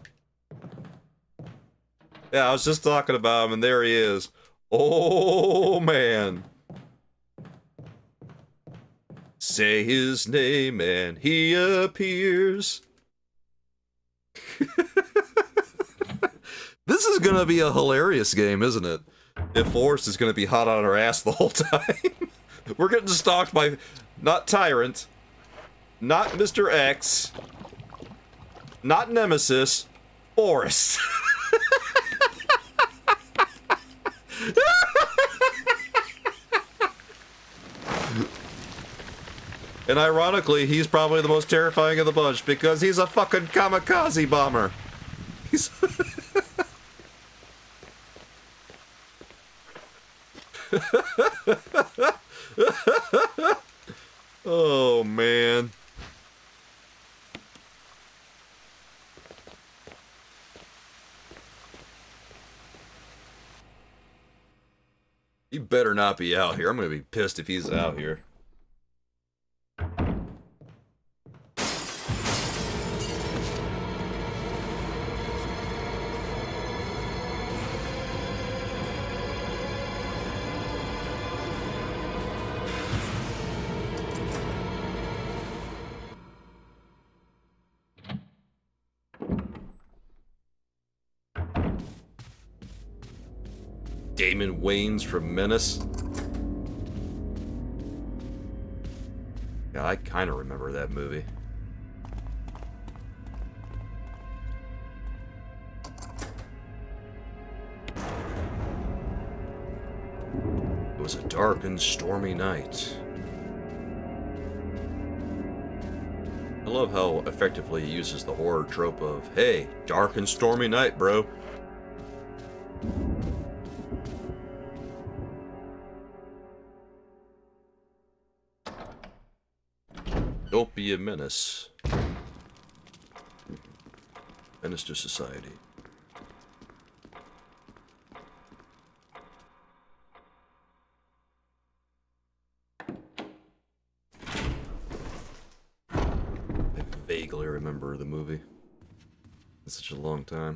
Yeah, I was just talking about him, and there he is. Oh, man. Say his name and he appears. This is gonna be a hilarious game, isn't it? If Forrest is gonna be hot on our ass the whole time. We're getting stalked by not Tyrant, not Mr. X, not Nemesis, Forrest. And ironically, he's probably the most terrifying of the bunch because he's a fucking kamikaze bomber. He's oh, man. He better not be out here. I'm gonna be pissed if he's out here. Damon Wayans from Menace. Yeah, I kind of remember that movie. It was a dark and stormy night. I love how effectively he uses the horror trope of, hey, dark and stormy night, bro. Don't be a menace. Menace to society. I vaguely remember the movie. It's such a long time.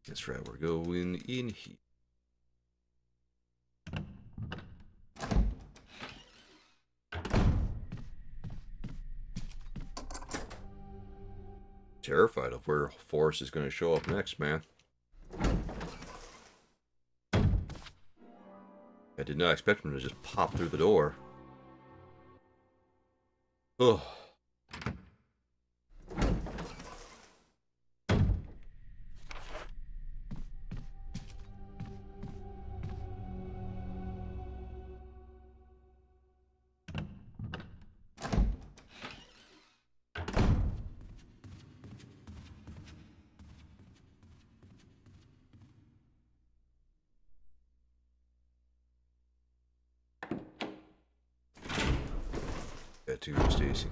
That's right, we're going in here. Terrified of where Forrest is going to show up next, man. I did not expect him to just pop through the door. Oh. Got to go, Stacy.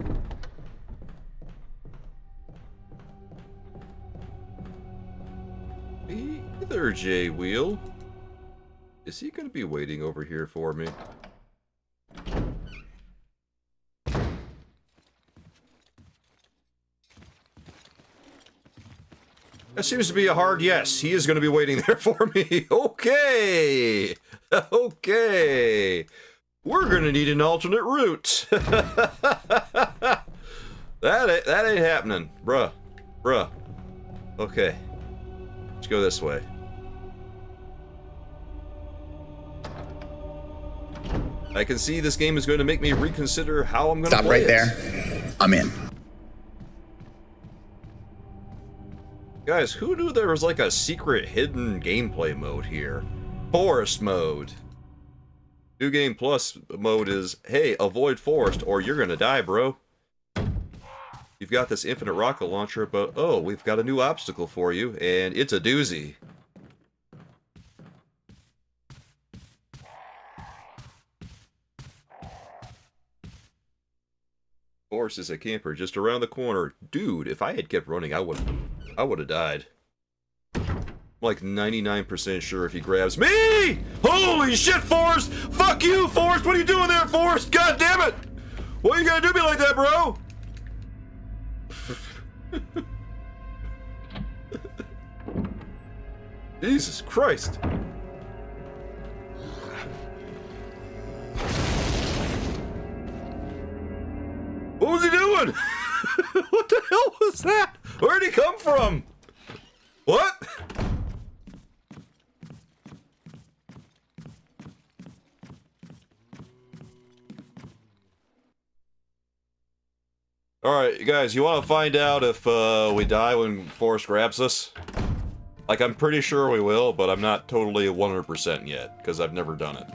Either J Wheel. Is he going to be waiting over here for me? That seems to be a hard yes. He is going to be waiting there for me. Okay. Okay. We're going to need an alternate route. that ain't happening. Bruh. Okay. Let's go this way. I can see this game is going to make me reconsider how I'm going to play it. Stop right there. I'm in. Guys, who knew there was like a secret hidden gameplay mode here? Forest mode. New Game Plus mode is, hey, avoid forest or you're gonna die, bro. You've got this infinite rocket launcher, but oh, we've got a new obstacle for you, and it's a doozy. Forest is a camper just around the corner. Dude, if I had kept running, I would have died. Like 99% sure if he grabs me! Holy shit, Forrest! Fuck you, Forrest! What are you doing there, Forrest? God damn it! Why are you gonna do me like that, bro? Jesus Christ. What was he doing? What the hell was that? Where'd he come from? What? Alright, you guys, you want to find out if we die when Forrest grabs us? Like, I'm pretty sure we will, but I'm not totally 100% yet, because I've never done it.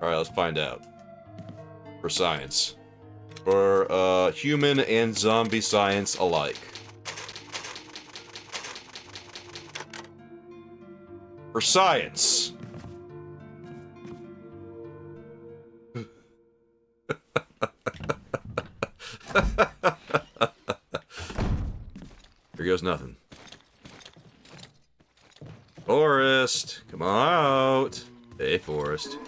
Alright, let's find out. For science. For human and zombie science alike. For science. Here goes nothing. Forrest, come out. Hey, Forrest.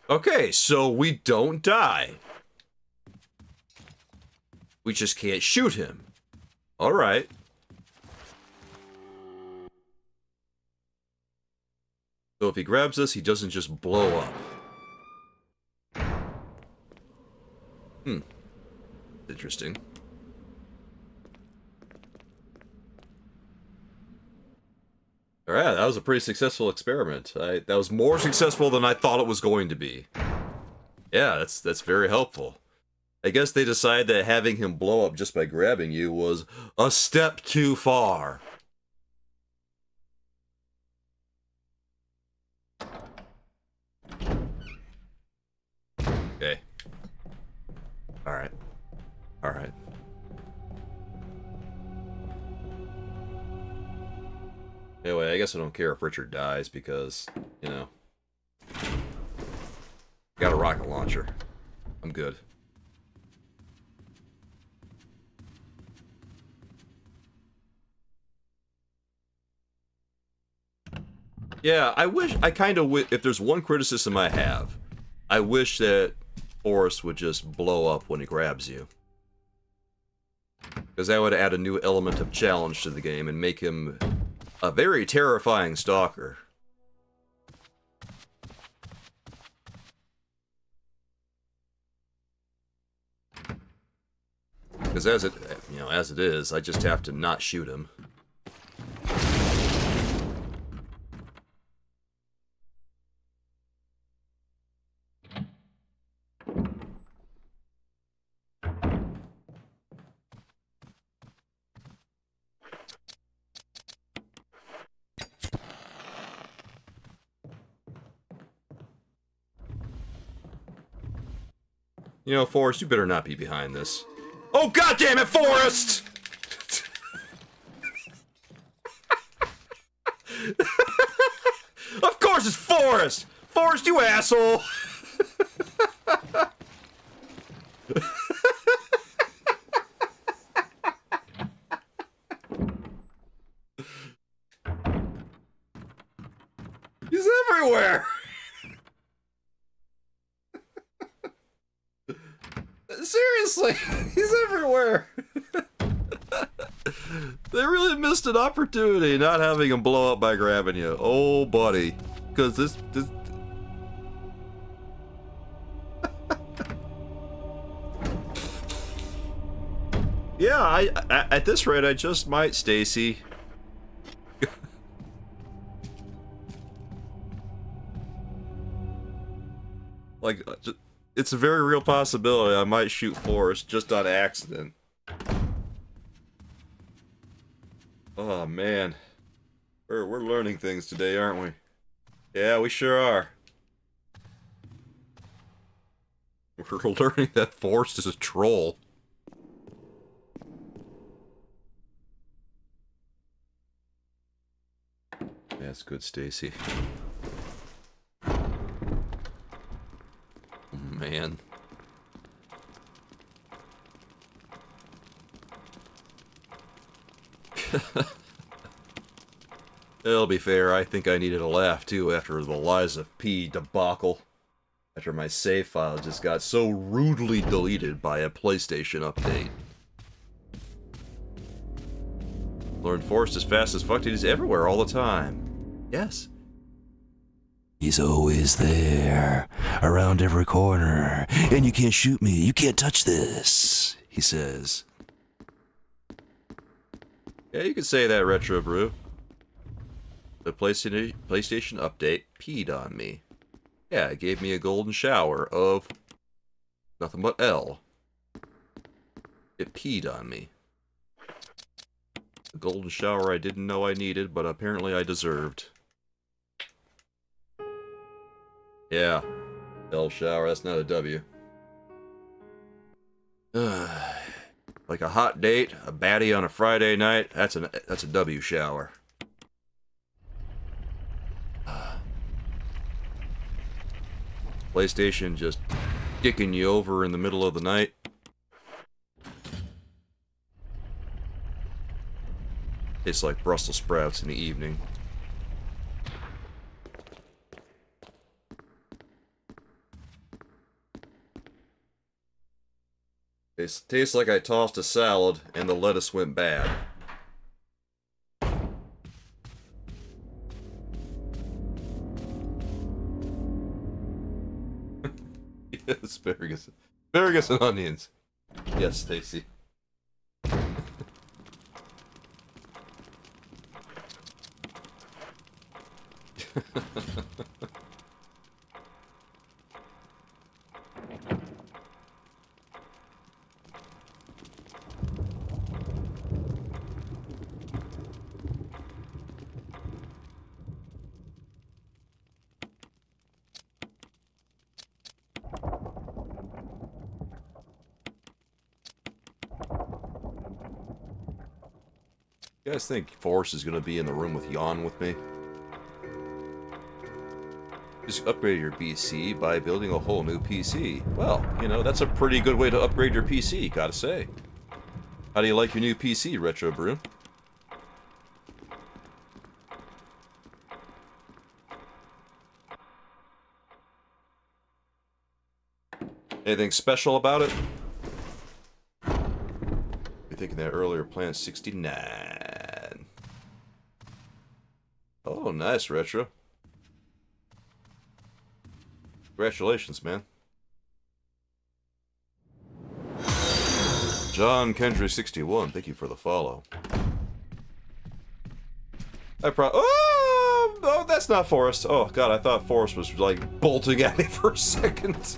Okay, so we don't die. We just can't shoot him. Alright. So if he grabs us, he doesn't just blow up. Interesting. Alright, that was a pretty successful experiment. That was more successful than I thought it was going to be. Yeah, that's very helpful. I guess they decided that having him blow up just by grabbing you was a step too far. Okay. Alright. Alright. Anyway, I guess I don't care if Richard dies because, you know, got a rocket launcher. I'm good. Yeah, I wish, I kind of, if there's one criticism I have, I wish that forest would just blow up when it grabs you. Because that would add a new element of challenge to the game and make him a very terrifying stalker. Because as it is, I just have to not shoot him. You know, Forrest, you better not be behind this. Oh, goddammit, Forrest! Of course it's Forrest! Forrest, you asshole! He's everywhere! Seriously, he's everywhere. They really missed an opportunity not having him blow up by grabbing you. Oh, buddy. Because this... Yeah, at this rate, I just might, Stacy. Like, it's a very real possibility I might shoot Forrest just on accident. Oh, man. We're learning things today, aren't we? Yeah, we sure are. We're learning that Forrest is a troll. That's good, Stacy. Oh, man. It'll be fair, I think I needed a laugh too after the Liza P debacle. After my save file just got so rudely deleted by a PlayStation update. Learned Forrest is fast as fuck, he's everywhere all the time. Yes. He's always there, around every corner, and you can't shoot me, you can't touch this, he says. Yeah, you could say that, Retro Brew. The PlayStation update peed on me. Yeah, it gave me a golden shower of nothing but L. It peed on me. A golden shower I didn't know I needed, but apparently I deserved. Yeah, L shower, that's not a W. Like a hot date, a baddie on a Friday night, that's a W shower. PlayStation just dicking you over in the middle of the night. It's like Brussels sprouts in the evening. It tastes like I tossed a salad and the lettuce went bad. Asparagus. Asparagus and onions. Yes, Stacy. You guys think Forrest is going to be in the room with Yawn with me? Just upgrade your PC by building a whole new PC. Well, you know, that's a pretty good way to upgrade your PC, gotta say. How do you like your new PC, Retro Brew? Anything special about it? You're thinking that earlier, Planet 69. Oh, nice, Retro. Congratulations, man. John Kendry 61, thank you for the follow. Oh, that's not Forrest. Oh, God, I thought Forrest was, like, bolting at me for a second.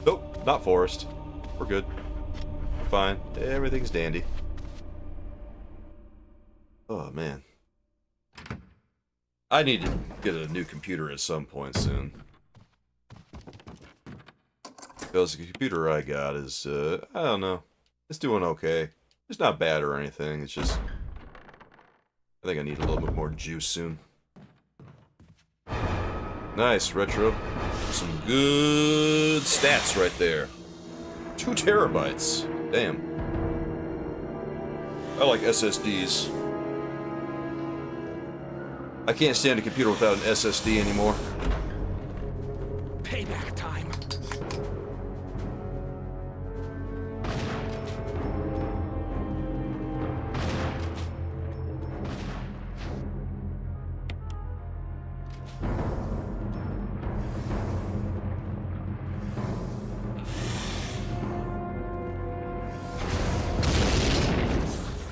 Nope, not Forrest. We're good. We're fine. Everything's dandy. Oh, man. I need to get a new computer at some point soon. Because the computer I got is, I don't know. It's doing okay. It's not bad or anything. It's just... I think I need a little bit more juice soon. Nice, Retro. Some good stats right there. 2 terabytes. Damn. I like SSDs. I can't stand a computer without an SSD anymore. Payback time.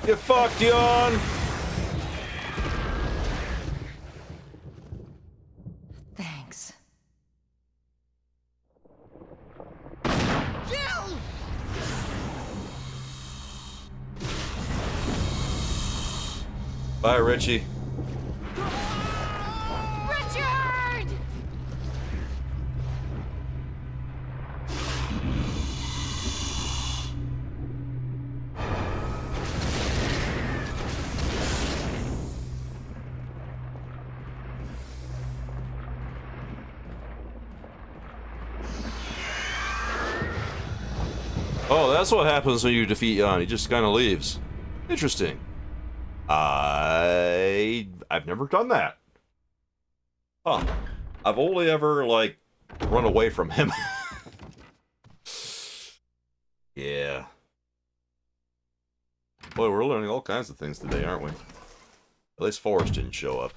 Get fucked, Dion! Thanks. Bye, Richie. Richard! Oh, that's what happens when you defeat Jan. He just kind of leaves. Interesting. I've never done that. Huh. I've only ever, like, run away from him. Yeah. Boy, we're learning all kinds of things today, aren't we? At least Forrest didn't show up.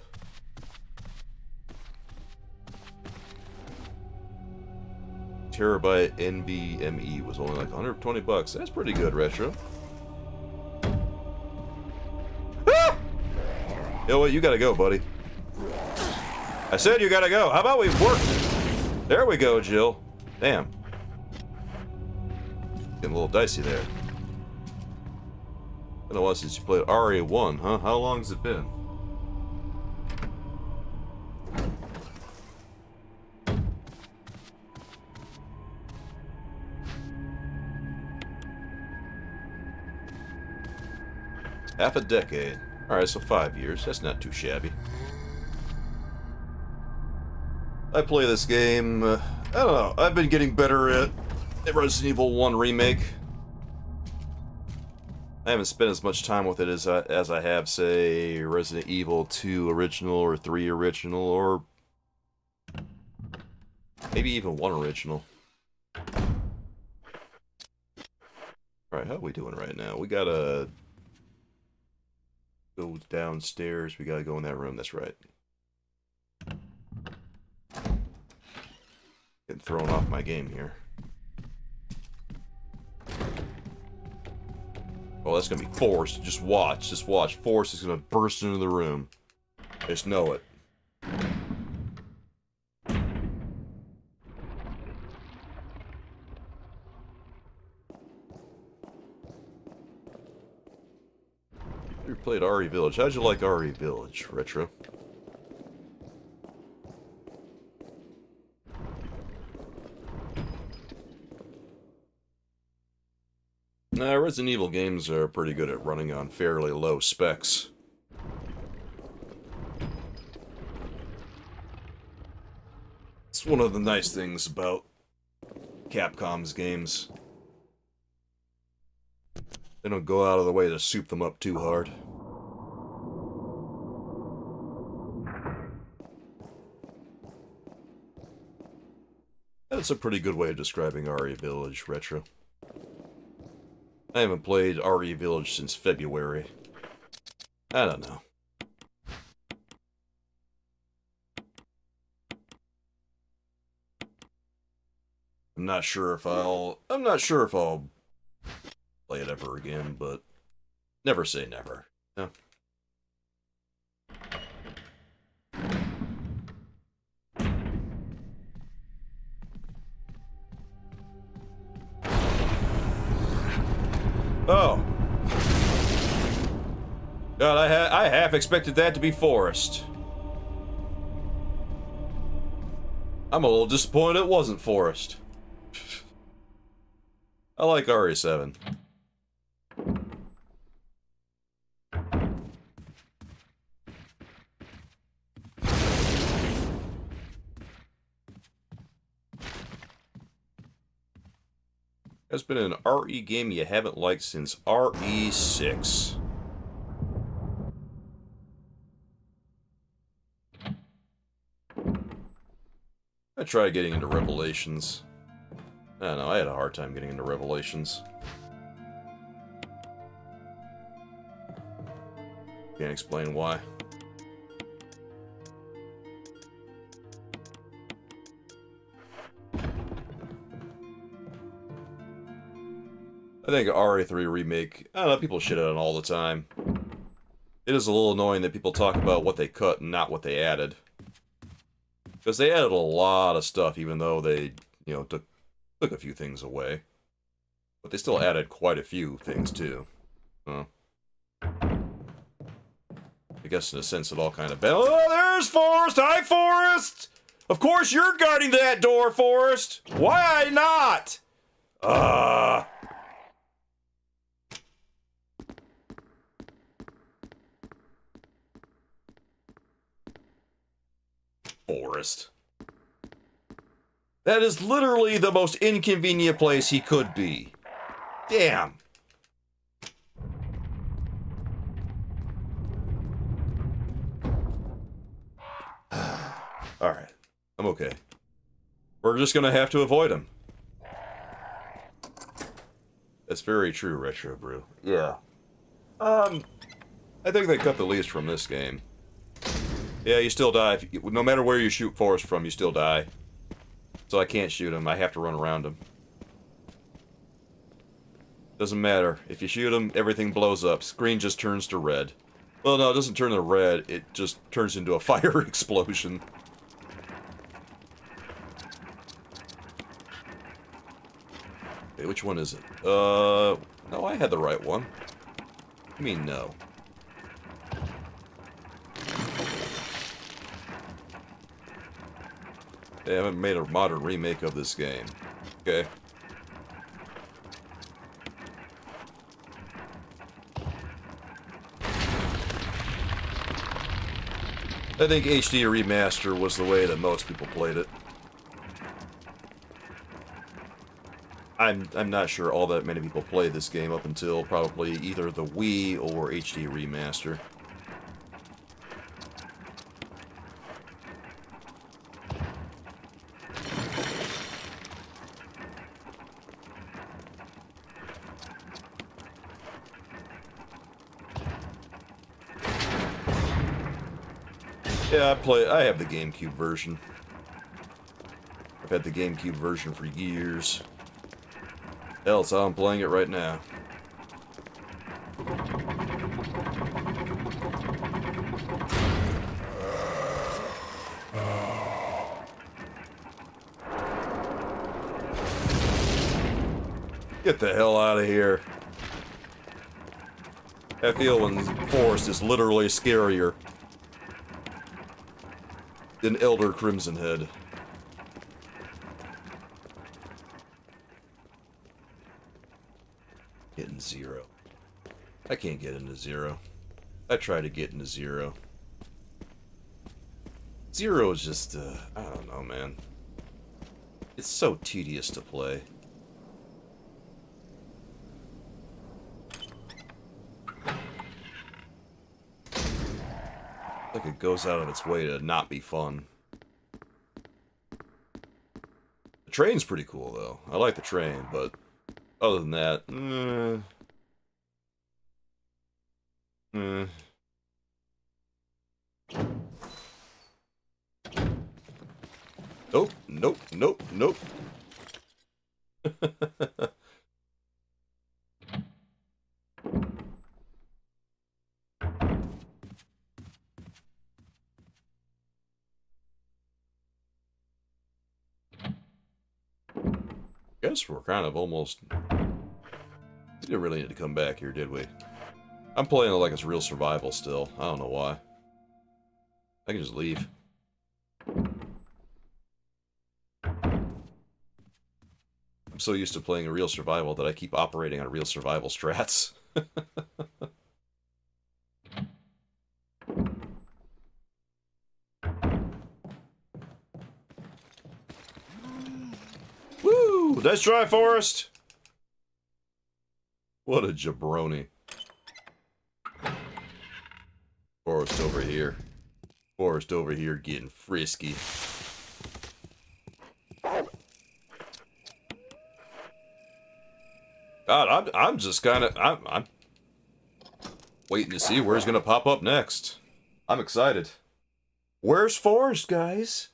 Terabyte NVMe was only like 120 bucks. That's pretty good, Retro. Ah! You know what? You gotta go, buddy. I said you gotta go. How about we work? There we go, Jill. Damn. Getting a little dicey there. Been a while since you played RE1, huh? How long has it been? Half a decade. Alright, so 5 years. That's not too shabby. I play this game, I don't know, I've been getting better at Resident Evil 1 Remake. I haven't spent as much time with it as I have, say, Resident Evil 2 Original or 3 Original, or maybe even 1 Original. Alright, how are we doing right now? We gotta go downstairs. We gotta go in that room, that's right. Getting thrown off my game here. Oh, that's gonna be Forrest. Just watch. Just watch. Forrest is gonna burst into the room. Just know it. You played RE Village. How'd you like RE Village, Retro? Resident Evil games are pretty good at running on fairly low specs. It's one of the nice things about Capcom's games. They don't go out of the way to soup them up too hard. That's a pretty good way of describing RE Village Retro. I haven't played RE Village since February. I don't know. I'm not sure if I'll play it ever again, but never say never. No. Oh. God, I half expected that to be Forest. I'm a little disappointed it wasn't Forest. I like RE7. Has been an RE game you haven't liked since RE6. I tried getting into Revelations. I don't know, I had a hard time getting into Revelations. Can't explain why. I think RE3 Remake, I don't know, people shit on it all the time. It is a little annoying that people talk about what they cut and not what they added. Because they added a lot of stuff, even though they, you know, took a few things away. But they still added quite a few things, too. Huh. I guess in a sense it all kind of... Oh, there's Forrest! Hi, Forrest! Of course you're guarding that door, Forrest! Why not? Forrest. That is literally the most inconvenient place he could be. Damn. Alright. I'm okay. We're just gonna have to avoid him. That's very true, Retro Brew. Yeah. I think they cut the least from this game. Yeah, you still die. No matter where you shoot Forrest from, you still die. So I can't shoot him. I have to run around him. Doesn't matter. If you shoot him, everything blows up. Screen just turns to red. Well, no, it doesn't turn to red. It just turns into a fire explosion. Okay, which one is it? No, I had the right one. I mean, no. They haven't made a modern remake of this game. Okay. I think HD Remaster was the way that most people played it. I'm not sure all that many people played this game up until probably either the Wii or HD Remaster. Yeah, I have the GameCube version. I've had the GameCube version for years. Hell, that's how I'm playing it right now. Get the hell out of here. I feel when Forrest is literally scarier than Elder Crimson Head. Getting Zero. I can't get into Zero. I try to get into Zero. Zero is just, I don't know, man. It's so tedious to play. Like it goes out of its way to not be fun. To train's pretty cool, though. I like the train, but other than that, Nope, nope, nope, nope. Guess we're kind of almost... We didn't really need to come back here, did we? I'm playing it like it's real survival still. I don't know why. I can just leave. I'm so used to playing a real survival that I keep operating on real survival strats. Woo! Nice try, Forrest! What a jabroni. Forrest over here. Forrest over here getting frisky. God, I'm just kind of... I'm waiting to see where he's going to pop up next. I'm excited. Where's Forrest, guys?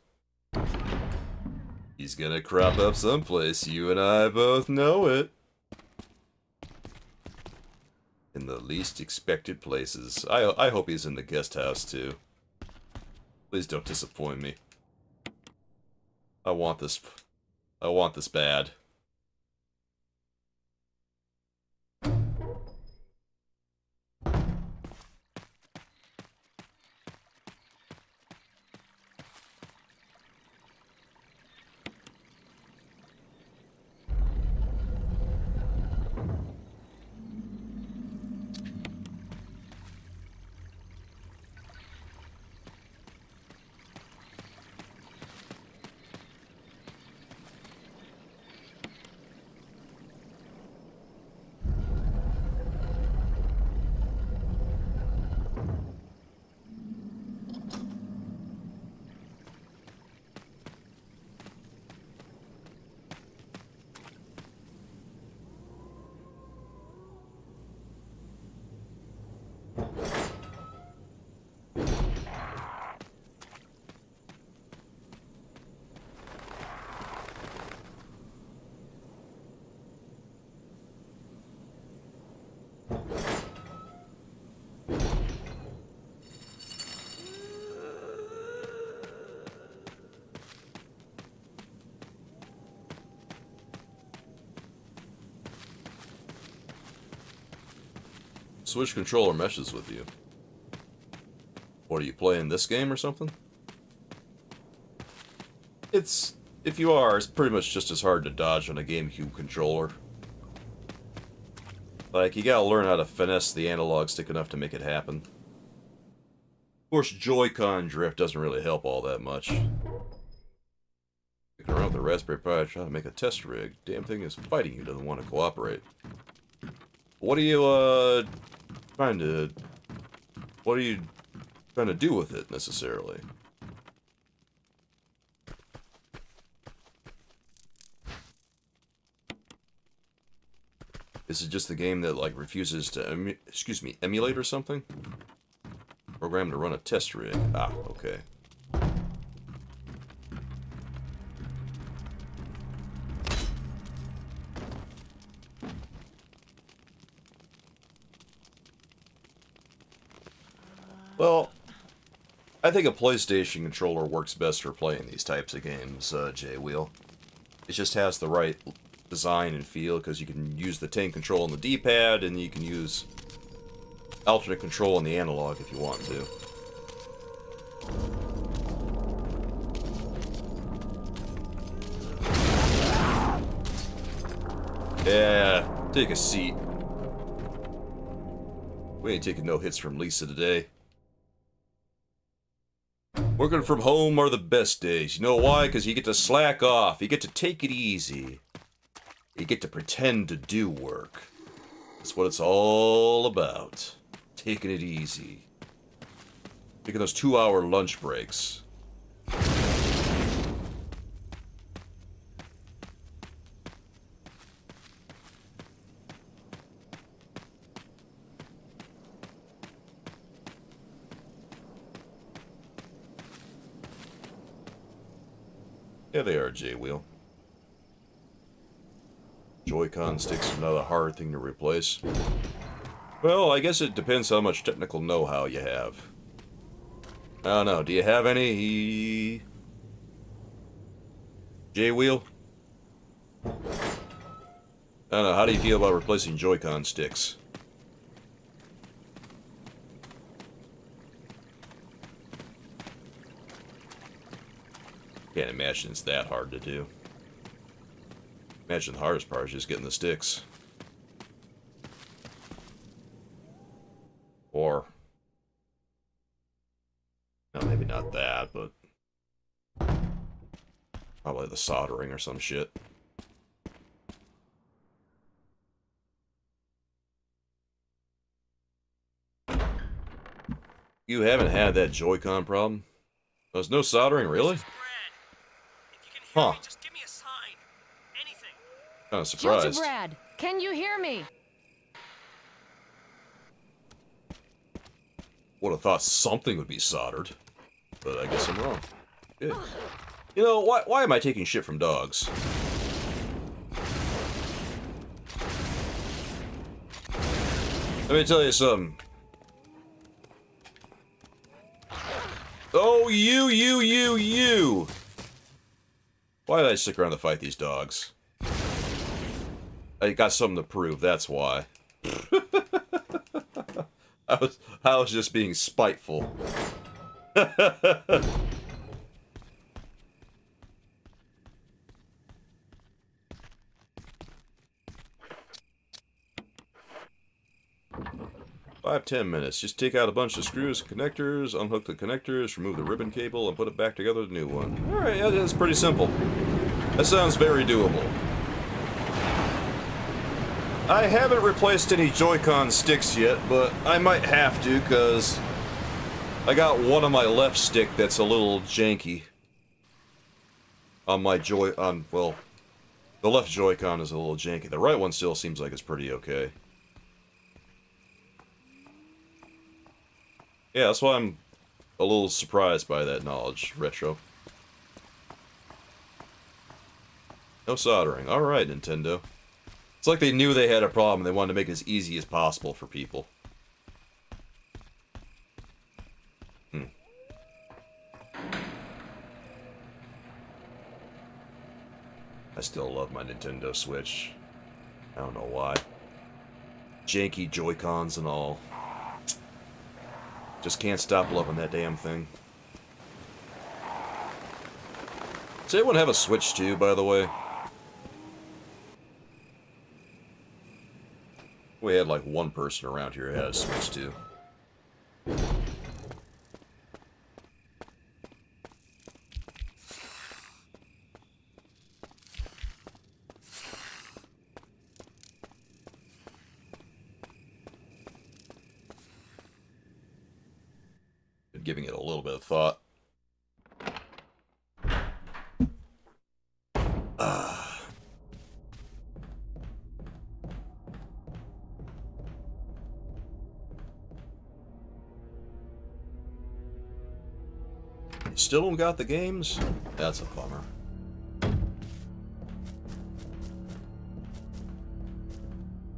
He's going to crop up someplace. You and I both know it. In the least expected places. I hope he's in the guest house, too. Please don't disappoint me. I want this bad. Switch controller meshes with you. What, are you playing this game or something? If you are, it's pretty much just as hard to dodge on a GameCube controller. Like, you gotta learn how to finesse the analog stick enough to make it happen. Of course, Joy-Con drift doesn't really help all that much. Picking around with the Raspberry Pi trying to make a test rig. Damn thing is fighting you, doesn't want to cooperate. What are you, trying to do with it, necessarily? Is it just the game that, like, refuses to, emulate or something? Program to run a test rig. Ah, okay. Well, I think a PlayStation controller works best for playing these types of games, J-Wheel. It just has the right design and feel, because you can use the tank control on the D-pad, and you can use alternate control on the analog if you want to. Yeah, take a seat. We ain't taking no hits from Lisa today. Working from home are the best days. You know why? Because you get to slack off. You get to take it easy. You get to pretend to do work. That's what it's all about. Taking it easy. Taking those 2-hour lunch breaks. Yeah, they are, J-Wheel. Joy-Con sticks are another hard thing to replace. Well, I guess it depends how much technical know-how you have. I don't know, do you have any... J-Wheel? I don't know, how do you feel about replacing Joy-Con sticks? Can't imagine it's that hard to do. Imagine the hardest part is just getting the sticks. Or... no, maybe not that, but... probably the soldering or some shit. You haven't had that Joy-Con problem? There's no soldering, really? Huh. Just give me a sign. Anything. Kind of Jill to surprised. Brad, can you hear me? Would have thought something would be soldered, but I guess I'm wrong. Good. You know, why am I taking shit from dogs? Let me tell you something. Oh, you! Why did I stick around to fight these dogs? I got something to prove, that's why. I was just being spiteful. 5-10 minutes. Just take out a bunch of screws and connectors, unhook the connectors, remove the ribbon cable, and put it back together with a new one. Alright, yeah, that's pretty simple. That sounds very doable. I haven't replaced any Joy-Con sticks yet, but I might have to, because I got one on my left stick that's a little janky. On my well, the left Joy-Con is a little janky. The right one still seems like it's pretty okay. Yeah, that's why I'm a little surprised by that knowledge, Retro. No soldering. Alright, Nintendo. It's like they knew they had a problem and they wanted to make it as easy as possible for people. I still love my Nintendo Switch. I don't know why. Janky Joy-Cons and all. Just can't stop loving that damn thing. Does anyone have a Switch too, by the way? We had like one person around here who had a Switch too. Been giving it a little bit of thought. Still don't got the games? That's a bummer.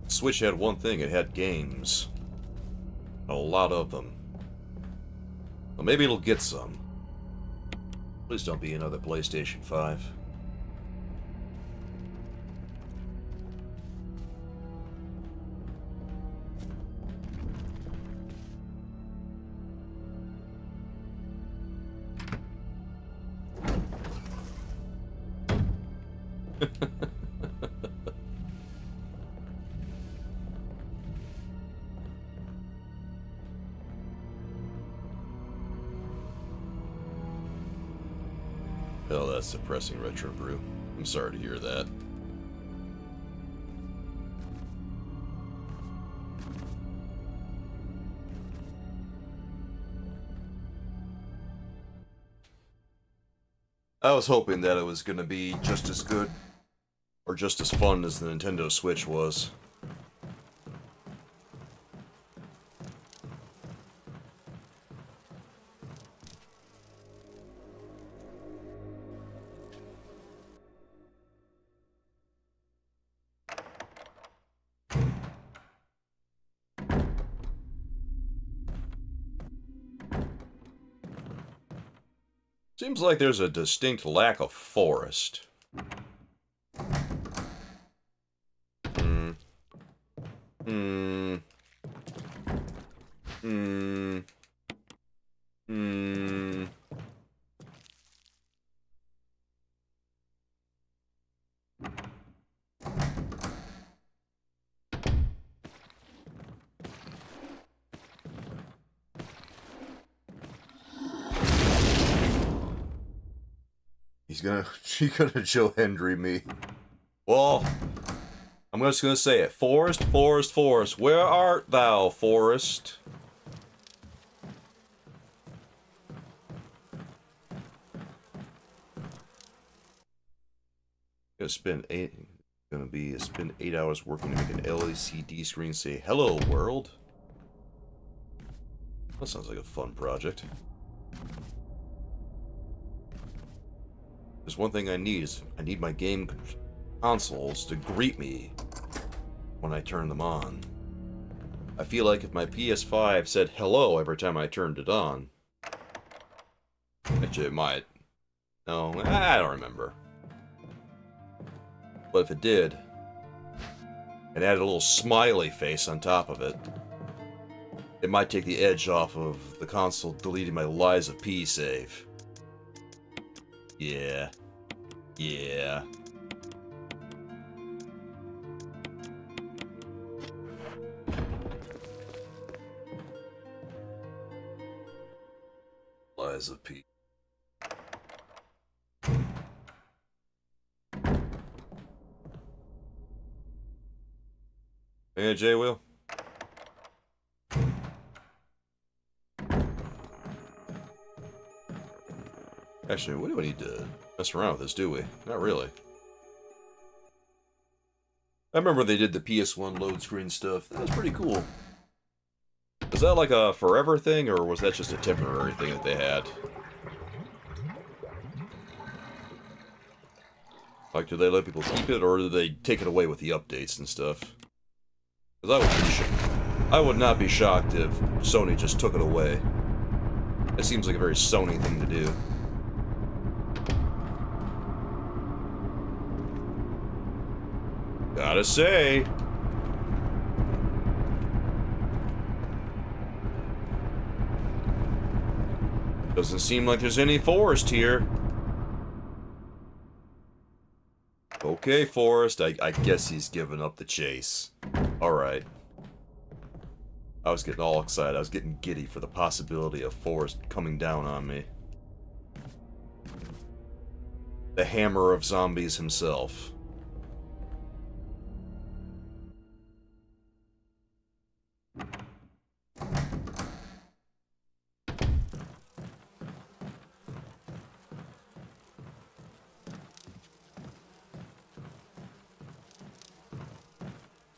Switch had one thing, it had games. A lot of them. Well, maybe it'll get some. Please don't be another PlayStation 5. Oh, that's depressing, Retro Brew. I'm sorry to hear that. I was hoping that it was going to be just as good or just as fun as the Nintendo Switch was. Seems like there's a distinct lack of forest. She's gonna Joe Hendry me. Well, I'm just gonna say it. Forest, forest, forest. Where art thou, forest? Spend 8 hours working to make an LCD screen say hello world. That sounds like a fun project. There's one thing I need is I need my game consoles to greet me when I turn them on. I feel like if my PS5 said hello every time I turned it on. Actually, it might. No, I don't remember. But if it did, and added a little smiley face on top of it, it might take the edge off of the console deleting my Lies of P save. Yeah. Yeah. Lies of P. Yeah, J Will. Actually, we don't need to mess around with this, do we? Not really. I remember they did the PS1 load screen stuff. That was pretty cool. Was that like a forever thing, or was that just a temporary thing that they had? Like, do they let people keep it, or do they take it away with the updates and stuff? Because I would not be shocked if Sony just took it away. It seems like a very Sony thing to do. Gotta say. Doesn't seem like there's any forest here. Okay, Forrest, I guess he's given up the chase. Alright. I was getting all excited. I was getting giddy for the possibility of Forrest coming down on me. The hammer of zombies himself.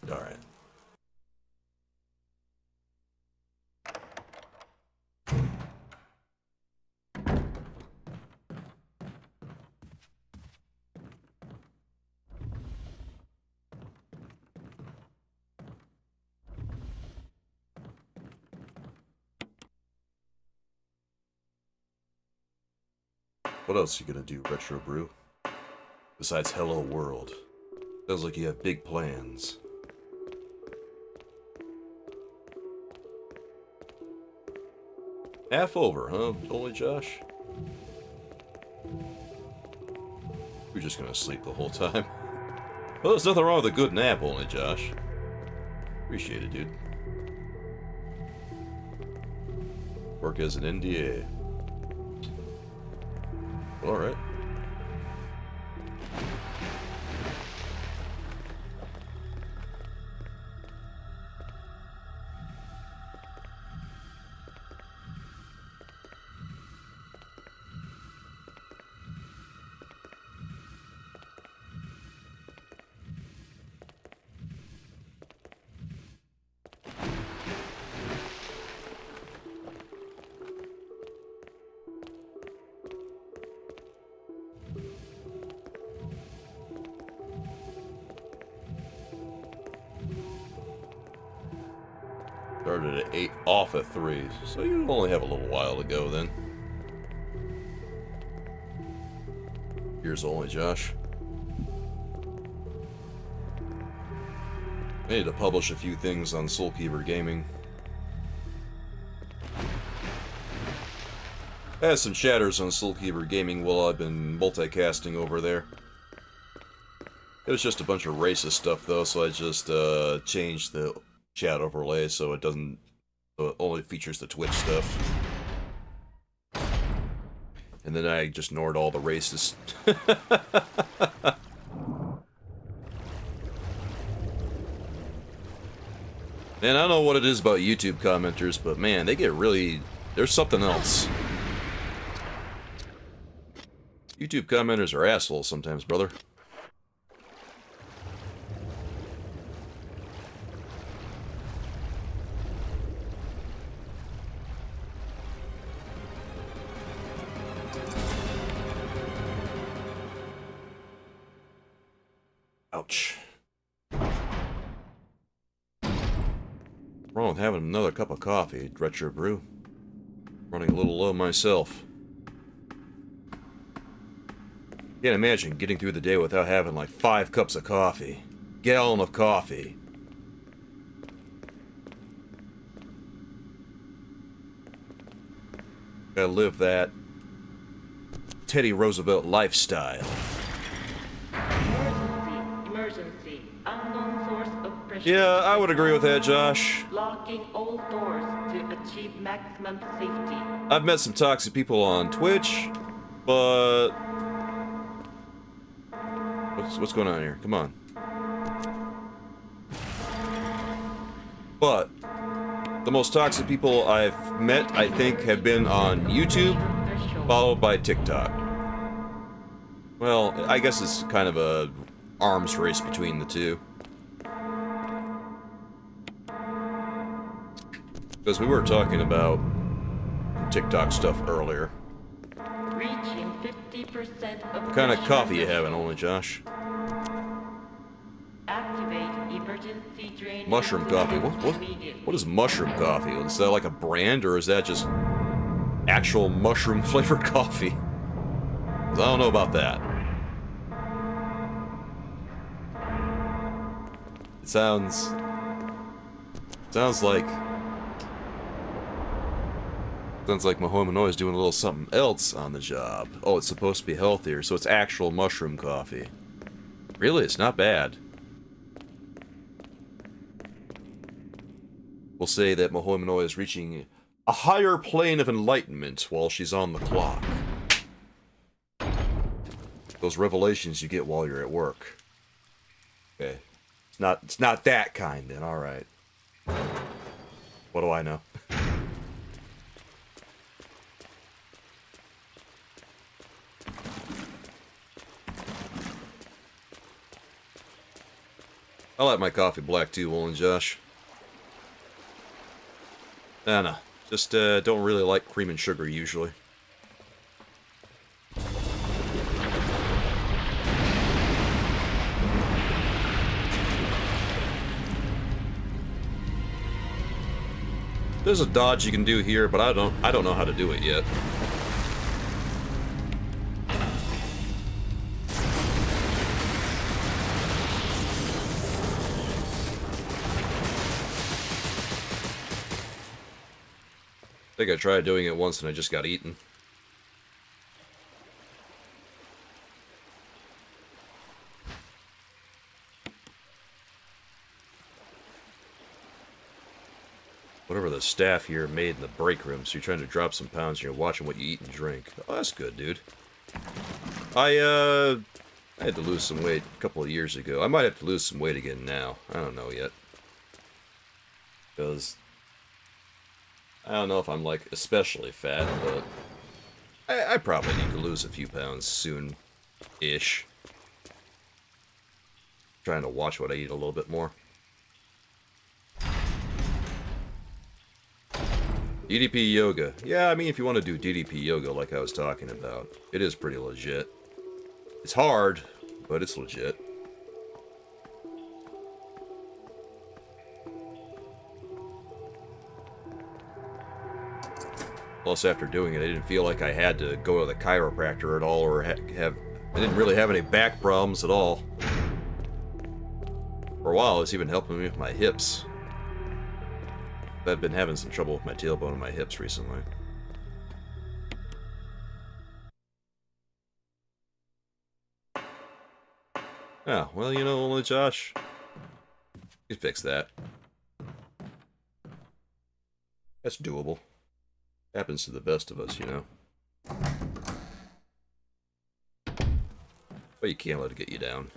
Alright. What else are you gonna do, Retro Brew? Besides Hello World. Sounds like you have big plans. Half over, huh? Only Josh? You're just gonna sleep the whole time. Well, there's nothing wrong with a good nap, only Josh. Appreciate it, dude. Work as an NDA. Alright. Started at 8, off at 3, so you only have a little while to go then. Years only, Josh. I need to publish a few things on Soulkeeper Gaming. I had some chatters on Soulkeeper Gaming while I've been multicasting over there. It was just a bunch of racist stuff though, so I just changed the chat overlay so it doesn't, so it only features the Twitch stuff. And then I just ignored all the racist. Man, I don't know what it is about YouTube commenters, but man, they get really... There's something else. YouTube commenters are assholes sometimes, brother. Ouch. Wrong with having another cup of coffee, Retro Brew. Running a little low myself. Can't imagine getting through the day without having like 5 cups of coffee. Gallon of coffee. Gotta live that Teddy Roosevelt lifestyle. Emergency. Unknown source of pressure. Yeah, I would agree with that, Josh. Locking all doors to achieve maximum safety. I've met some toxic people on Twitch, but... What's going on here? Come on. But the most toxic people I've met, I think, have been on YouTube, followed by TikTok. Well, I guess it's kind of a arms race between the two. Because we were talking about TikTok stuff earlier. Reaching 50% of What kind of coffee you having, only Josh? Activate emergency drain. Mushroom coffee. What is mushroom coffee? Is that like a brand, or is that just actual mushroom flavored coffee? 'Cause I don't know about that. It sounds like Mahomino is doing a little something else on the job. Oh, it's supposed to be healthier, so it's actual mushroom coffee. Really, it's not bad. We'll say that Mahomino is reaching a higher plane of enlightenment while she's on the clock. Those revelations you get while you're at work. Okay. It's not that kind then, alright. What do I know? I like my coffee black too, Will and Josh. No. Just don't really like cream and sugar usually. There's a dodge you can do here, but I don't know how to do it yet. I think I tried doing it once and I just got eaten. Whatever the staff here made in the break room, so you're trying to drop some pounds and you're watching what you eat and drink. Oh, that's good, dude. I had to lose some weight a couple of years ago. I might have to lose some weight again now. I don't know yet. Because I don't know if I'm, like, especially fat, but I probably need to lose a few pounds soon-ish. Trying to watch what I eat a little bit more. DDP yoga. Yeah, I mean, if you want to do DDP yoga like I was talking about, it is pretty legit. It's hard, but it's legit. Plus, after doing it, I didn't feel like I had to go to the chiropractor at all or have I didn't really have any back problems at all. For a while, it was even helping me with my hips. I've been having some trouble with my tailbone and my hips recently. Oh, well, you know, only Josh. You can fix that. That's doable. Happens to the best of us, you know. But you can't let it get you down.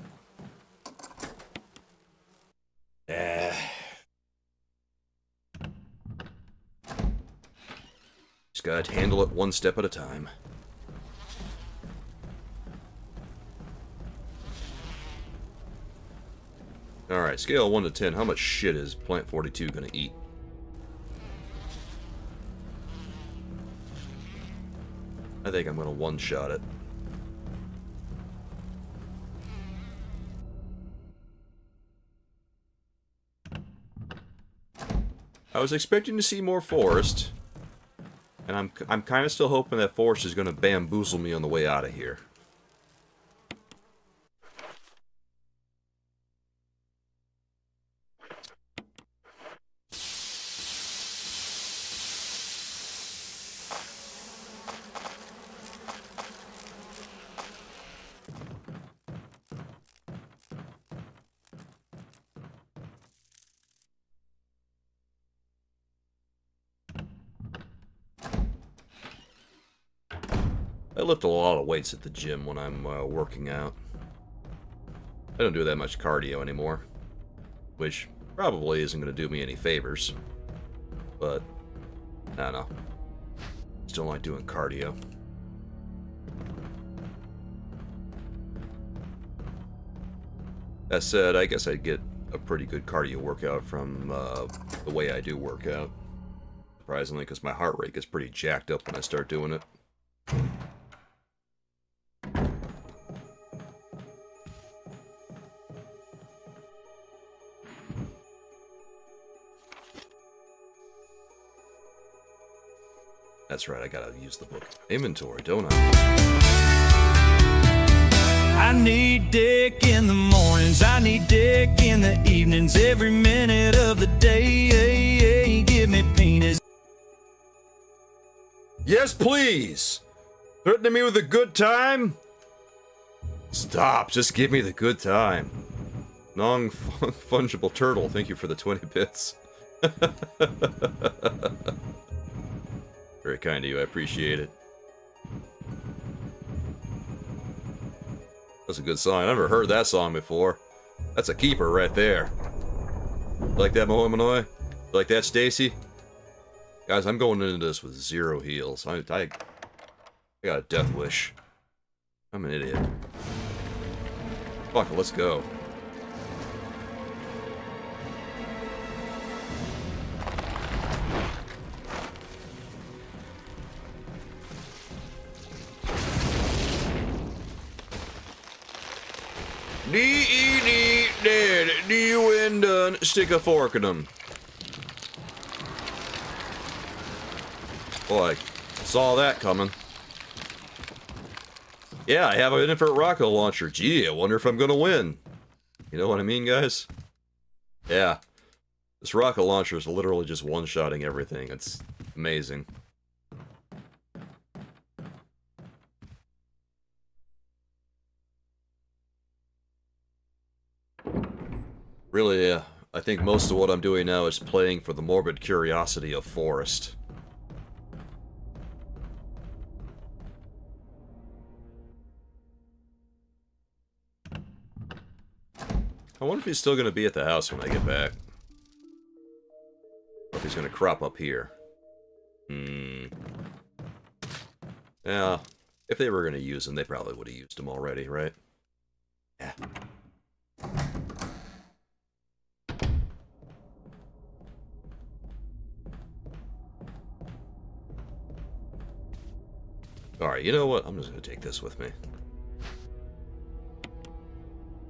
Just gotta handle it one step at a time. Alright, scale 1 to 10. How much shit is Plant 42 gonna eat? I think I'm gonna one-shot it. I was expecting to see more forest, and I'm kind of still hoping that forest is gonna bamboozle me on the way out of here. I lift a lot of weights at the gym when I'm working out. I don't do that much cardio anymore, which probably isn't going to do me any favors, but I don't know. Still like doing cardio. That said, I guess I'd get a pretty good cardio workout from the way I do work out. Surprisingly, because my heart rate gets pretty jacked up when I start doing it. That's right, I gotta use the book inventory, don't I? I need dick in the mornings, I need dick in the evenings, every minute of the day, give me penis. Yes, please! Threatening me with a good time? Stop, just give me the good time. Non-fungible turtle, thank you for the 20 bits. Very kind of you, I appreciate it. That's a good song. I never heard that song before. That's a keeper right there. Like that, Mohaminoy? Like that, Stacy? Guys, I'm going into this with 0 heals. I got a death wish. I'm an idiot. Fuck it, let's go. D-E-D, dead, D-U-N done, stick a fork in them. Boy, I saw that coming. Yeah, I have an infrared rocket launcher. Gee, I wonder if I'm gonna win. You know what I mean, guys? Yeah. This rocket launcher is literally just one-shotting everything. It's amazing. Really, I think most of what I'm doing now is playing for the morbid curiosity of Forrest. I wonder if he's still going to be at the house when I get back. Or if he's going to crop up here. Yeah, if they were going to use him, they probably would have used him already, right? Yeah. Alright, you know what? I'm just going to take this with me.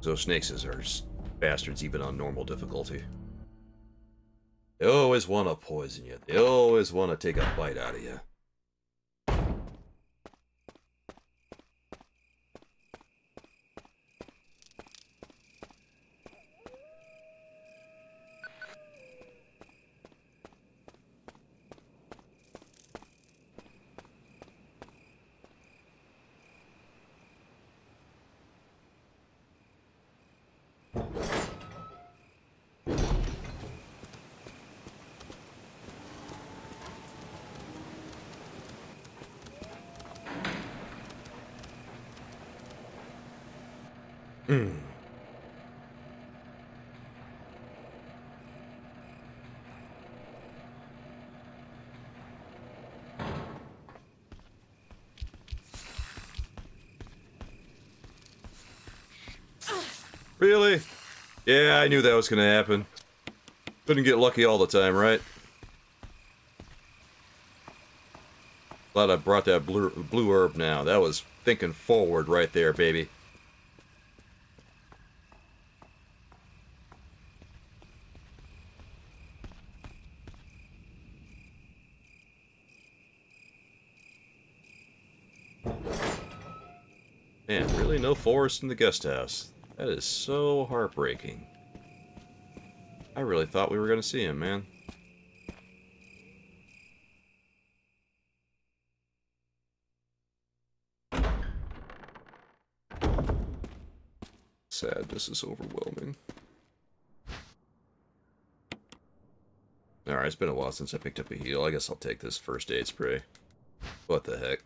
Those snakes are bastards even on normal difficulty. They always want to poison you. They always want to take a bite out of you. Really? Yeah, I knew that was gonna happen. Couldn't get lucky all the time, right? Glad I brought that blue herb now. That was thinking forward right there, baby. Man, really no forest in the guest house. That is so heartbreaking. I really thought we were gonna see him, man. Sadness is overwhelming. Alright, it's been a while since I picked up a heal. I guess I'll take this first aid spray. What the heck?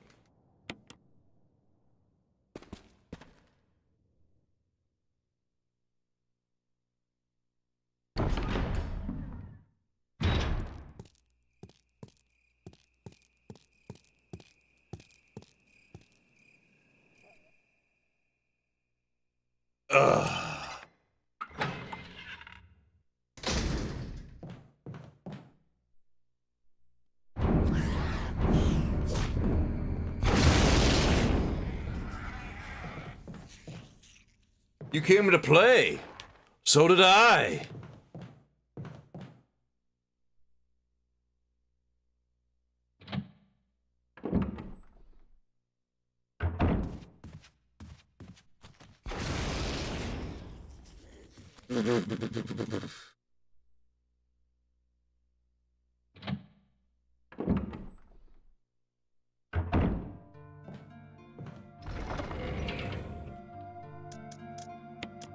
You came to play. So did I.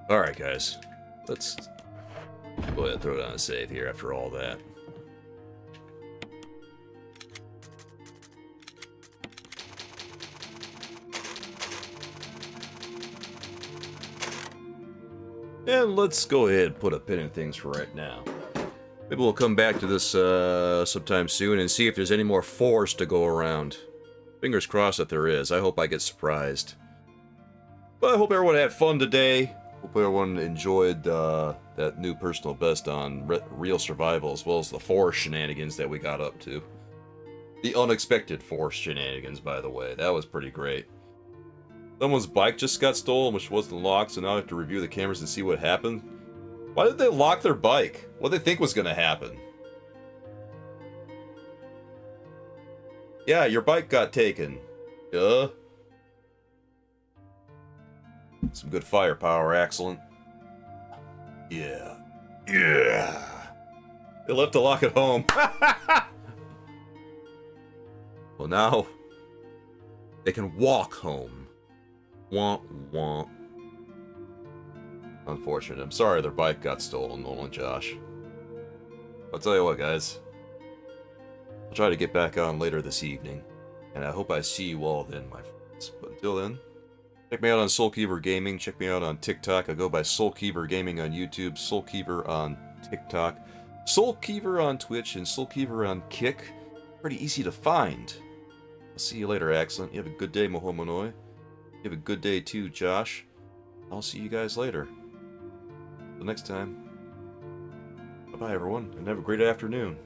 Alright, guys. Let's go ahead and throw down a save here after all that. And let's go ahead and put a pin in things for right now. Maybe we'll come back to this sometime soon and see if there's any more forest to go around. Fingers crossed that there is. I hope I get surprised. But I hope everyone had fun today. Hope everyone enjoyed that new personal best on Real Survival, as well as the forest shenanigans that we got up to. The unexpected forest shenanigans, by the way. That was pretty great. Someone's bike just got stolen, which wasn't locked, so now I have to review the cameras and see what happened. Why did they lock their bike? What did they think was going to happen? Yeah, your bike got taken. Duh. Some good firepower, excellent. Yeah. Yeah. They left the lock at home. Well, now they can walk home. Womp womp. Unfortunate. I'm sorry their bike got stolen, Nolan and Josh. I'll tell you what, guys. I'll try to get back on later this evening. And I hope I see you all then, my friends. But until then, check me out on Soulkeeper Gaming. Check me out on TikTok. I go by Soulkeeper Gaming on YouTube, Soulkeeper on TikTok, Soulkeeper on Twitch, and Soulkeeper on Kick. Pretty easy to find. I'll see you later, Excellent. You have a good day, Mohomonoi. You have a good day too, Josh. I'll see you guys later. Till next time. Bye-bye, everyone, and have a great afternoon.